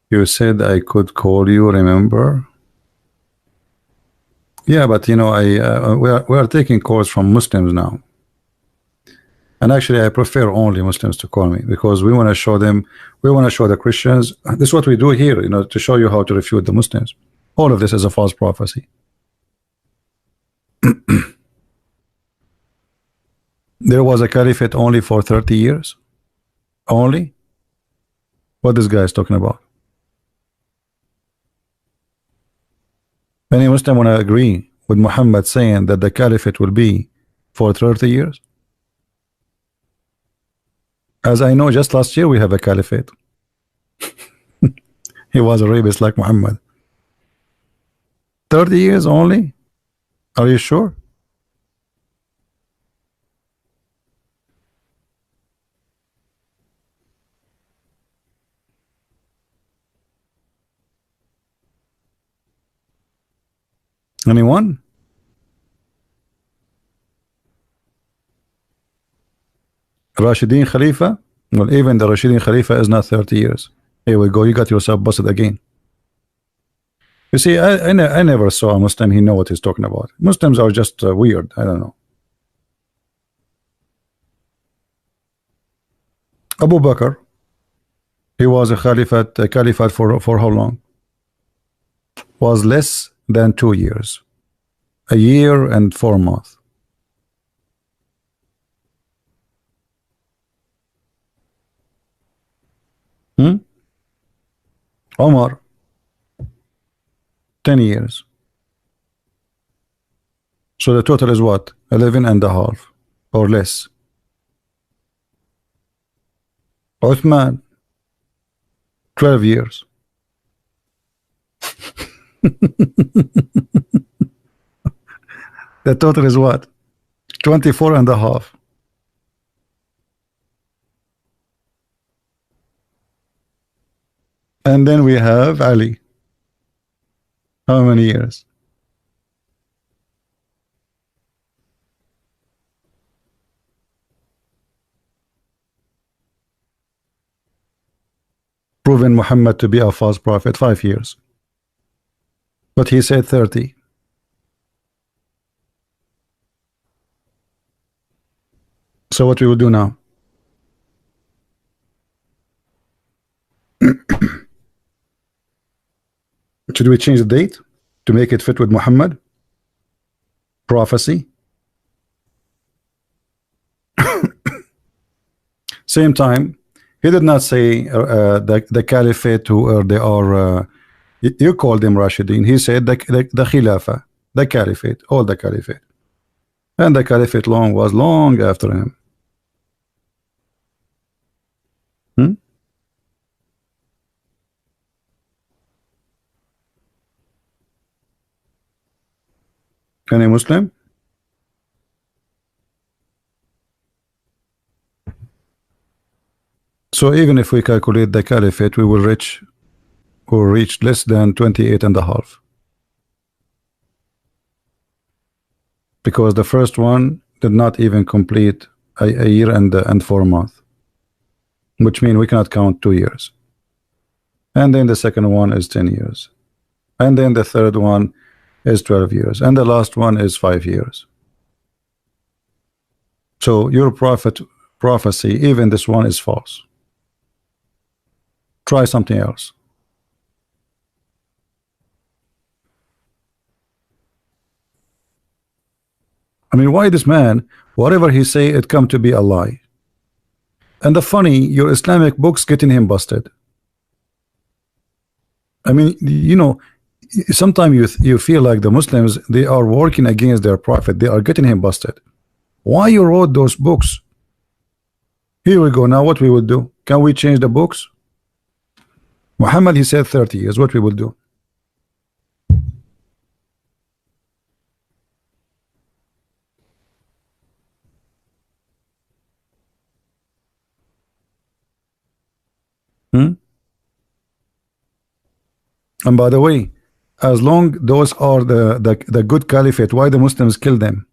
you said I could call you, remember? Yeah, but you know, we are taking calls from Muslims now. And actually, I prefer only Muslims to call me because we want to show them, we want to show the Christians. This is what we do here, you know, to show you how to refute the Muslims. All of this is a false prophecy. There was a caliphate only for 30 years. Only? What this guy is talking about? Any Muslim want to agree with Muhammad saying that the caliphate will be for 30 years? As I know, just last year we have a caliphate. He was a rapist like Muhammad. 30 years only? Are you sure? Anyone? Rashidin Khalifa? Well, even the Rashidin Khalifa is not 30 years. Here we go. You got yourself busted again. You see, I never saw a Muslim he know what he's talking about. Muslims are just weird. I don't know. Abu Bakr, he was a caliphate for how long? Was less than 2 years. A year and 4 months. Hmm? Omar, 10 years. So the total is what? 11 and a half or less. Uthman, 12 years. The total is what? 24 and a half. And then we have Ali. How many years? Proven Muhammad to be a false prophet, 5 years. But he said 30. So what we will do now? Should we change the date to make it fit with Muhammad? Prophecy. Same time, he did not say the caliphate who they are. You called them Rashidin. He said the Khilafah, the caliphate, all the caliphate, and the caliphate was long after him. Hmm? Any Muslim? So even if we calculate the caliphate, we will reach less than 28 and a half. Because the first one did not even complete a year and 4 months, which means we cannot count 2 years. And then the second one is 10 years. And then the third one is 12 years. And the last one is 5 years. So your prophecy, even this one, is false. Try something else. I mean, why this man, whatever he say, it come to be a lie. And the funny, your Islamic books getting him busted. I mean, you know, sometimes you feel like the Muslims, they are working against their prophet. They are getting him busted. Why you wrote those books? Here we go. Now what we will do? Can we change the books? Muhammad, he said 30 years. What we will do? Hmm? And by the way, as long those are the good caliphate, why the Muslims kill them?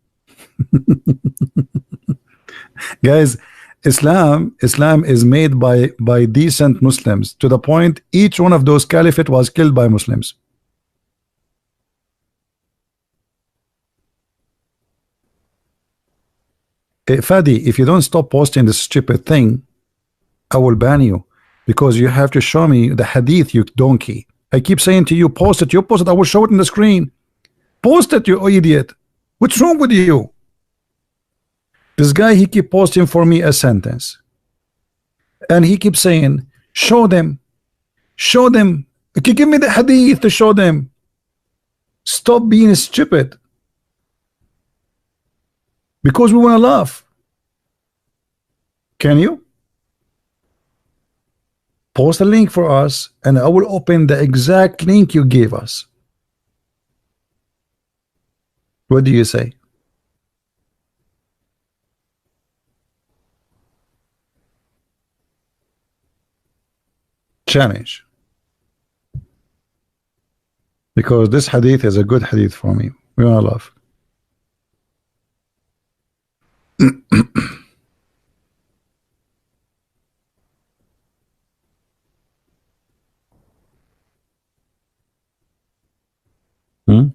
Guys, Islam is made by decent Muslims, to the point each one of those caliphate was killed by Muslims. Fadi, if you don't stop posting this stupid thing, I will ban you, because you have to show me the hadith, you donkey. I keep saying to you, post it, you post it, I will show it in the screen. Post it, you idiot. What's wrong with you? This guy, he keep posting for me a sentence, and he keeps saying, show them, show them. Okay, give me the hadith to show them. Stop being stupid, because we want to laugh. Can you post a link for us, and I will open the exact link you gave us? What do you say? Challenge, because this hadith is a good hadith for me. We want to love. Hmm?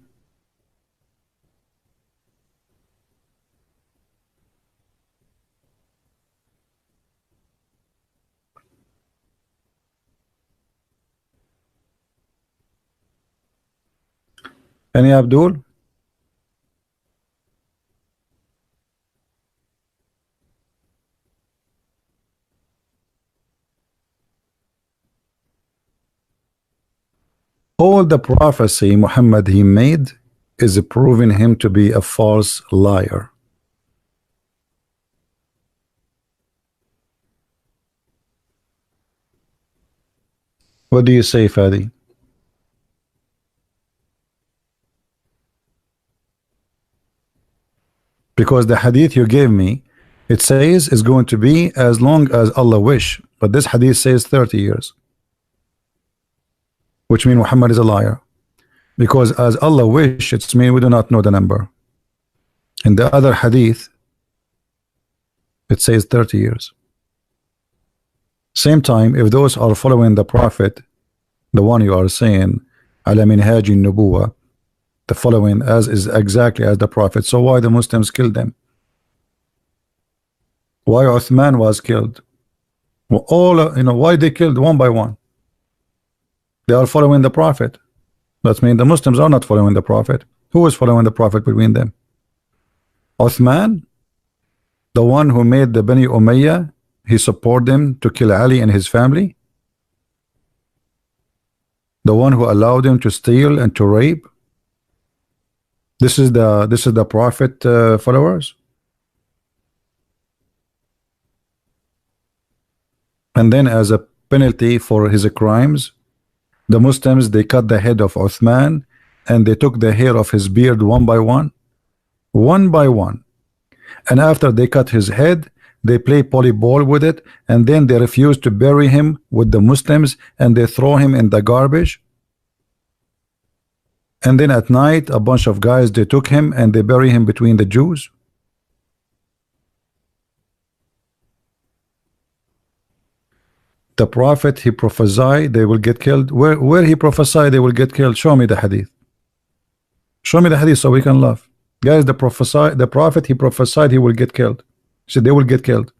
Any Abdul? All the prophecy Muhammad he made is proving him to be a false liar. What do you say, Fadi? Because the hadith you gave me, it says it's going to be as long as Allah wish, but this hadith says 30 years, which means Muhammad is a liar, because as Allah wish, it's mean we do not know the number. In the other hadith, it says 30 years. Same time, if those are following the prophet, the one you are saying ala minhaj an-nubuwah, the following as is exactly as the prophet, so why the Muslims killed them? Why Uthman was killed? Well, all why they killed one by one? They are following the prophet. That means the Muslims are not following the prophet. Who is following the prophet between them? Uthman, the one who made the Bani Umayyah, he supported them to kill Ali and his family, the one who allowed them to steal and to rape. This is the prophet followers. And then as a penalty for his crimes, the Muslims, they cut the head of Uthman, and they took the hair of his beard one by one, and after they cut his head, they play volleyball with it, and then they refuse to bury him with the Muslims, and they throw him in the garbage. And then at night, a bunch of guys, they took him and they bury him between the Jews. The prophet, he prophesied they will get killed. Where he prophesied they will get killed? Show me the hadith. Show me the hadith so we can laugh. Guys, the prophet, he prophesied he will get killed. He said they will get killed.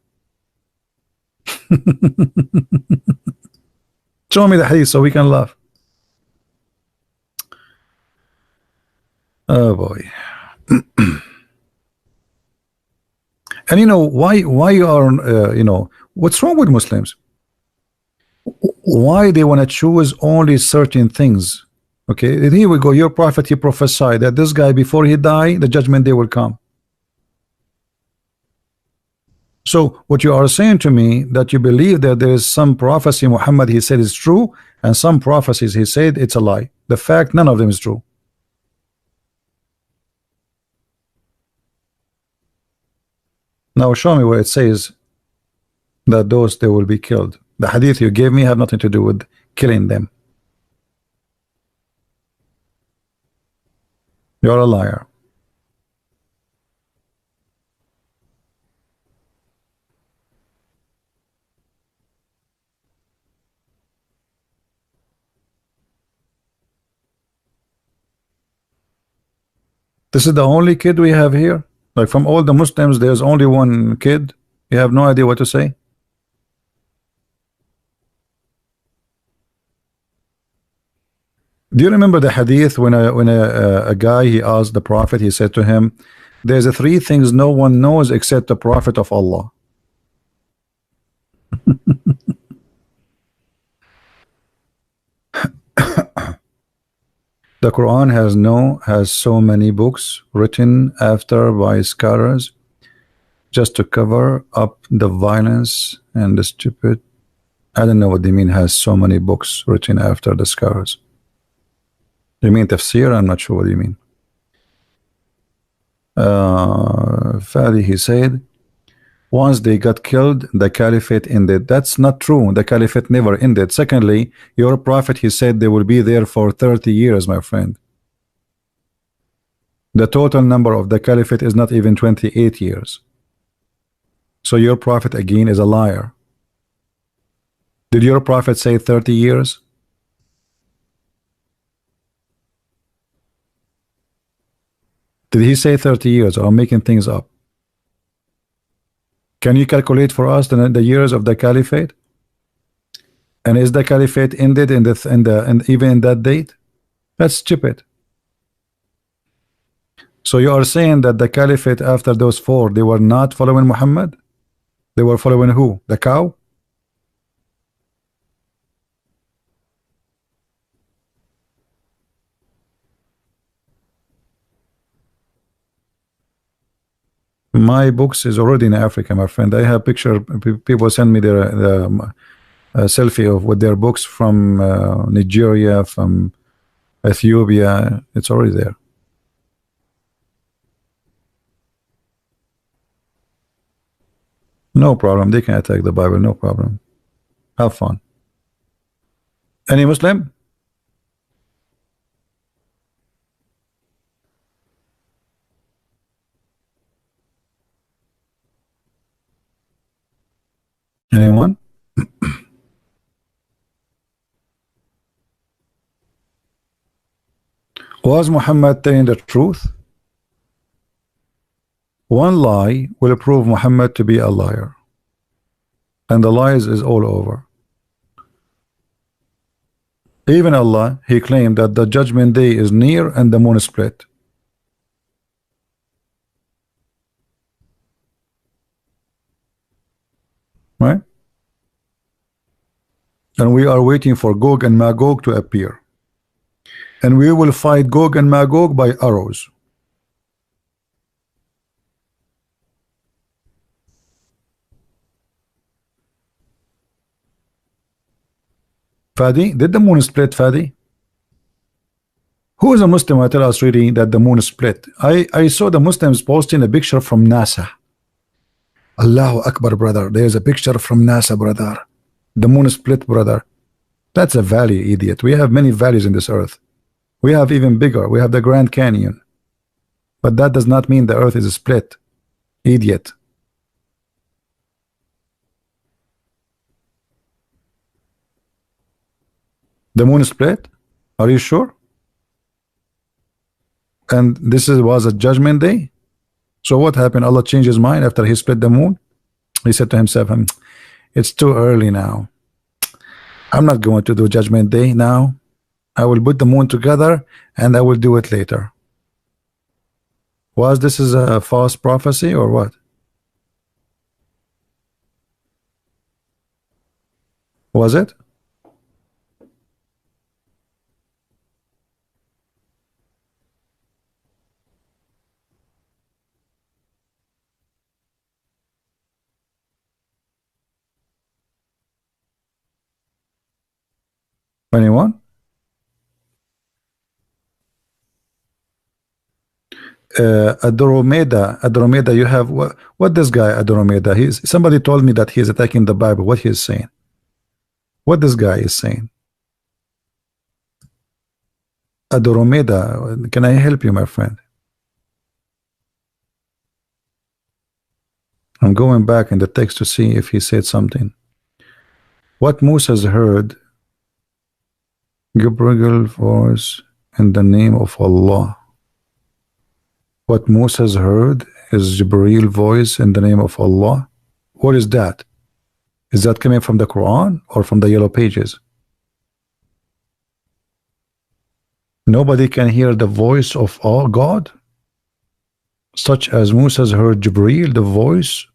Show me the hadith so we can laugh. Oh boy. And why you are what's wrong with Muslims? Why they want to choose only certain things? Okay, here we go. Your prophet, he prophesied that this guy, before he die, the judgment day will come. So what you are saying to me, that you believe that there is some prophecy Muhammad he said is true, and some prophecies he said it's a lie. The fact, none of them is true. Now show me where it says that they will be killed. The hadith you gave me have nothing to do with killing them. You're a liar. This is the only kid we have here. Like from all the Muslims, there's only one kid. You have no idea what to say. Do you remember the hadith when a guy, he asked the Prophet, he said to him, there's three things no one knows except the Prophet of Allah. The Quran has so many books written after by scholars just to cover up the violence and the stupid. I don't know what they mean has so many books written after the scholars. You mean tafsir? I'm not sure what you mean. Fadi, he said, once they got killed, the caliphate ended. That's not true. The caliphate never ended. Secondly, your prophet, he said they will be there for 30 years, my friend. The total number of the caliphate is not even 28 years. So your prophet again is a liar. Did your prophet say 30 years? Did he say 30 years, or I'm making things up? Can you calculate for us the years of the caliphate? And is the caliphate ended in even in that date? That's stupid. So you are saying that the caliphate after those four, they were not following Muhammad? They were following who? The cow? My books is already in Africa, my friend. I have picture. People send me their selfie of with their books from Nigeria, from Ethiopia. It's already there. No problem. They can attack the Bible. No problem. Have fun. Any Muslim? Anyone? Was Muhammad telling the truth? One lie will prove Muhammad to be a liar. And the lies is all over. Even Allah, he claimed that the judgment day is near and the moon is split. Right? And we are waiting for Gog and Magog to appear. And we will fight Gog and Magog by arrows. Fadi, did the moon split, Fadi? Who is a Muslim who tell us really that the moon split? I saw the Muslims posting a picture from NASA. Allahu Akbar, brother. There's a picture from NASA, brother. The moon split, brother. That's a valley, idiot. We have many valleys in this earth. We have even bigger. We have the Grand Canyon. But that does not mean the earth is split. Idiot. The moon split? Are you sure? And this was a judgment day? So what happened? Allah changed his mind after he split the moon? He said to himself, it's too early now. I'm not going to do judgment day now. I will put the moon together and I will do it later. Was this is a false prophecy or what? Was it? Anyone? Adromeda, you have what this guy Adromeda, he's somebody told me that he's attacking the Bible. What he's saying, what this guy is saying. Adoromeda, can I help you, my friend? I'm going back in the text to see if he said something. What Moses heard, Gabriel voice in the name of Allah. What Moses heard is Jibreel voice in the name of Allah. What is that? Is that coming from the Quran or from the yellow pages? Nobody can hear the voice of all God, such as Moses heard Jibreel, the voice.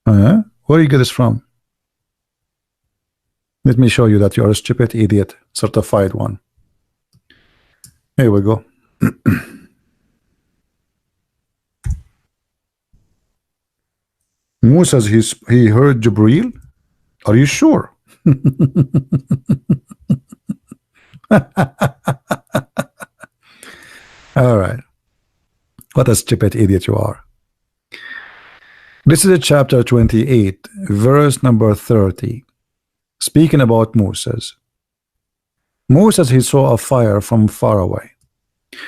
Where do you get this from? Let me show you that you are a stupid idiot, certified one. Here we go. Moses, he heard Jibreel. Are you sure? All right. What a stupid idiot you are. This is chapter 28, verse number 30. Speaking about Moses. Moses, he saw a fire from far away.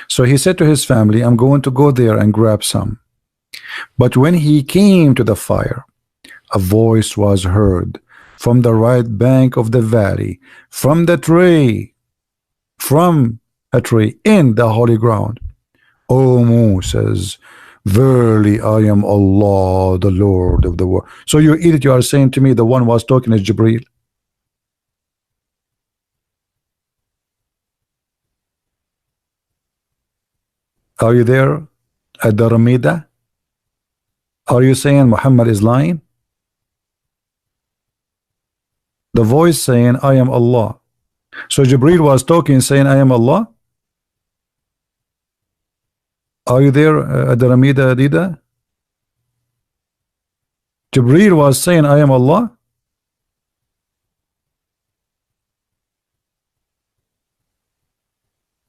So he said to his family, I'm going to go there and grab some. But when he came to the fire, a voice was heard from the right bank of the valley, from a tree in the holy ground. O Moses, verily I am Allah, the Lord of the world. So you idiot, you are saying to me the one was talking is Jibreel? Are you there at the Ramida? Are you saying Muhammad is lying? The voice saying I am Allah. So Jibreel was talking saying I am Allah? Are you there at the Ramida Dida? Jibreel was saying I am Allah?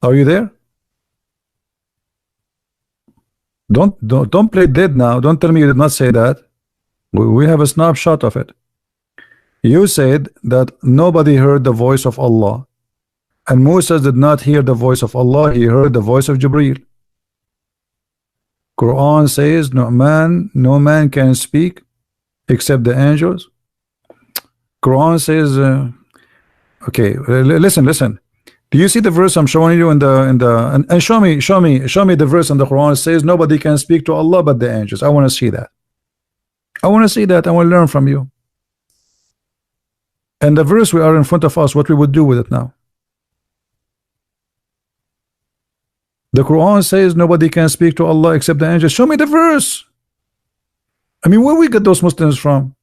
Are you there? Don't play dead now. Don't tell me you did not say that. We have a snapshot of it. You said that nobody heard the voice of Allah, and Moses did not hear the voice of Allah. He heard the voice of Jibreel. Quran says no man can speak except the angels. Quran says okay, listen. Do you see the verse I'm showing you and show me the verse in the Quran says nobody can speak to Allah but the angels. I want to see that. I want to see that. I want to learn from you. And the verse we are in front of us, what we would do with it now. The Quran says nobody can speak to Allah except the angels. Show me the verse. I mean, where we get those Muslims from?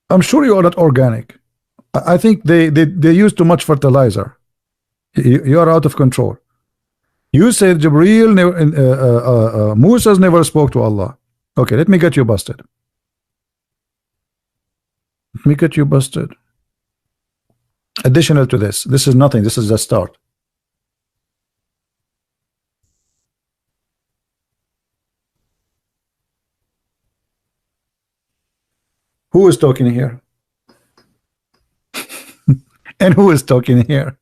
I'm sure you are not organic. I think they use too much fertilizer. You are out of control. You said Jibreel Moses never spoke to Allah. Okay, let me get you busted. Let me get you busted. Additional to this is nothing. This is the start. Who is talking here? And who is talking here?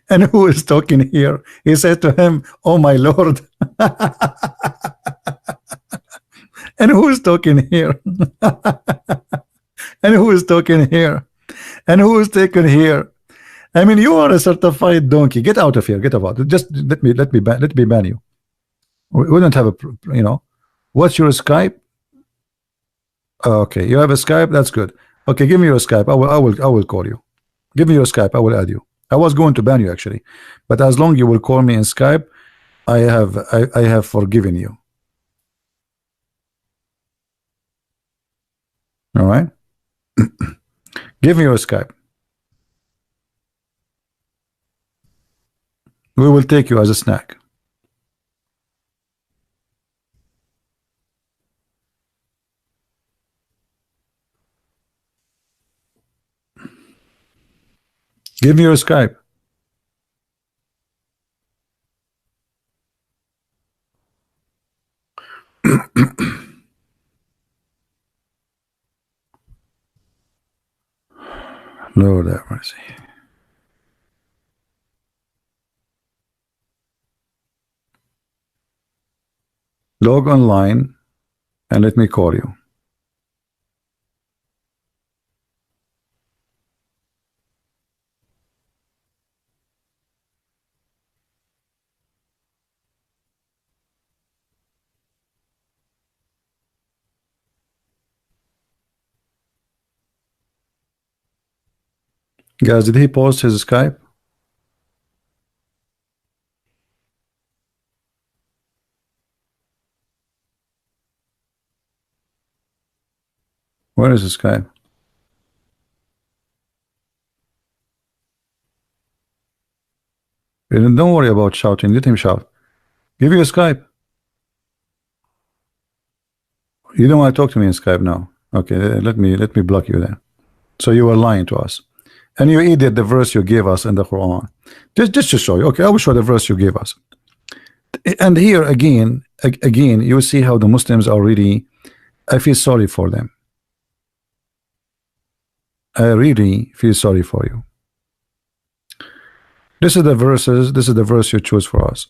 And who is talking here? He said to him, oh my Lord. And who is talking here? And who is talking here? And who is taken here? I mean, you are a certified donkey. Get out of here. Get out. Just let me ban you. We don't have a, you know. What's your Skype? Okay, you have a Skype. That's good. Okay, give me your Skype. I will call you. Give me your Skype. I will add you. I was going to ban you actually, but as long you will call me in Skype, I have forgiven you. All right. Give me your Skype. We will take you as a snack. Give me your Skype. Lord have mercy. Log online and let me call you. Guys, did he post his Skype? Where is his Skype? Don't worry about shouting. Let him shout. Give you a Skype. You don't want to talk to me in Skype now. Okay, let me block you then. So you were lying to us. And you idiot, the verse you gave us in the Quran. Just to show you. Okay, I will show the verse you gave us. And here again, you see how the Muslims are really, I feel sorry for them. I really feel sorry for you. This is the verse you choose for us.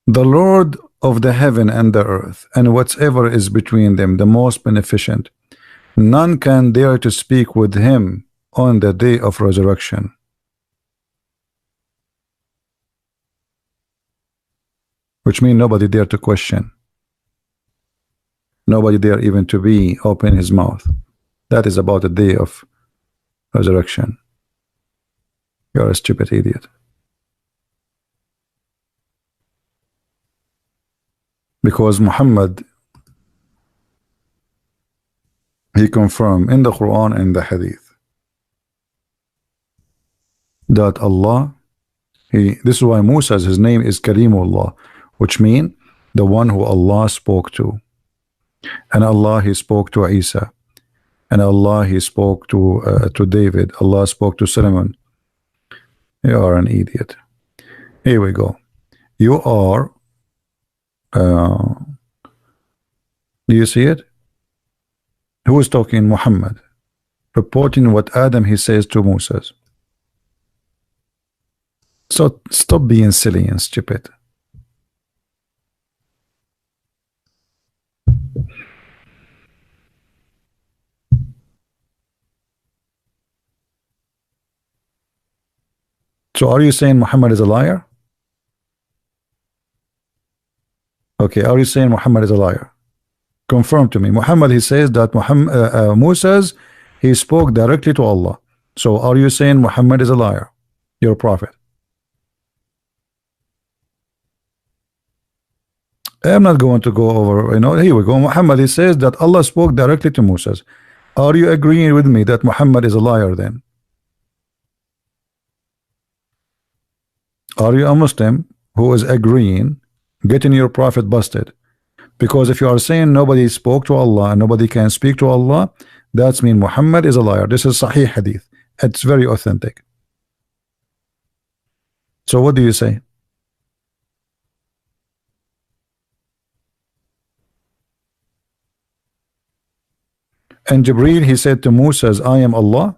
The Lord of the heaven and the earth, and whatever is between them, the most beneficent. None can dare to speak with him on the day of resurrection. Which means nobody dare to question. Nobody dare even to be open his mouth. That is about the day of resurrection. You're a stupid idiot. Because Muhammad, he confirmed in the Quran and the Hadith that Allah, this is why Musa, his name is Karimullah, which means the one who Allah spoke to. And Allah, he spoke to Isa. And Allah, he spoke to David. Allah spoke to Solomon. You are an idiot. Here we go. You are, do you see it? Who is talking? Muhammad, reporting what Adam he says to Moses. So stop being silly and stupid. So are you saying Muhammad is a liar? Okay, are you saying Muhammad is a liar? Confirm to me. Muhammad, he says that Moses, he spoke directly to Allah. So are you saying Muhammad is a liar? Your prophet. I'm not going to go over, here we go. Muhammad, he says that Allah spoke directly to Moses. Are you agreeing with me that Muhammad is a liar then? Are you a Muslim who is agreeing, getting your prophet busted? Because if you are saying nobody spoke to Allah and nobody can speak to Allah, that means Muhammad is a liar. This is Sahih Hadith. It's very authentic. So what do you say? And Jibreel, he said to Moses, I am Allah.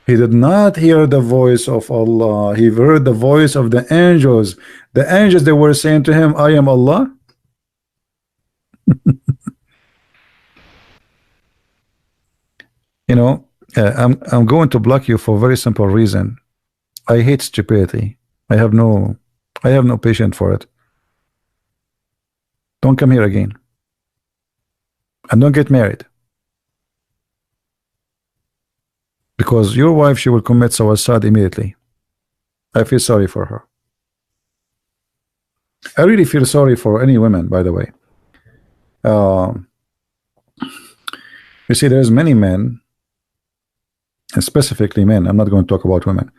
He did not hear the voice of Allah. He heard the voice of the angels. The angels, they were saying to him, I am Allah. I'm going to block you for a very simple reason. I hate stupidity. I have no patience for it. Don't come here again. And don't get married. Because your wife, she will commit suicide immediately. I feel sorry for her. I really feel sorry for any women, by the way. You see, there's many men, and specifically men, I'm not going to talk about women.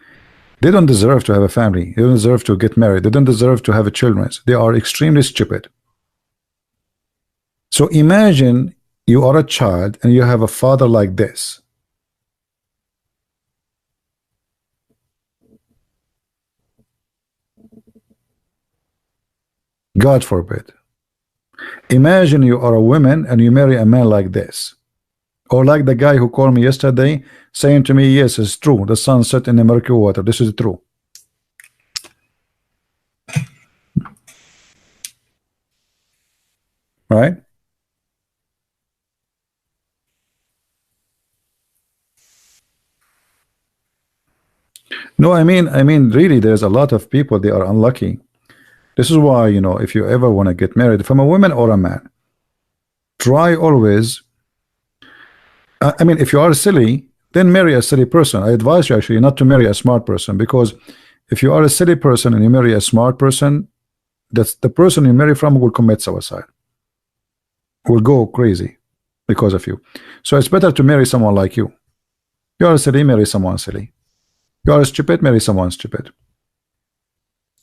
They don't deserve to have a family. They don't deserve to get married. They don't deserve to have children. They are extremely stupid. So imagine you are a child and you have a father like this. God forbid. Imagine you are a woman and you marry a man like this. Or like the guy who called me yesterday saying to me, yes, it's true. The sun set in the murky water. This is true. Right? No, I mean, really, there's a lot of people, they are unlucky. This is why, if you ever want to get married from a woman or a man, try always. I mean, if you are silly, then marry a silly person. I advise you actually not to marry a smart person, because if you are a silly person and you marry a smart person, that's the person you marry from will commit suicide, will go crazy because of you. So it's better to marry someone like you. You are silly, marry someone silly. You are stupid, marry someone stupid.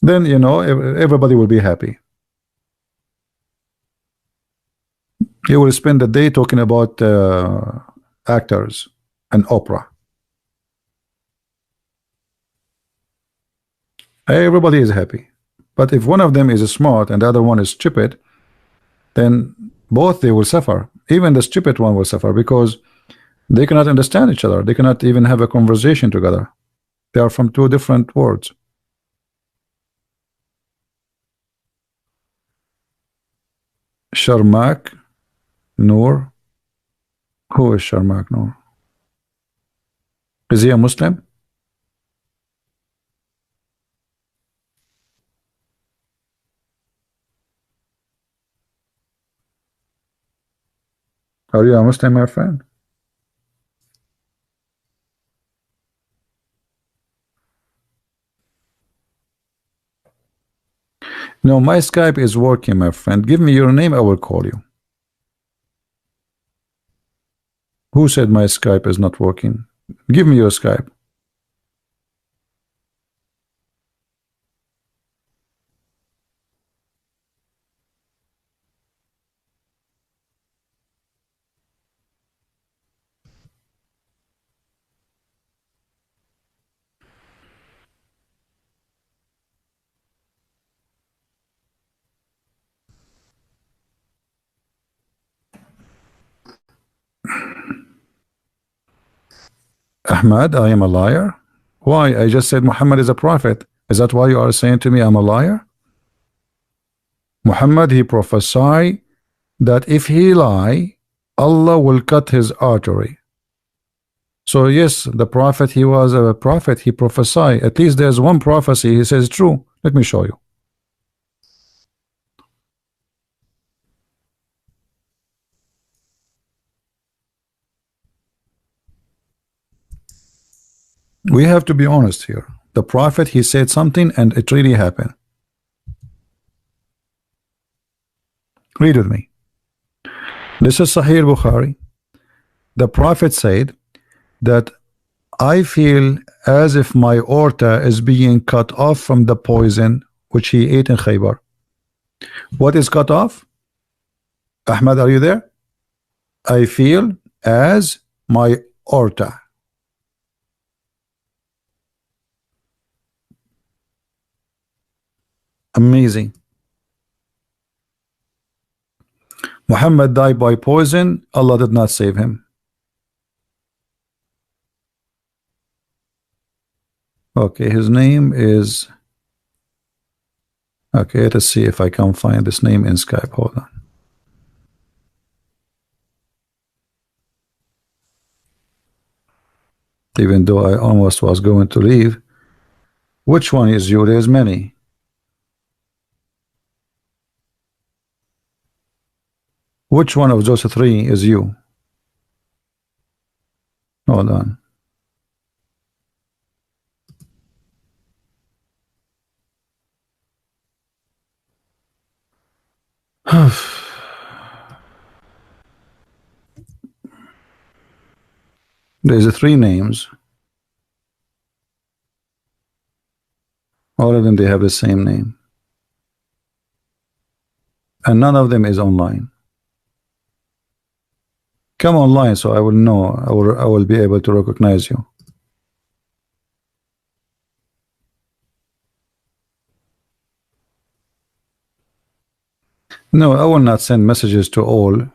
Then everybody will be happy. You will spend the day talking about actors and opera. Everybody is happy. But if one of them is smart and the other one is stupid, then both they will suffer. Even the stupid one will suffer because they cannot understand each other. They cannot even have a conversation together. They are from two different worlds. Sharmak Noor. Who is Sharmak Noor? Is he a Muslim? Are you a Muslim, my friend? No, my Skype is working, my friend. Give me your name, I will call you. Who said my Skype is not working? Give me your Skype. Ahmad, I am a liar? Why? I just said Muhammad is a prophet. Is that why you are saying to me I'm a liar? Muhammad, he prophesied that if he lie, Allah will cut his artery. So yes, the prophet, he was a prophet, he prophesied. At least there's one prophecy he says true. Let me show you. We have to be honest here. The prophet, he said something and it really happened. Read with me. This is Sahih Bukhari. The prophet said that I feel as if my aorta is being cut off from the poison which he ate in Khaybar. What is cut off? Ahmad, are you there? I feel as my aorta. Amazing. Muhammad died by poison. Allah did not save him. Okay, his name is... Okay, let's see if I can find this name in Skype. Hold on. Even though I almost was going to leave. Which one is you? There's many. Which one of those three is you? Hold on. There's three names. All of them, they have the same name. And none of them is online. Come online so I will know. I will be able to recognize you. No, I will not send messages to all,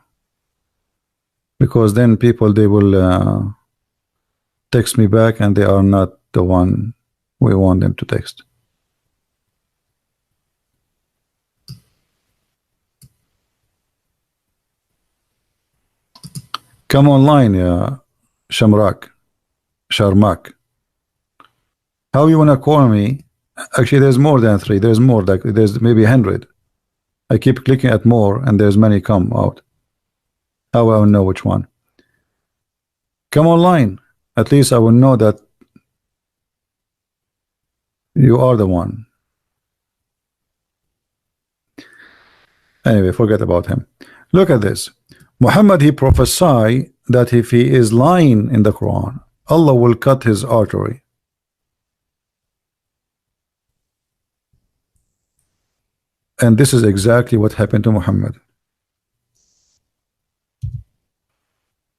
because then people, they will text me back and they are not the one we want them to text. Come online, Shamrak, Sharmak. How you wanna call me? Actually, there's more than 3. There's more, like there's maybe 100. I keep clicking at more, and there's many come out. How I will know which one? Come online. At least I will know that you are the one. Anyway, forget about him. Look at this. Muhammad, he prophesied that if he is lying in the Quran, Allah will cut his artery. And this is exactly what happened to Muhammad.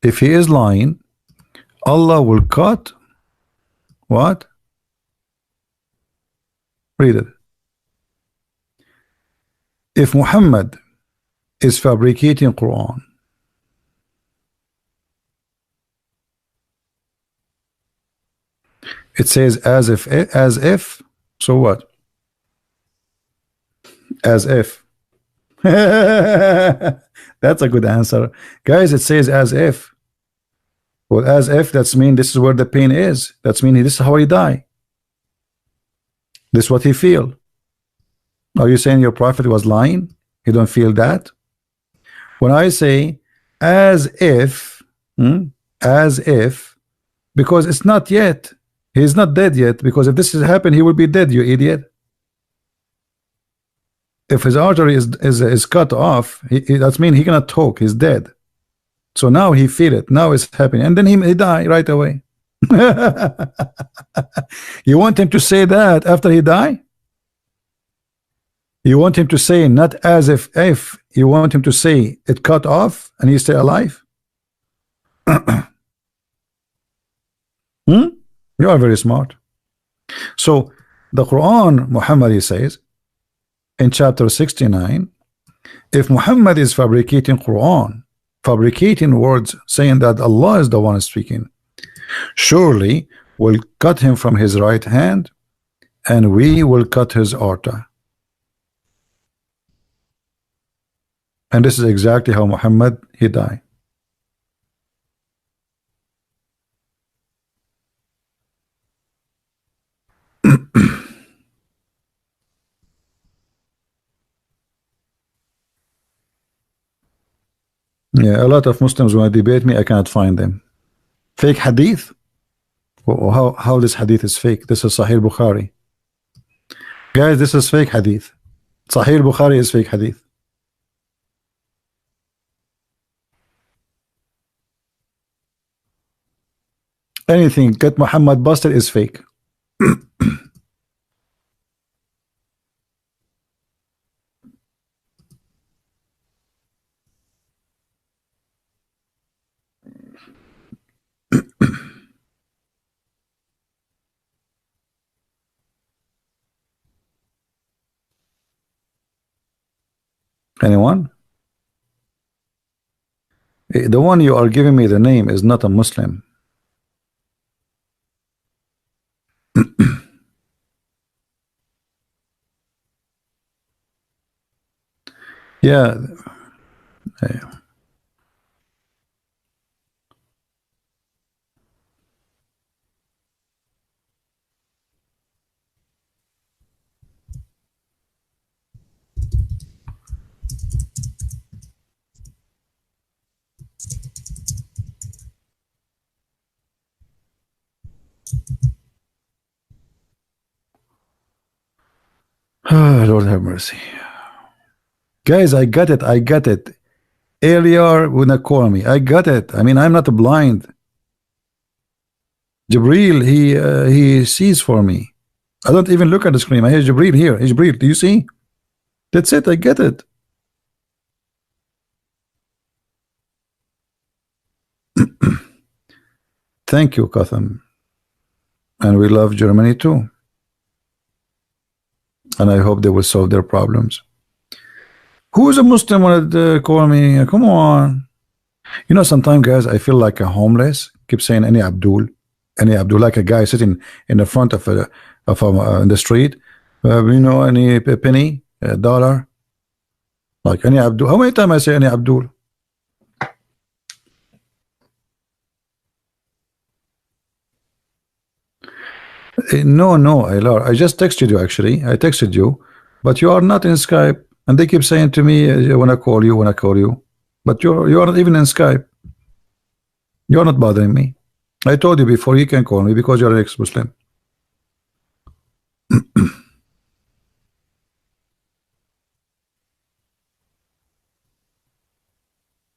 If he is lying, Allah will cut what? Read it. If Muhammad is fabricating Quran, it says as if, so what? As if. That's a good answer. Guys, it says as if. Well, as if, that's mean this is where the pain is. That's mean this is how he die. This is what he feel. Are you saying your prophet was lying? You don't feel that? When I say as if, as if, because it's not yet. He's not dead yet, because if this has happened, he will be dead, you idiot. If his artery is cut off, that means he cannot talk. He's dead. So now he feel it. Now it's happening, and then he die right away. You want him to say that after he die? You want him to say not as if you want him to say it cut off and he's still alive? You are very smart. So the Quran, Muhammad says in chapter 69, if Muhammad is fabricating Quran, fabricating words, saying that Allah is the one speaking, surely we'll cut him from his right hand and we will cut his aorta. And this is exactly how Muhammad, he died. Yeah, a lot of Muslims when they debate me, I cannot find them. Fake hadith? How this hadith is fake? This is Sahih Bukhari. Guys, this is fake hadith. Sahih Bukhari is fake hadith. Anything get Muhammad busted is fake. Anyone? The one you are giving me the name is not a Muslim. Yeah. Lord have mercy. Guys, I got it. I got it. Earlier when I call me, I got it. I mean, I'm not blind. Jibril, he sees for me. I don't even look at the screen. I hear Jibril here. Hey, Jibril, do you see? That's it. I get it. Thank you, Gotham. And we love Germany too. And I hope they will solve their problems. Who's a Muslim wanted to call me? Come on. You know, sometimes, guys, I feel like a homeless. Keep saying any Abdul, like a guy sitting in the front of in the street. You know, any penny, a dollar, like any Abdul. How many times I say any Abdul? No, no, I just texted you actually. I texted you, but you are not in Skype, and they keep saying to me, "When I call you, when I call you," but you are not even in Skype. You're not bothering me. I told you before you can call me because you're an ex-Muslim.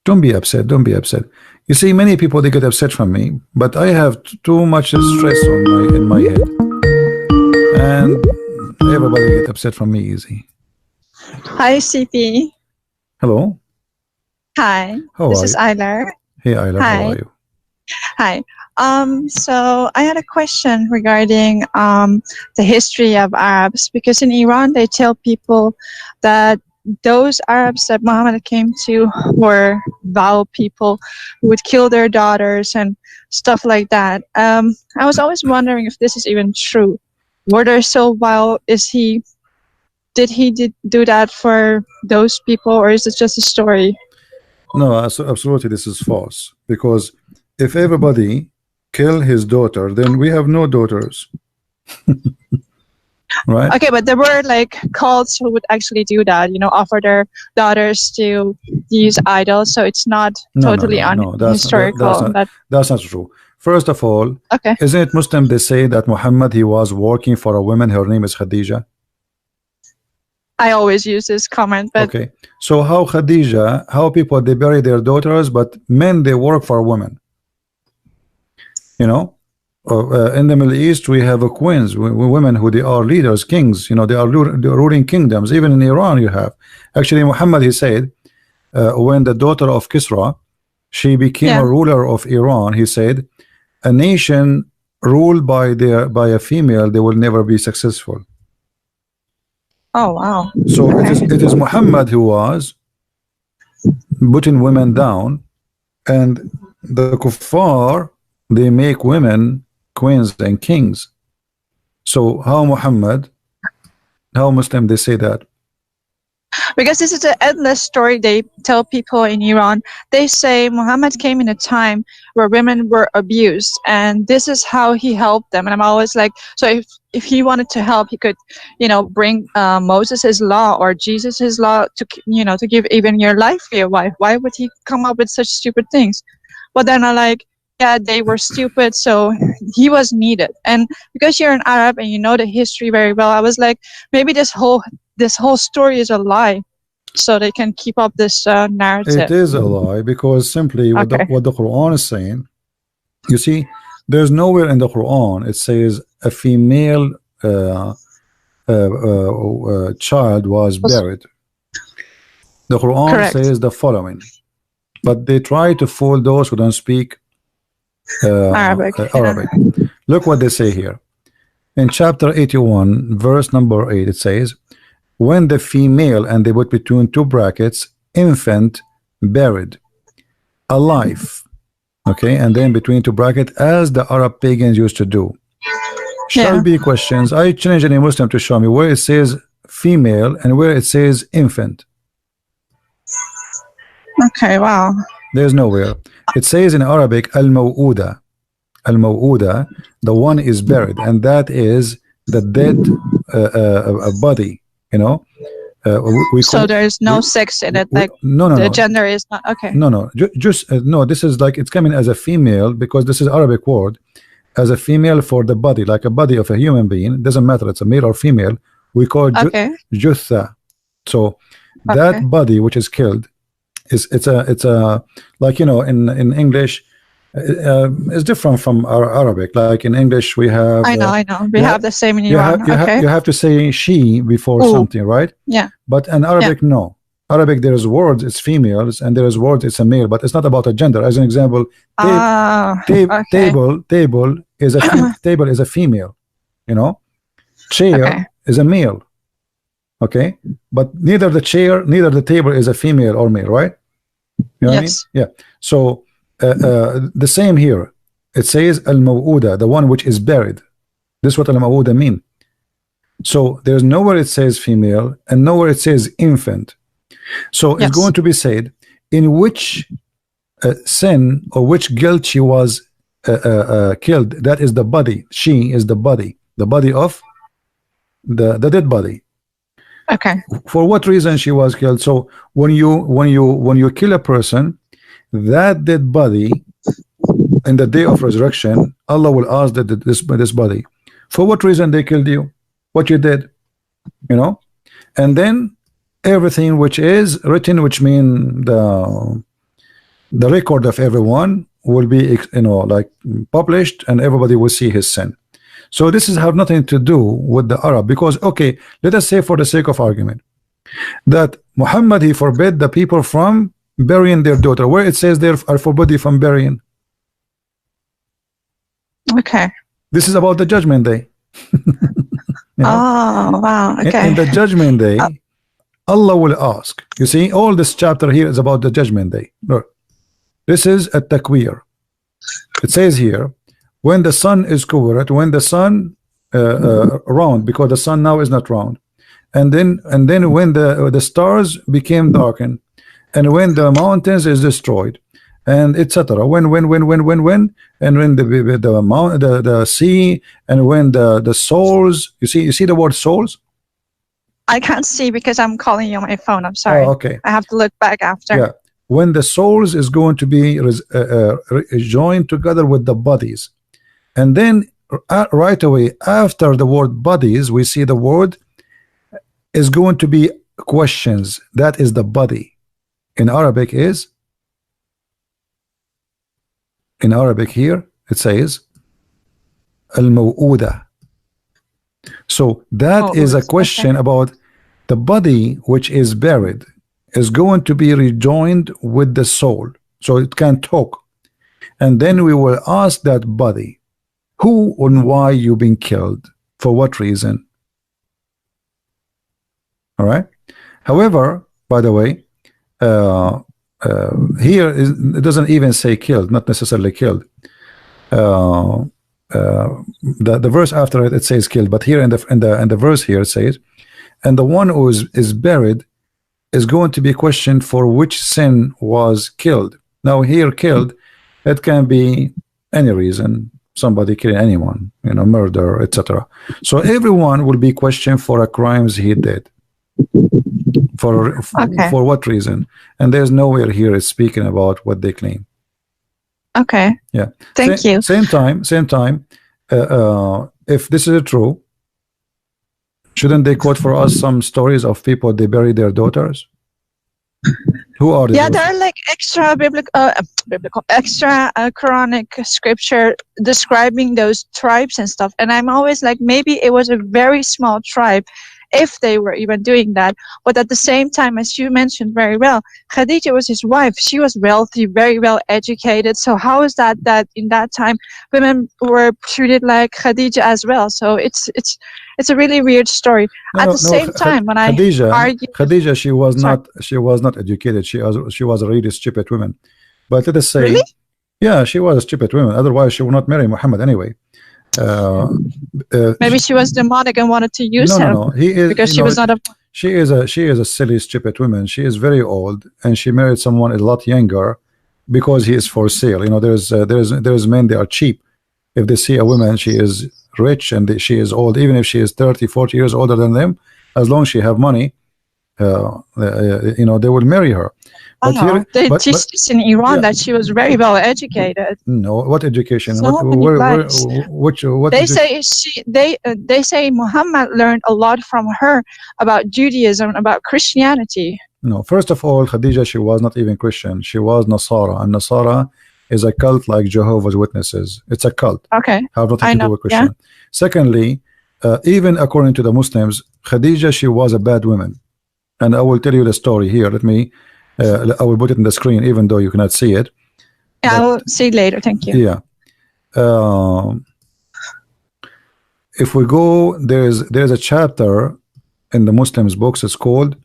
Don't be upset. Don't be upset. You see, many people they get upset from me, but I have too much stress on in my head, and everybody get upset from me easy. Hi, CP. Hello. Hi. How This are is you? Eiler. Hey, Ayla, how Hi. are you? Hi. So I had a question regarding the history of Arabs, because in Iran they tell people that those Arabs that Muhammad came to were vile people who would kill their daughters and stuff like that. I was always wondering if this is even true. Were they so vile? Did he do that for those people, or is it just a story? No, absolutely, this is false. Because if everybody kill his daughter, then we have no daughters, right? Okay, but there were like cults who would actually do that, offer their daughters to these idols. So it's not No, no, totally no, no. unhistorical. That's not true. First of all, Okay, isn't it Muslim they say that Muhammad he was working for a woman, her name is Khadija? I always use this comment, but Okay. So how Khadija, how people they bury their daughters, but men they work for women. You know? In the Middle East we have queens, women who they are leaders, kings, they are ruling kingdoms. Even in Iran you have. Actually Muhammad he said when the daughter of Kisra she became a ruler of Iran, he said a nation ruled by a female they will never be successful. oh wow. So Okay. it is Muhammad who was putting women down, and the kuffar they make women queens and kings. So how Muslim they say that? Because this is an endless story they tell people in Iran. They say Muhammad came in a time where women were abused, and this is how he helped them. And I'm always like, so if he wanted to help, he could, bring Moses his law or Jesus his law to give even your life for your wife. Why would he come up with such stupid things? But then I like, yeah, they were stupid, so he was needed. And because you're an Arab and you know the history very well, I was like, maybe this whole story is a lie, so they can keep up this narrative. It is a lie, because simply what the Quran is saying, you see, there's nowhere in the Quran it says a female child was buried. The Quran says the following, but they try to fool those who don't speak Arabic. Look what they say here in chapter 81 verse number 8. It says, when the female, and they put between two brackets, infant buried alive, okay, and then between two brackets, as the Arab pagans used to do, shall be questions. I challenge any Muslim to show me where it says female and where it says infant. Okay, wow. There's nowhere. It says in Arabic al-maw'uda. Al-maw'uda, the one is buried, and that is the dead body. So there's no sex in it, like no, the gender is not okay. No, just no. This is like it's coming as a female, because this is Arabic word as a female for the body, like a body of a human being. It doesn't matter it's a male or female. We call it jutha. So that body which is killed it's a like in English it's different from our Arabic. Like in English we have I know we have the same in Iran. You have to say she before something, right? Yeah. But in Arabic no. Arabic there is words it's females, and there is words it's a male, but it's not about a gender. As an example, table is a table is a female, chair is a male. Okay, but neither the chair, neither the table is a female or male, right? You know what I mean? Yes. Yeah. So the same here. It says al-maw'uda, the one which is buried. This is what al-maw'uda mean. So there's nowhere it says female and nowhere it says infant. So it's going to be said in which sin or which guilt she was killed. That is the body. She is the body of the dead body. Okay. For what reason she was killed? So when you kill a person, that dead body in the day of resurrection, Allah will ask that this body, for what reason they killed you, what you did, you know, and then everything which is written, which mean the record of everyone will be, you know, like published, and everybody will see his sin. So this is have nothing to do with the Arab, because okay, let us say for the sake of argument that Muhammad, he forbid the people from burying their daughter, where it says they are forbidden from burying. Okay. This is about the judgment day. You know? Oh wow. Okay. In the judgment day, Allah will ask. You see, all this chapter here is about the judgment day. Look, this is a takwir. It says here, when the sun is covered, when the sun round, because the sun now is not round, and then when the stars became darkened, and when the mountains is destroyed, and etc. When and when the sea, and when the souls, you see the word souls. I can't see because I'm calling you on my phone. I'm sorry. Oh, okay. I have to look back after. Yeah. When the souls is going to be joined together with the bodies, and then right away after the word bodies, we see the word is going to be questions. That is the body. In Arabic is, in Arabic here it says al-maw'uda. So that is a question about the body which is buried is going to be rejoined with the soul, so it can talk, and then we will ask that body, who and why you been killed, for what reason. All right. However, by the way, here it doesn't even say killed, not necessarily killed. The verse after it says killed, but here in the verse here it says, and the one who is buried is going to be questioned for which sin was killed. Now here killed, it can be any reason, somebody killing anyone, you know, murder, etc. So everyone will be questioned for a crimes he did. For what reason? And there's nowhere here is speaking about what they claim. Okay. Yeah. Thank you. Same time. If this is true, shouldn't they quote for us some stories of people they bury their daughters? Who are they? Yeah, there are like extra extra Quranic scripture describing those tribes and stuff. And I'm always like, maybe it was a very small tribe, if they were even doing that. But at the same time, as you mentioned very well, Khadija was his wife. She was wealthy, very well educated. So how is that in that time women were treated like Khadija as well? So it's a really weird story. At the same time, when Khadija, I argue, Khadija, she was not educated. She was a really stupid woman. But let us say, really? Yeah, she was a stupid woman. Otherwise, she would not marry Muhammad anyway. Maybe she was demonic and wanted to use him. No. He is, because she was not a. She is a silly, stupid woman. She is very old, and she married someone a lot younger because he is for sale. You know, there's men, they are cheap. If they see a woman, she is rich and she is old, even if she is 30, 40 years older than them, as long as she have money, you know, they will marry her. But here, they teach this in Iran, that she was very well educated. No, what education? So What they say they say Muhammad learned a lot from her about Judaism, about Christianity. No, first of all, Khadija, she was not even Christian. She was Nasara, and Nasara is a cult like Jehovah's Witnesses. It's a cult. Okay, have nothing to do with Christian. Yeah. Secondly, even according to the Muslims, Khadija, she was a bad woman, and I will tell you the story here. Let me. I will put it in the screen, even though you cannot see it. Yeah, I will see it later. Thank you. Yeah. If we go, there's a chapter in the Muslims books is called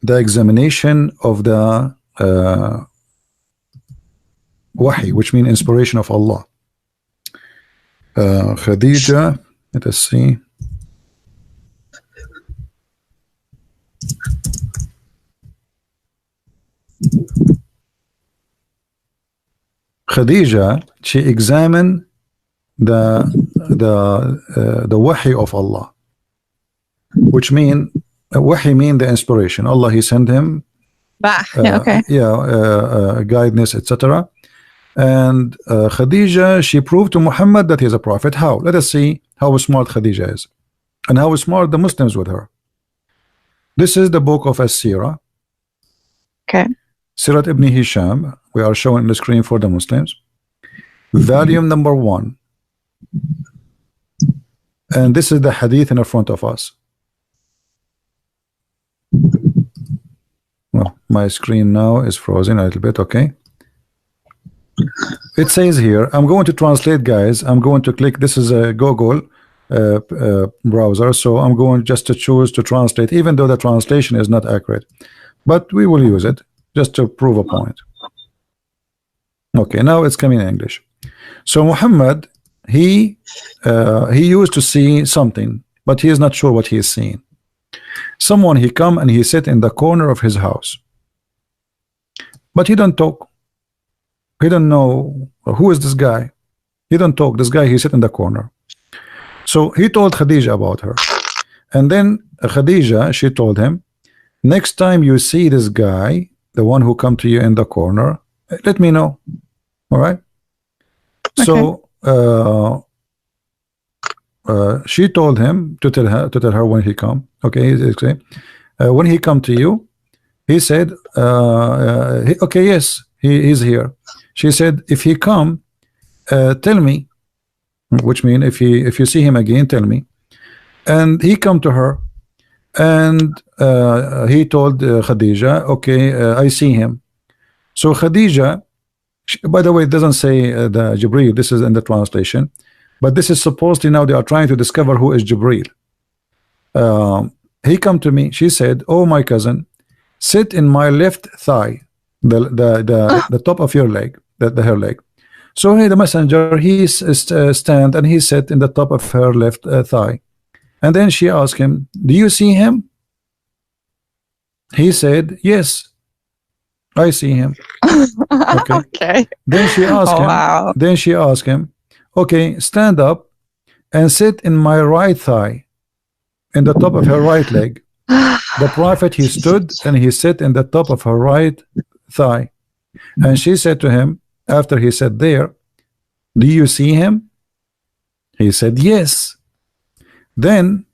the examination of the wahi, which means inspiration of Allah. Khadija, let us see. Khadija, she examined the wahi of Allah, which mean wahi mean the inspiration. Allah, he sent him guidance, etc. And Khadija, she proved to Muhammad that he is a prophet. How? Let us see how smart Khadija is and how smart the Muslims with her. This is the book of As-Sirah. Okay. Sirat ibn Hisham, we are showing on the screen for the Muslims. Volume number 1. And this is the hadith in front of us. Well, my screen now is frozen a little bit, okay. It says here, I'm going to translate, guys. I'm going to click, this is a Google browser, so I'm going just to choose to translate, even though the translation is not accurate. But we will use it just to prove a point. Okay, now it's coming in English. So Muhammad, he used to see something, but he is not sure what he is seeing. Someone, he come and he sit in the corner of his house, but he don't talk. He don't know who is this guy. He don't talk. This guy, he sit in the corner. So he told Khadija about her, and then Khadija, she told him, next time you see this guy, the one who come to you in the corner, let me know. All right. Okay. So she told him to tell her when he come. Okay, when he come to you, he said, okay, yes, he is here. She said, if he come, tell me, which means if you see him again, tell me. And he come to her, and he told Khadija, okay, I see him. So Khadija, by the way, it doesn't say the Jibreel, this is in the translation, but this is supposedly now they are trying to discover who is Jibreel. He come to me, she said, oh my cousin, sit in my left thigh, the top of your leg, her leg. So hey, the messenger, he stand and he sat in the top of her left thigh. And then she asked him, do you see him? He said, yes, I see him. Okay. Okay. Then she asked him. Wow. Then she asked him, okay, stand up and sit in my right thigh, in the top of her right leg. The prophet, he stood and he sat in the top of her right thigh. And she said to him, after he said there, do you see him? He said, yes. Then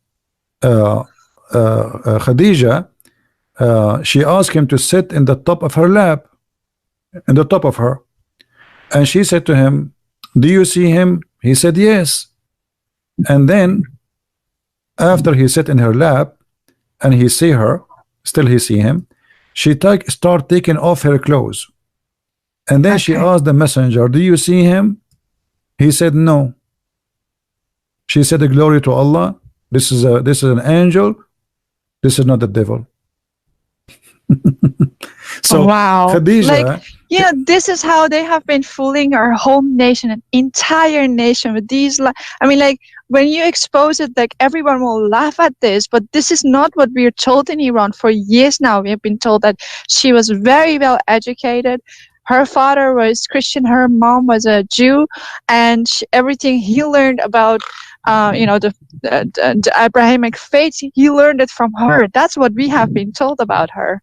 Khadija, she asked him to sit in the top of her lap, in the top of her, and she said to him, do you see him? He said, yes. And then after he sat in her lap and he see her, still he see him, she start taking off her clothes, and then she asked the messenger, do you see him? He said, no. She said, glory to Allah, this is an angel, this is not the devil. So wow, Khadija, like, yeah, this is how they have been fooling our whole nation, an entire nation with these. I mean, like, when you expose it, like, everyone will laugh at this, but this is not what we are told in Iran. For years now, we have been told that she was very well educated. Her father was Christian, her mom was a Jew, and everything he learned about, the Abrahamic faith, he learned it from her. That's what we have been told about her.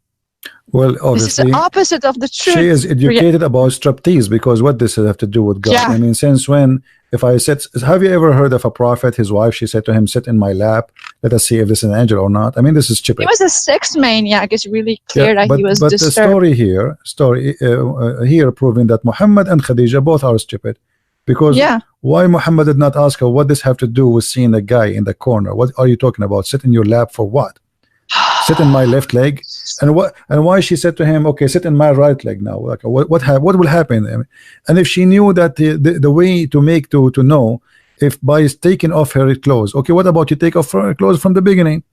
Well, obviously, this is the opposite of the truth. She is educated about striptease, because what does it have to do with God? Yeah. I mean, since when? If I said, have you ever heard of a prophet, his wife, she said to him, sit in my lap, let us see if this is an angel or not. I mean, this is stupid. He was a sex maniac. It's really clear that he was disturbed. The story here proving that Muhammad and Khadija both are stupid. Because why Muhammad did not ask her, what does have to do with seeing a guy in the corner? What are you talking about? Sit in your lap for what? Sit in my left leg, and why she said to him, okay, sit in my right leg now. Like, what will happen? And if she knew that the way to know if by taking off her clothes, okay, what about you take off her clothes from the beginning?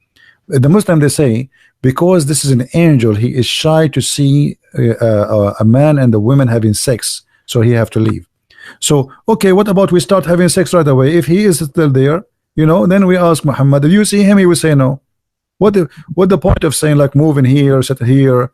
The Muslim, they say, because this is an angel, he is shy to see a man and a woman having sex, so he have to leave. So okay, what about we start having sex right away? If he is still there, you know, then we ask Muhammad, did you see him? He will say no. What the point of saying like move in here, sit here?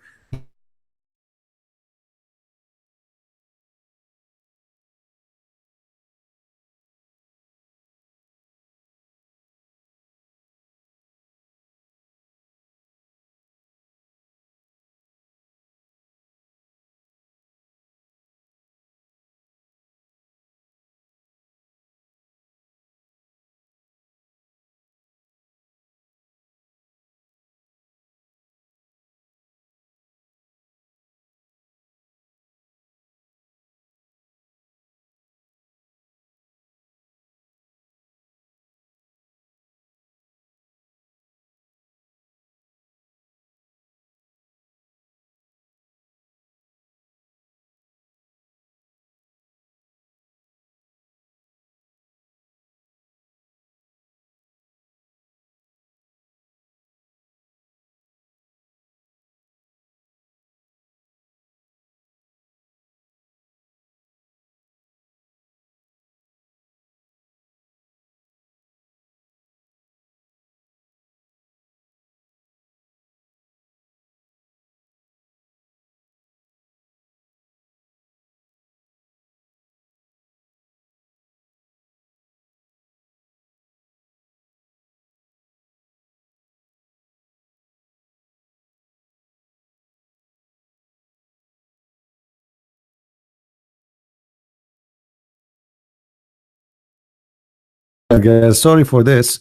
Guys, sorry for this.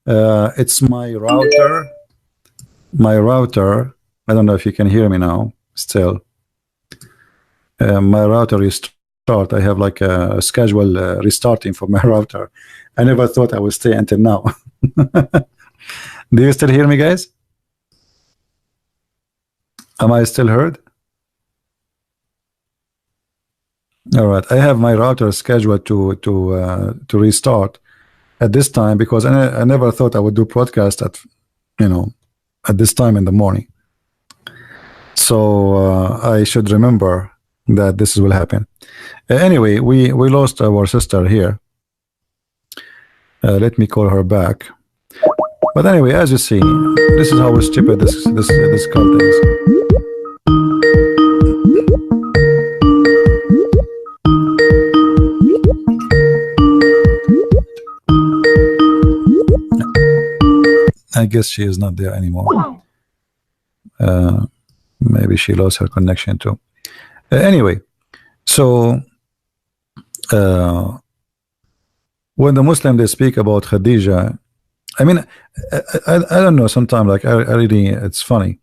It's my router. My router. I don't know if you can hear me now. Still, my router restart. I have like a schedule restarting for my router. I never thought I would stay until now. Do you still hear me, guys? Am I still heard? All right. I have my router scheduled to restart at this time because I never thought I would do podcast at, you know, at this time in the morning. So I should remember that this will happen. Anyway, we lost our sister here. Let me call her back. But anyway, as you see, this is how stupid this cult is. I guess she is not there anymore. Maybe she lost her connection too. Anyway, so when the Muslim they speak about Khadija, I mean, I don't know. Sometimes, like, I really, it's funny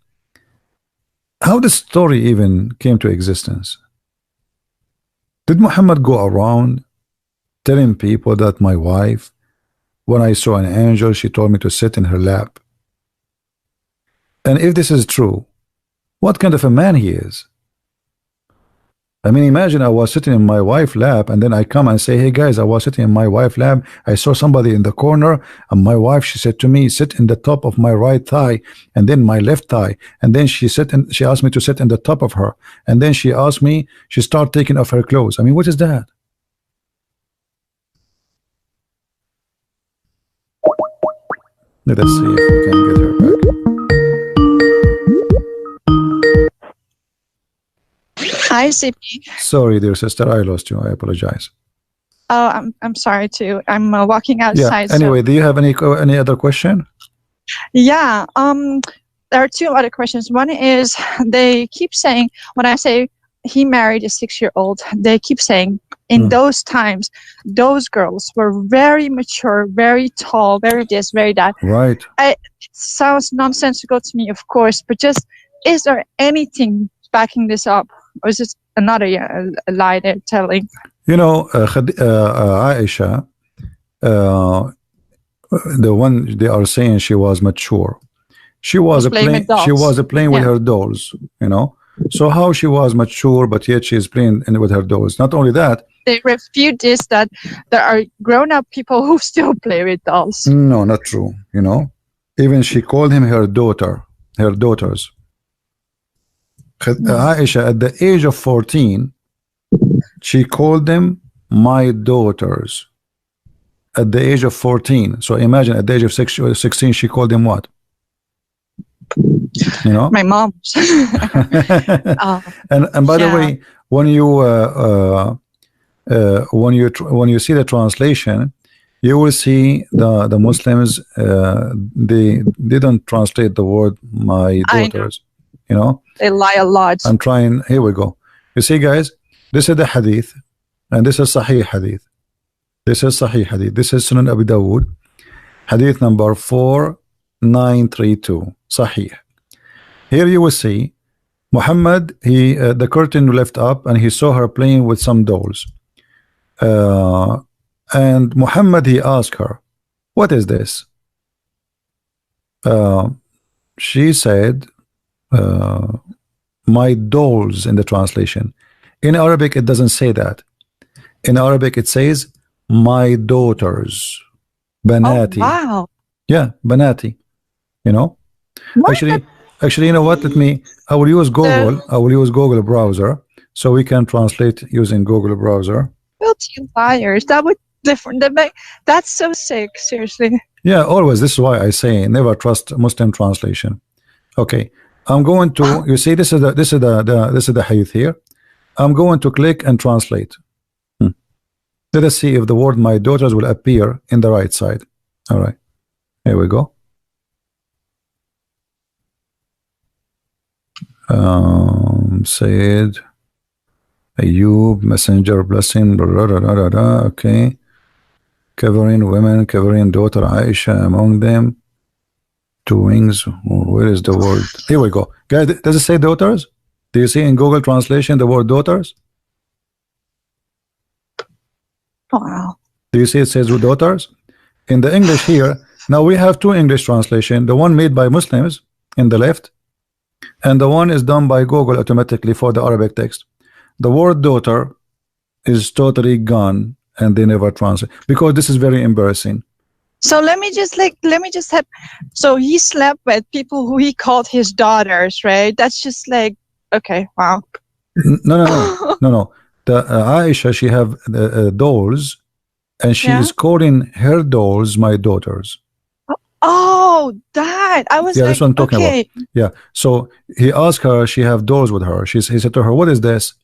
how this story even came to existence. Did Muhammad go around telling people that my wife, when I saw an angel, she told me to sit in her lap? And if this is true, what kind of a man he is? I mean, imagine I was sitting in my wife's lap and then I come and say, hey guys, I was sitting in my wife's lap. I saw somebody in the corner and my wife, she said to me, sit in the top of my right thigh and then my left thigh. And then she asked me to sit in the top of her. And then she asked me, she started taking off her clothes. I mean, what is that? Let's see if we can get her back. Hi, CP. Sorry, dear sister, I lost you. I apologize. Oh, I'm sorry too. I'm walking outside. Yeah. Anyway, do you have any other question? Yeah. There are two other questions. One is they keep saying when I say he married a 6-year-old, they keep saying in those times, those girls were very mature, very tall, very this, very that. Right. It sounds nonsensical to me, of course, but just is there anything backing this up? Or is it another a lie they're telling? You know, Aisha, the one they are saying she was mature. She was playing with her dolls, you know. So how she was mature, but yet she is playing with her dolls. Not only that, they refute this, that there are grown-up people who still play with dolls. No, not true. You know, Even she called him her daughter, her daughters. Aisha, at the age of 14, she called them my daughters. At the age of 14. So imagine at the age of 16, she called them what? You know? My mom. And by the way, when you see the translation, you will see the Muslims they don't translate the word my daughters. You know, they lie a lot. I'm trying. Here we go. You see, guys, this is the hadith, and this is Sahih hadith. This is Sahih hadith. This is Sunan Abu Dawud, hadith number 4932. Sahih. Here you will see Muhammad. The curtain left up, and he saw her playing with some dolls. And Muhammad, he asked her, "What is this?" She said, "My dolls." In the translation, in Arabic, it doesn't say that. In Arabic, it says, "My daughters." Banati. Oh, wow. Yeah, banati. You know, actually, you know what? I will use Google. I will use Google browser, so we can translate using Google browser. Guilty liars. That would different. That's so sick. Seriously. Yeah, always. This is why I say never trust Muslim translation. Okay, I'm going to. You see, this is the hadith here. I'm going to click and translate. Let us see if the word "my daughters" will appear in the right side. All right, here we go. Said Ayub, messenger, blessing, okay. Covering women, covering daughter Aisha among them. Two wings. Where is the word? Here we go. Guys, does it say daughters? Do you see in Google translation the word daughters? Wow. Do you see it says daughters? In the English here, now we have two English translation. The one made by Muslims in the left, and the one is done by Google automatically for the Arabic text. The word daughter is totally gone, and they never translate because this is very embarrassing. So let me just have. So he slept with people who he called his daughters, right? That's just like, okay, wow. No. The Aisha, she have dolls, and she is calling her dolls my daughters. Oh, that I was. Yeah, like, that's what I'm talking okay. about. Yeah. So he asked her. She have dolls with her. He said to her, "What is this?"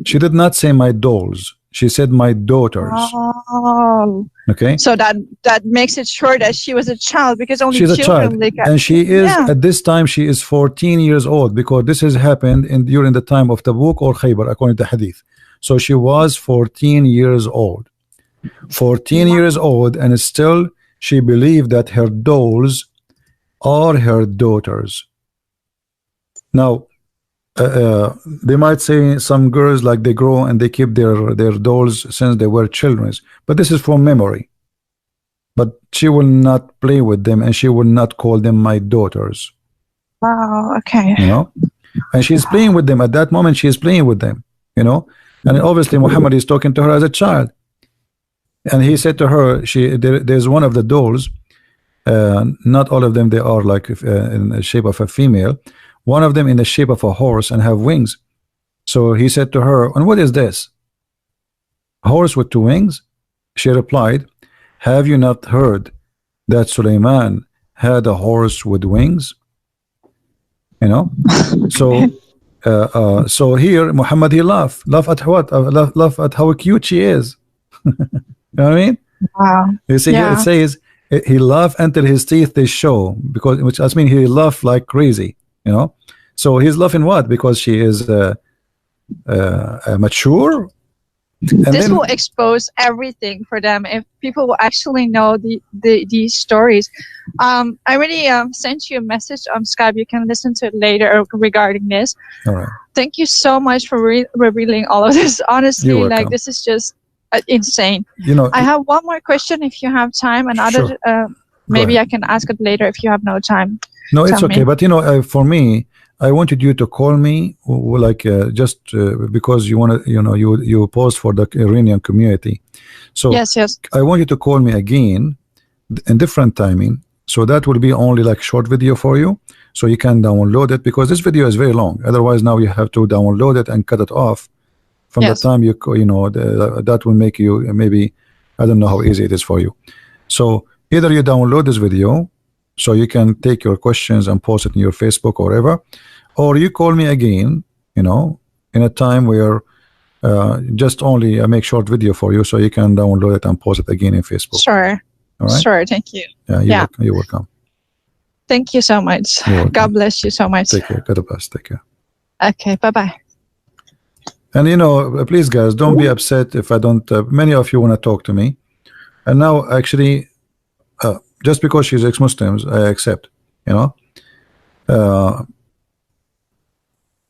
She did not say my dolls. She said my daughters. Oh. Okay. So that makes it sure that she was a child because only she's a children child, and she is at this time she is 14 years old because this has happened during the time of Tabuk or Khaybar according to Hadith. So she was 14 years old. 14 years old, and still she believed that her dolls are her daughters. Now, they might say some girls like they grow and they keep their dolls since they were children, but this is from memory. But she will not play with them, and she will not call them my daughters. Wow. Okay. You know, and she's playing with them at that moment. She is playing with them. You know, and obviously Muhammad is talking to her as a child. And he said to her, there's one of the dolls, not all of them, they are like in the shape of a female, one of them in the shape of a horse and have wings. So he said to her, "And what is this? A horse with two wings?" She replied, "Have you not heard that Suleiman had a horse with wings?" You know, so so here Muhammad, he laugh at what? Laugh at how cute she is. You know what I mean? Wow. You see, here it says he laughed until his teeth they show, because which I mean he laughed like crazy. You know, so he's laughing what? Because she is mature. And this will expose everything for them if people will actually know these stories. I already sent you a message on Skype. You can listen to it later regarding this. All right. Thank you so much for revealing all of this. Honestly, like this is just insane. You know, I have one more question if you have time. Another, maybe I can ask it later if you have no time. No, it's okay. But you know, for me, I wanted you to call me, like just because you want to, you know, you post for the Iranian community. So yes, I want you to call me again in different timing, So that will be only like short video for you, so you can download it, because this video is very long. Otherwise now you have to download it and cut it off from the time you know that will make you maybe, I don't know how easy it is for you. So either you download this video so you can take your questions and post it in your Facebook or whatever, or you call me again, you know, in a time where just only I make short video for you so you can download it and post it again in Facebook. Sure. All right? Sure, thank you. Yeah, you're welcome. Thank you so much. God bless you so much. Take care. God bless. Take care. Okay, bye-bye. And you know, please guys, don't be upset if I don't, many of you want to talk to me, and now actually just because she's ex-Muslims I accept, you know.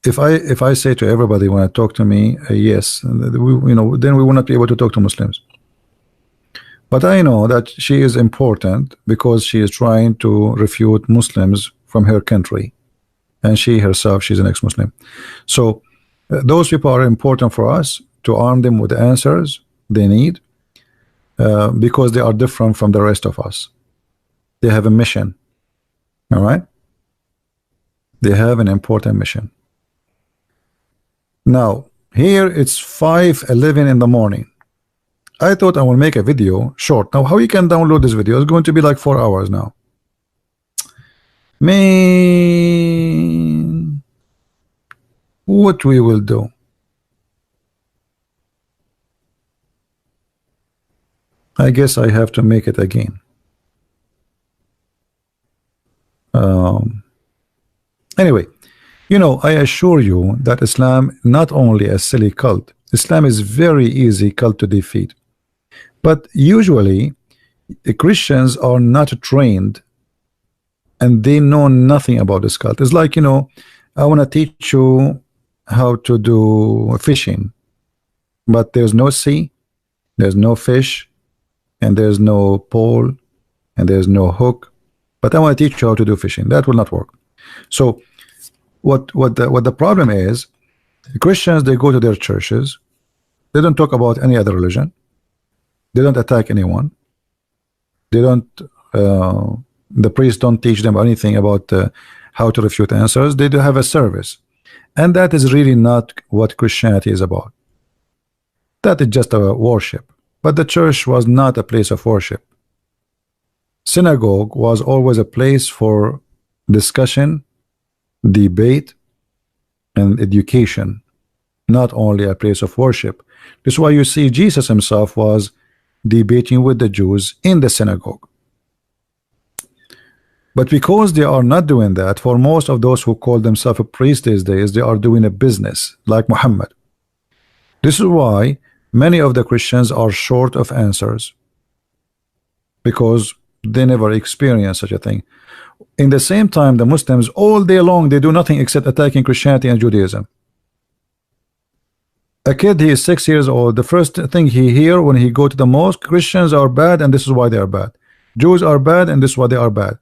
If I say to everybody when I talk to me yes, you know, then we will not be able to talk to Muslims. But I know that she is important because she is trying to refute Muslims from her country, and she herself, she's an ex-Muslim. So those people are important for us to arm them with the answers they need, because they are different from the rest of us. They have a mission. All right, they have an important mission. Now here it's 5:11 in the morning. I thought I will make a video short. Now how you can download this video? It's going to be like 4 hours now. Man, what we will do? I guess I have to make it again. Anyway, you know, I assure you that Islam not only a silly cult. Islam is very easy cult to defeat. But usually the Christians are not trained and they know nothing about this cult. It's like, you know, I want to teach you how to do fishing, but there's no sea, there's no fish, and there's no pole, and there's no hook. But I want to teach you how to do fishing. That will not work. So what the problem is, the Christians, they go to their churches, they don't talk about any other religion. They don't attack anyone. They don't. The priests don't teach them anything about how to refute answers. They do have a service, and that is really not what Christianity is about. That is just a worship. But the church was not a place of worship. Synagogue was always a place for discussion, debate, and education, not only a place of worship. This is why you see Jesus himself was debating with the Jews in the synagogue. But because they are not doing that, for most of those who call themselves a priest these days, they are doing a business like Muhammad. This is why many of the Christians are short of answers, because they never experienced such a thing. In the same time, the Muslims all day long, they do nothing except attacking Christianity and Judaism. A kid, he is 6 years old, the first thing he hear when he go to the mosque, Christians are bad and this is why they are bad. Jews are bad and this is why they are bad.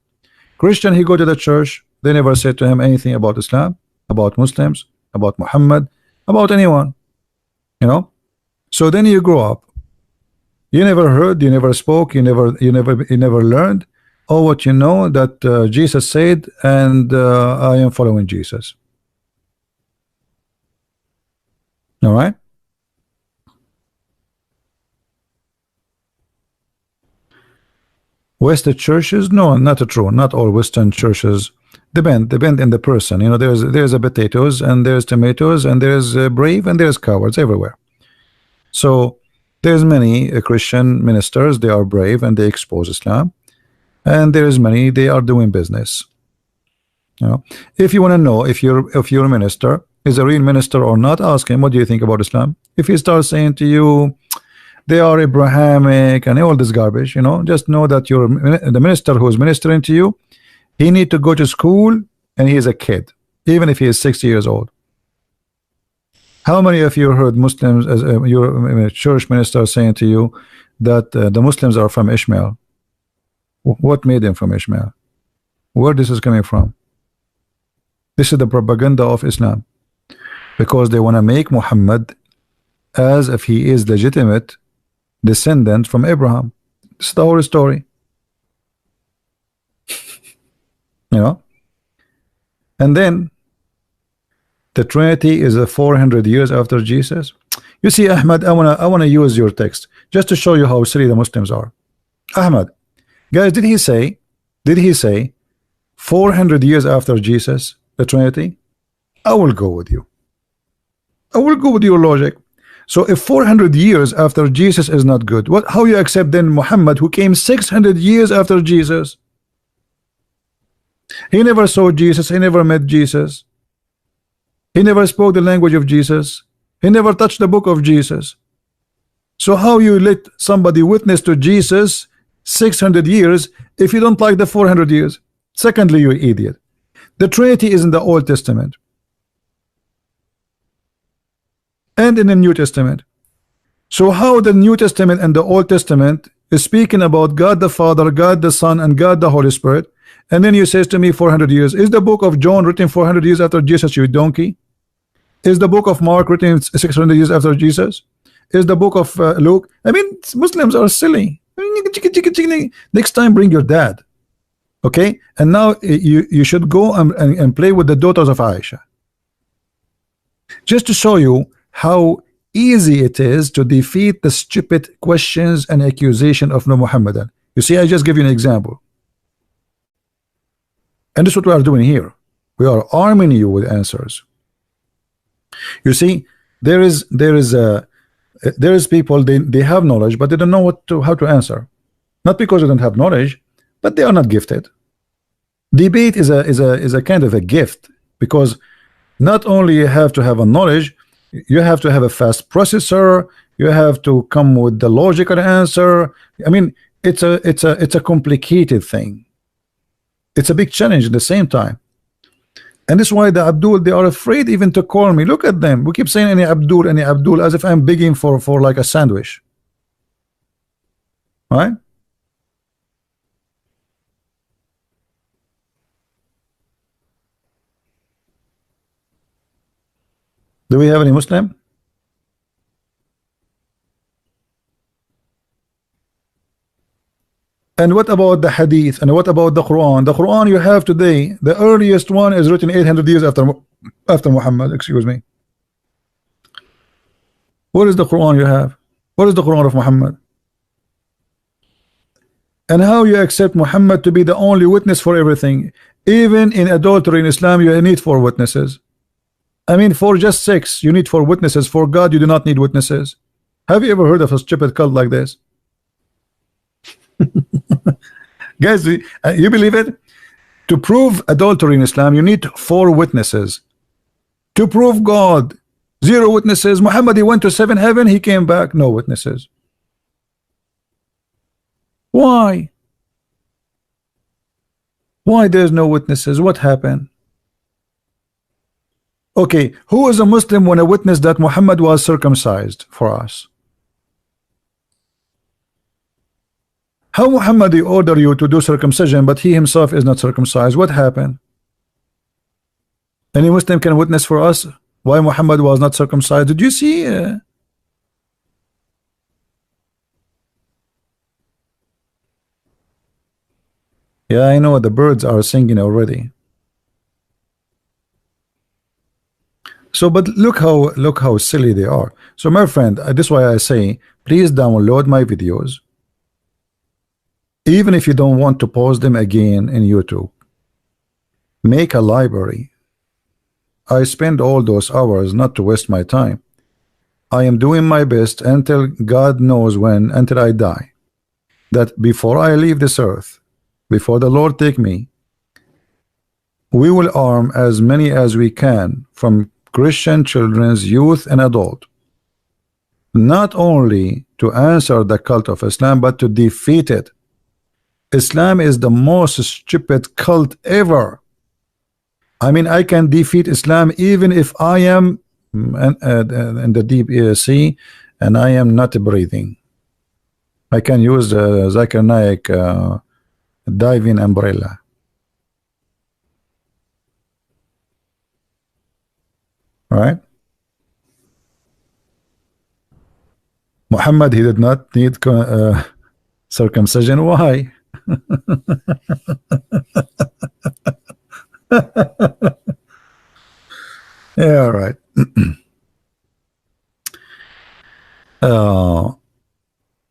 Christian, he go to the church, they never said to him anything about Islam, about Muslims, about Muhammad, about anyone, you know. So then you grow up, you never heard, you never spoke, you never learned. All what you know that Jesus said, and I am following Jesus. All right. Western churches, no, not true. Not all Western churches. Depend in the person. You know, there's a potatoes and there's tomatoes and there's brave and there's cowards everywhere. So there's many Christian ministers. They are brave and they expose Islam, and there's many they are doing business. You know, if you want to know if your minister is a real minister or not, ask him, what do you think about Islam? If he starts saying to you they are Abrahamic and all this garbage, you know, just know that the minister who is ministering to you, he need to go to school and he is a kid, even if he is 60 years old. How many of you heard Muslims as your church minister saying to you that the Muslims are from Ishmael? What made them from Ishmael? Where this is coming from? This is the propaganda of Islam, because they want to make Muhammad as if he is legitimate descendant from Abraham. This is the whole story. You know, and then the Trinity is a 400 years after Jesus. You see, Ahmad, I wanna use your text just to show you how silly the Muslims are. Ahmad, guys, did he say 400 years after Jesus, the Trinity? I will go with you. I will go with your logic. So if 400 years after Jesus is not good, what? How you accept then Muhammad, who came 600 years after Jesus? He never saw Jesus. He never met Jesus. He never spoke the language of Jesus. He never touched the book of Jesus. So how you let somebody witness to Jesus 600 years if you don't like the 400 years? Secondly, you idiot, the Trinity is in the Old Testament and in the New Testament. So how the New Testament and the Old Testament is speaking about God the Father, God the Son, and God the Holy Spirit, and then you says to me 400 years? Is the book of John written 400 years after Jesus, you donkey? Is the book of Mark written 600 years after Jesus? Is the book of Luke? I mean, Muslims are silly. Next time bring your dad, okay? And now you should go and play with the daughters of Aisha, just to show you how easy it is to defeat the stupid questions and accusation of no Mohammedan. You see, I just give you an example, and this is what we are doing here. We are arming you with answers. You see, there is people, they have knowledge, but they don't know how to answer. Not because they don't have knowledge, but they are not gifted. Debate is a kind of a gift, because not only you have to have a knowledge, you have to have a fast processor, you have to come with the logical answer. I mean, it's a complicated thing. It's a big challenge at the same time. And this is why the Abdul, they are afraid even to call me. Look at them. We keep saying any Abdul, as if I'm begging for like a sandwich. Right? Do we have any Muslim? And what about the Hadith? And what about the Quran? The Quran you have today, the earliest one is written 800 years after Muhammad. Excuse me. What is the Quran you have? What is the Quran of Muhammad? And how you accept Muhammad to be the only witness for everything? Even in adultery in Islam, you need 4 witnesses. I mean, for just sex, you need 4 witnesses. For God, you do not need witnesses. Have you ever heard of a stupid cult like this? Guys, you believe it? To prove adultery in Islam, you need 4 witnesses. To prove God, 0 witnesses. Muhammad, he went to 7 heaven, he came back, no witnesses. Why? Why there's no witnesses? What happened? Okay, who is a Muslim when a witness that Muhammad was circumcised for us? How Muhammad order you to do circumcision, but he himself is not circumcised? What happened? Any Muslim can witness for us why Muhammad was not circumcised? Did you see? Yeah, I know the birds are singing already. So, but look how silly they are. So, my friend, this is why I say, please download my videos. Even if you don't want to post them again in YouTube, make a library. I spend all those hours not to waste my time. I am doing my best until God knows when, until I die, that before I leave this earth, before the Lord take me, we will arm as many as we can, from Christian children's, youth, and adult, not only to answer the cult of Islam, but to defeat it. Islam is the most stupid cult ever. I mean, I can defeat Islam even if I am in the deep sea and I am not breathing. I can use the Zakir Naik diving umbrella. Right? Muhammad, he did not need circumcision. Why? Yeah, right. uh,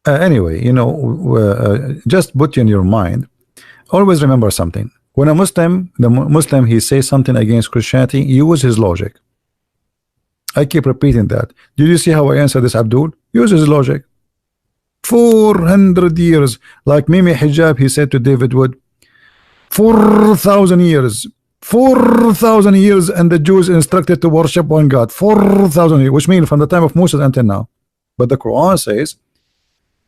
anyway, just put in your mind, always remember something. When a Muslim, Muslim, he says something against Christianity, use his logic. I keep repeating that. Did you see how I answer this, Abdul? Use his logic. 400 years, like Mimi Hijab, he said to David Wood, 4,000 years. 4,000 years, and the Jews instructed to worship one God. 4,000 years, which means from the time of Moses until now. But the Quran says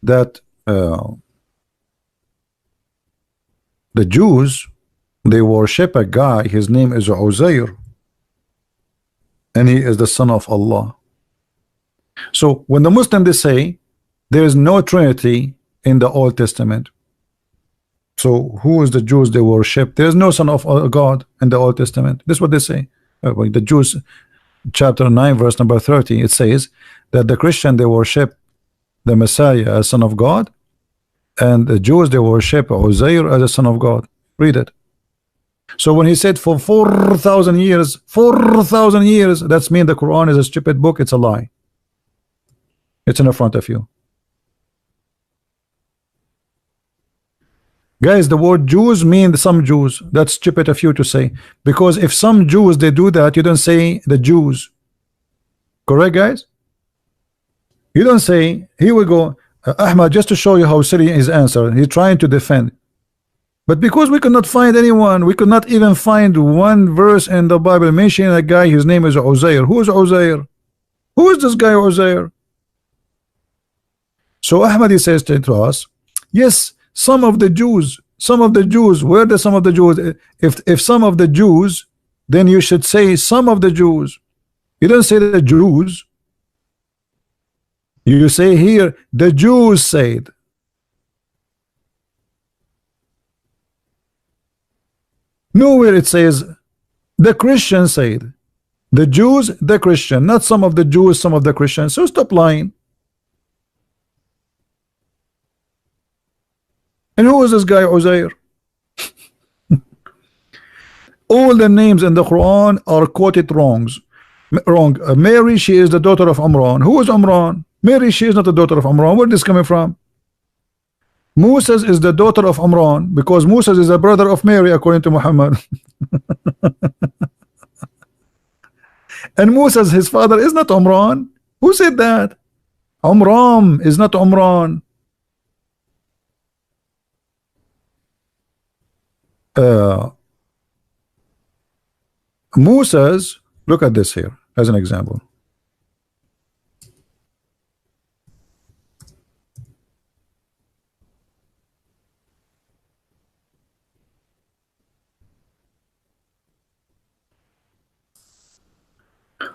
that the Jews, they worship a guy, his name is Uzair, and he is the son of Allah. So when the Muslims, they say there is no Trinity in the Old Testament, so who is the Jews they worship? There is no son of God in the Old Testament. This is what they say. The Jews, chapter 9 verse number 30, it says that the Christian, they worship the Messiah as son of God, and the Jews, they worship Uzair as a son of God. Read it. So when he said for 4,000 years, 4,000 years, that's mean the Quran is a stupid book. It's a lie. It's in front of you. Guys, the word Jews mean some Jews. That's stupid of you to say, because if some Jews, they do that, you don't say the Jews. Correct, guys? You don't say, here we go, Ahmad, just to show you how silly his answer. He's trying to defend. But because we could not find anyone, we could not even find one verse in the Bible mentioning a guy, his name is Uzair. Who is Uzair? Who is this guy Uzair? So Ahmad, he says to us, yes, some of the Jews, where the some of the Jews? If some of the Jews, then you should say some of the Jews. You don't say the Jews. You say here the Jews said. Nowhere it says the Christians said. The Jews, the Christian, not some of the Jews, some of the Christians. So stop lying. And who is this guy Uzair? All the names in the Quran are quoted wrong. Mary, she is the daughter of Amran. Who is Amran? Mary, she is not the daughter of Amran. Where is this coming from? Moses is the daughter of Amran, because Moses is a brother of Mary according to Muhammad. And Moses, his father, is not Amran. Who said that? Amram is not Amran. Moses, look at this here as an example.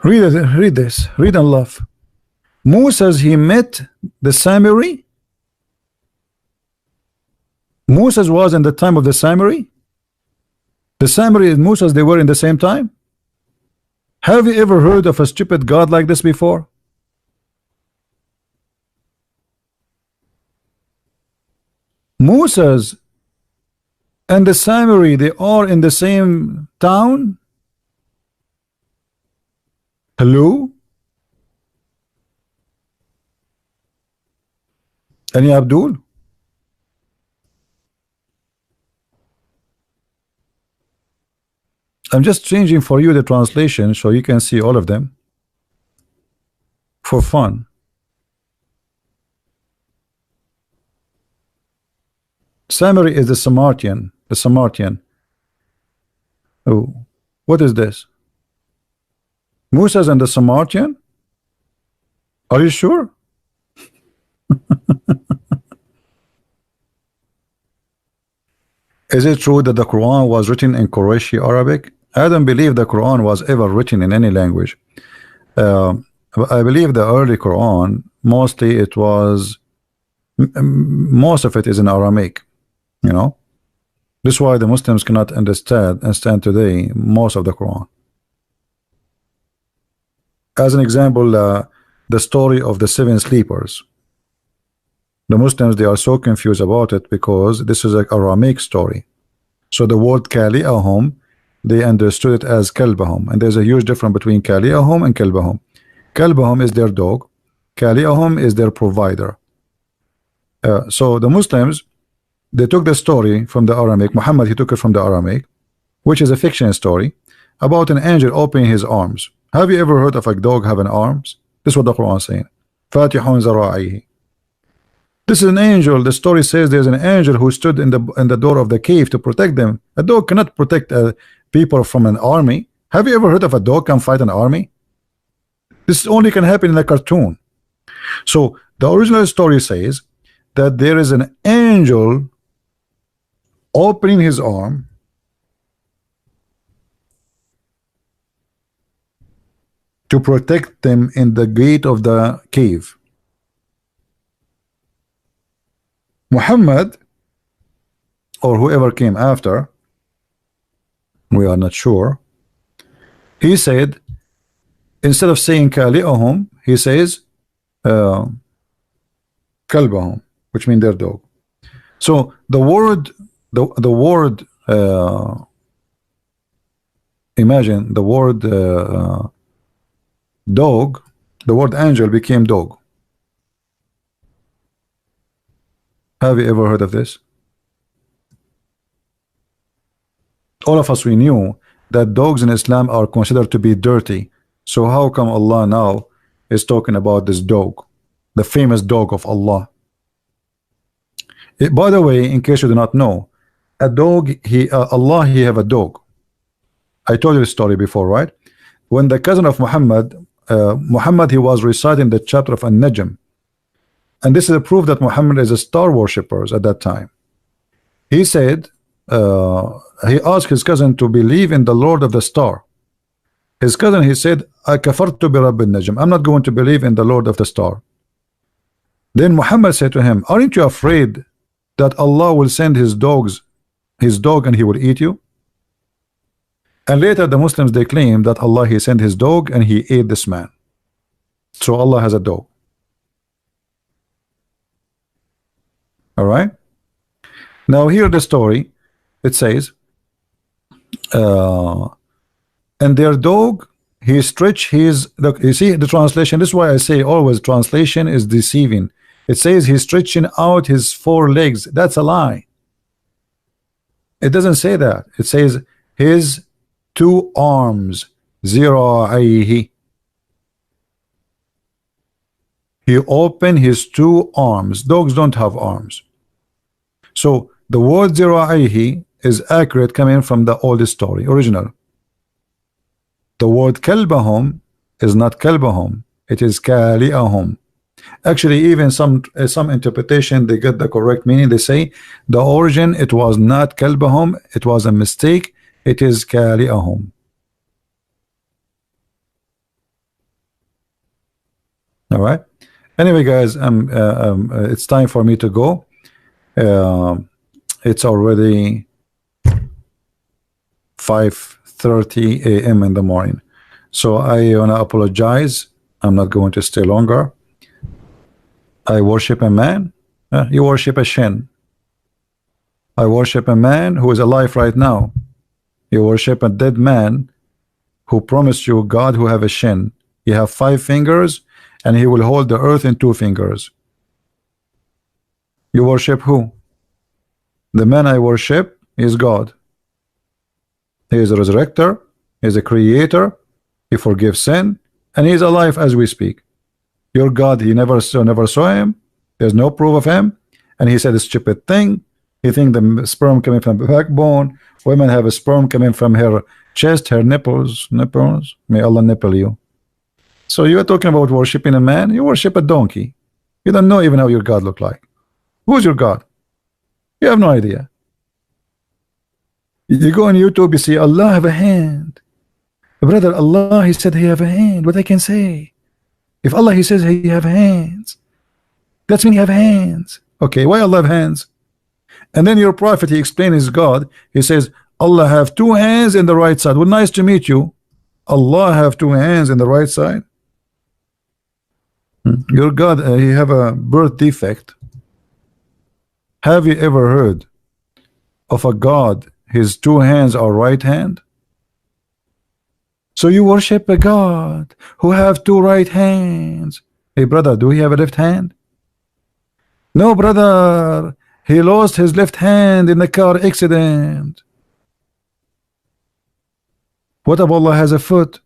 Read it, read this, read and laugh. Moses, he met the Samiri. Moses was in the time of the Samiri. The Samiri and Moses, they were in the same time. Have you ever heard of a stupid God like this before? Moses and the Samiri, they are in the same town. Hello? Any Abdul? I'm just changing for you the translation so you can see all of them for fun. Samari is the Samaritan. The Samaritan. Oh, what is this? Moses and the Samaritan? Are you sure? Is it true that the Quran was written in Qurayshi Arabic? I don't believe the Quran was ever written in any language. I believe the early Quran, mostly it was, most of it is in Aramaic. You know, this is why the Muslims cannot understand today most of the Quran. As an example, the story of the seven sleepers. The Muslims, they are so confused about it because this is like a Aramaic story. So the word Kali'ahum, they understood it as Kalbahum, and there's a huge difference between Kali'ahum and Kalbahum. Kalbahum is their dog, Kali'ahum is their provider. So the Muslims, they took the story from the Aramaic. Muhammad, he took it from the Aramaic, which is a fiction story about an angel opening his arms. Have you ever heard of a dog having arms? This is what the Quran is saying. Fatihun zara'ihi. This is an angel. The story says there's an angel who stood in the door of the cave to protect them. A dog cannot protect people from an army. Have you ever heard of a dog can fight an army? This only can happen in a cartoon. So the original story says that there is an angel opening his arm to protect them in the gate of the cave. Muhammad, or whoever came after, we are not sure, he said, instead of saying Kali'ahum, he says Kalbahum, which means their dog. So the word imagine the word dog, the word angel became dog. Have you ever heard of this? All of us, we knew that dogs in Islam are considered to be dirty. So how come Allah now is talking about this dog, the famous dog of Allah? By the way, in case you do not know, a dog, Allah, he have a dog. I told you this story before, right? When the cousin of Muhammad, he was reciting the chapter of An-Najm, and this is a proof that Muhammad is a star worshipper at that time. He said, he asked his cousin to believe in the Lord of the star. His cousin, he said, I kafartu bi Rabb al-Najm. I'm not going to believe in the Lord of the star. Then Muhammad said to him, aren't you afraid that Allah will send his dog and he will eat you? And later the Muslims, they claim that Allah, he sent his dog and he ate this man. So Allah has a dog. All right. Now here the story, it says, and their dog, he stretched his, look, you see the translation. This is why I say always translation is deceiving. It says he's stretching out his 4 legs. That's a lie. It doesn't say that. It says his 2 arms, zira'ihi. He opened his 2 arms. Dogs don't have arms. So the word zira'ihi is accurate, coming from the oldest story, original. The word kalbahum is not kalbahum, it is kali'ahum. Actually, even some interpretation, they get the correct meaning. They say the origin, it was not kalbahum, it was a mistake, it is kali'ahum. All right. Anyway, guys, it's time for me to go. It's already 5:30 a.m. in the morning, so I want to apologize. I'm not going to stay longer. I worship a man. You worship a shin. I worship a man who is alive right now. You worship a dead man who promised you God who have a shin. He have 5 fingers and he will hold the earth in 2 fingers. You worship who? The man I worship is God. He is a resurrector, he is a creator, he forgives sin, and he is alive as we speak. Your God, he never saw him, there's no proof of him, and he said a stupid thing. He think the sperm coming from the backbone, women have a sperm coming from her chest, her nipples, may Allah nipple you. So you are talking about worshiping a man, you worship a donkey. You don't know even how your God look like. Who's your God? You have no idea. You go on YouTube, you see Allah have a hand. Brother, Allah, he said he have a hand. What I can say? If Allah, he says he have hands, that's mean he have hands. Okay, why Allah have hands? And then your prophet, he explains his God. He says Allah have 2 hands in the right side. Well, nice to meet you. Allah have 2 hands in the right side. Your God, he have a birth defect. Have you ever heard of a God, his two hands are right hand? So you worship a God who have two right hands. Hey brother, do he have a left hand? No brother, he lost his left hand in a car accident. What if Allah has a foot?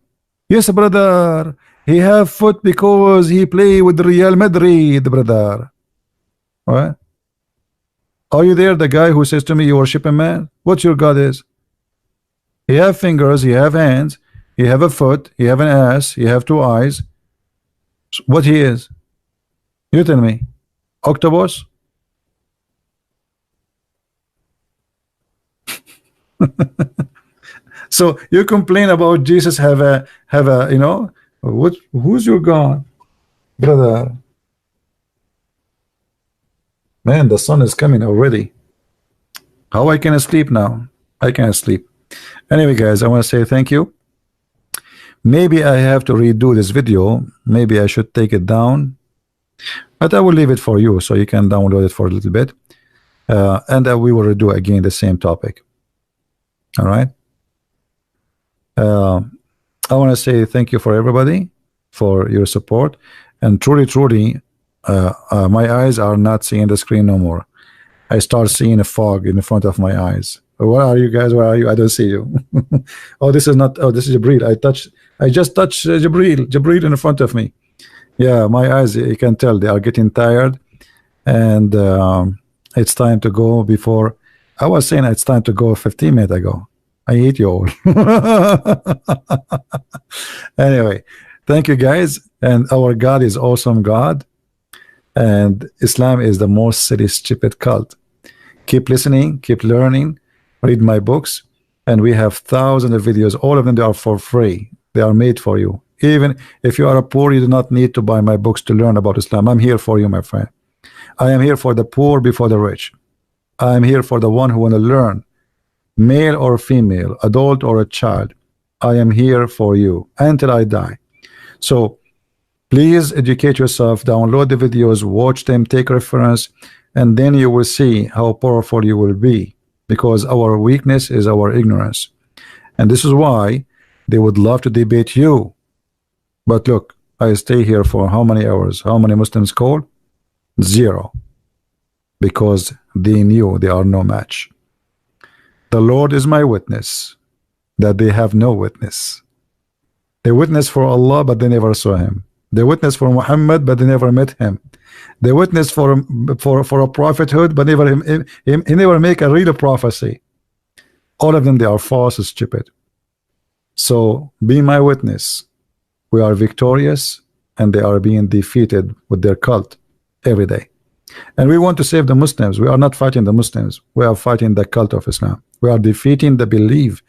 Yes brother, he have foot because he play with Real Madrid, brother. What? Are you there, the guy who says to me you worship a man? What your God is? He have fingers, he have hands, he have a foot, he have an ass, he have two eyes. What he is? You tell me. Octopus? So you complain about Jesus have a you know, what, who's your God, brother? Man, the sun is coming already. How I can sleep now? I can't sleep. Anyway guys, I want to say thank you. Maybe I have to redo this video. Maybe I should take it down, but I will leave it for you so you can download it for a little bit, and we will redo again the same topic. All right. I want to say thank you for everybody for your support, and truly my eyes are not seeing the screen no more. I start seeing a fog in the front of my eyes. Where are you guys? Where are you? I don't see you. Oh, this is not. Oh, this is Jibril. I just touched Jibril in front of me. Yeah, my eyes, you can tell they are getting tired, and it's time to go. Before I was saying it's time to go 15 minutes ago. I hate you all. Anyway, thank you guys, and our God is awesome God, and Islam is the most silly stupid cult. Keep listening, keep learning, read my books, and we have thousands of videos. All of them, they are for free. They are made for you. Even if you are a poor, you do not need to buy my books to learn about Islam. I'm here for you, my friend. I am here for the poor before the rich. I am here for the one who want to learn, male or female, adult or a child. I am here for you until I die. So please educate yourself, download the videos, watch them, take reference, and then you will see how powerful you will be, because our weakness is our ignorance. And this is why they would love to debate you. But look, I stay here for how many hours? How many Muslims call? 0. Because they knew they are no match. The Lord is my witness that they have no witness. They witness for Allah, but they never saw him. They witness for Muhammad, but they never met him. They witness for a prophethood, but he never make a real prophecy. All of them, they are false and stupid. So be my witness. We are victorious, and they are being defeated with their cult every day. And we want to save the Muslims. We are not fighting the Muslims. We are fighting the cult of Islam. We are defeating the belief.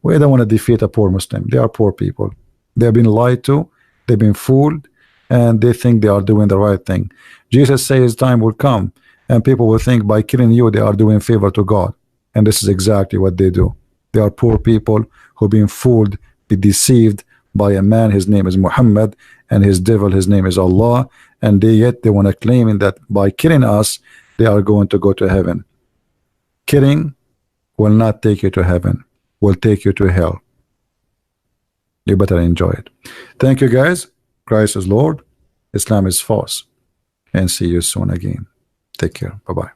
We don't want to defeat a poor Muslim. They are poor people. They have been lied to. They've been fooled, and they think they are doing the right thing. Jesus says time will come, and people will think by killing you they are doing favor to God. And this is exactly what they do. They are poor people who've been fooled, be deceived by a man, his name is Muhammad, and his devil, his name is Allah, and yet they want to claim that by killing us they are going to go to heaven. Killing will not take you to heaven, will take you to hell. You better enjoy it. Thank you guys. Christ is Lord, Islam is false, and see you soon again. Take care. Bye-bye.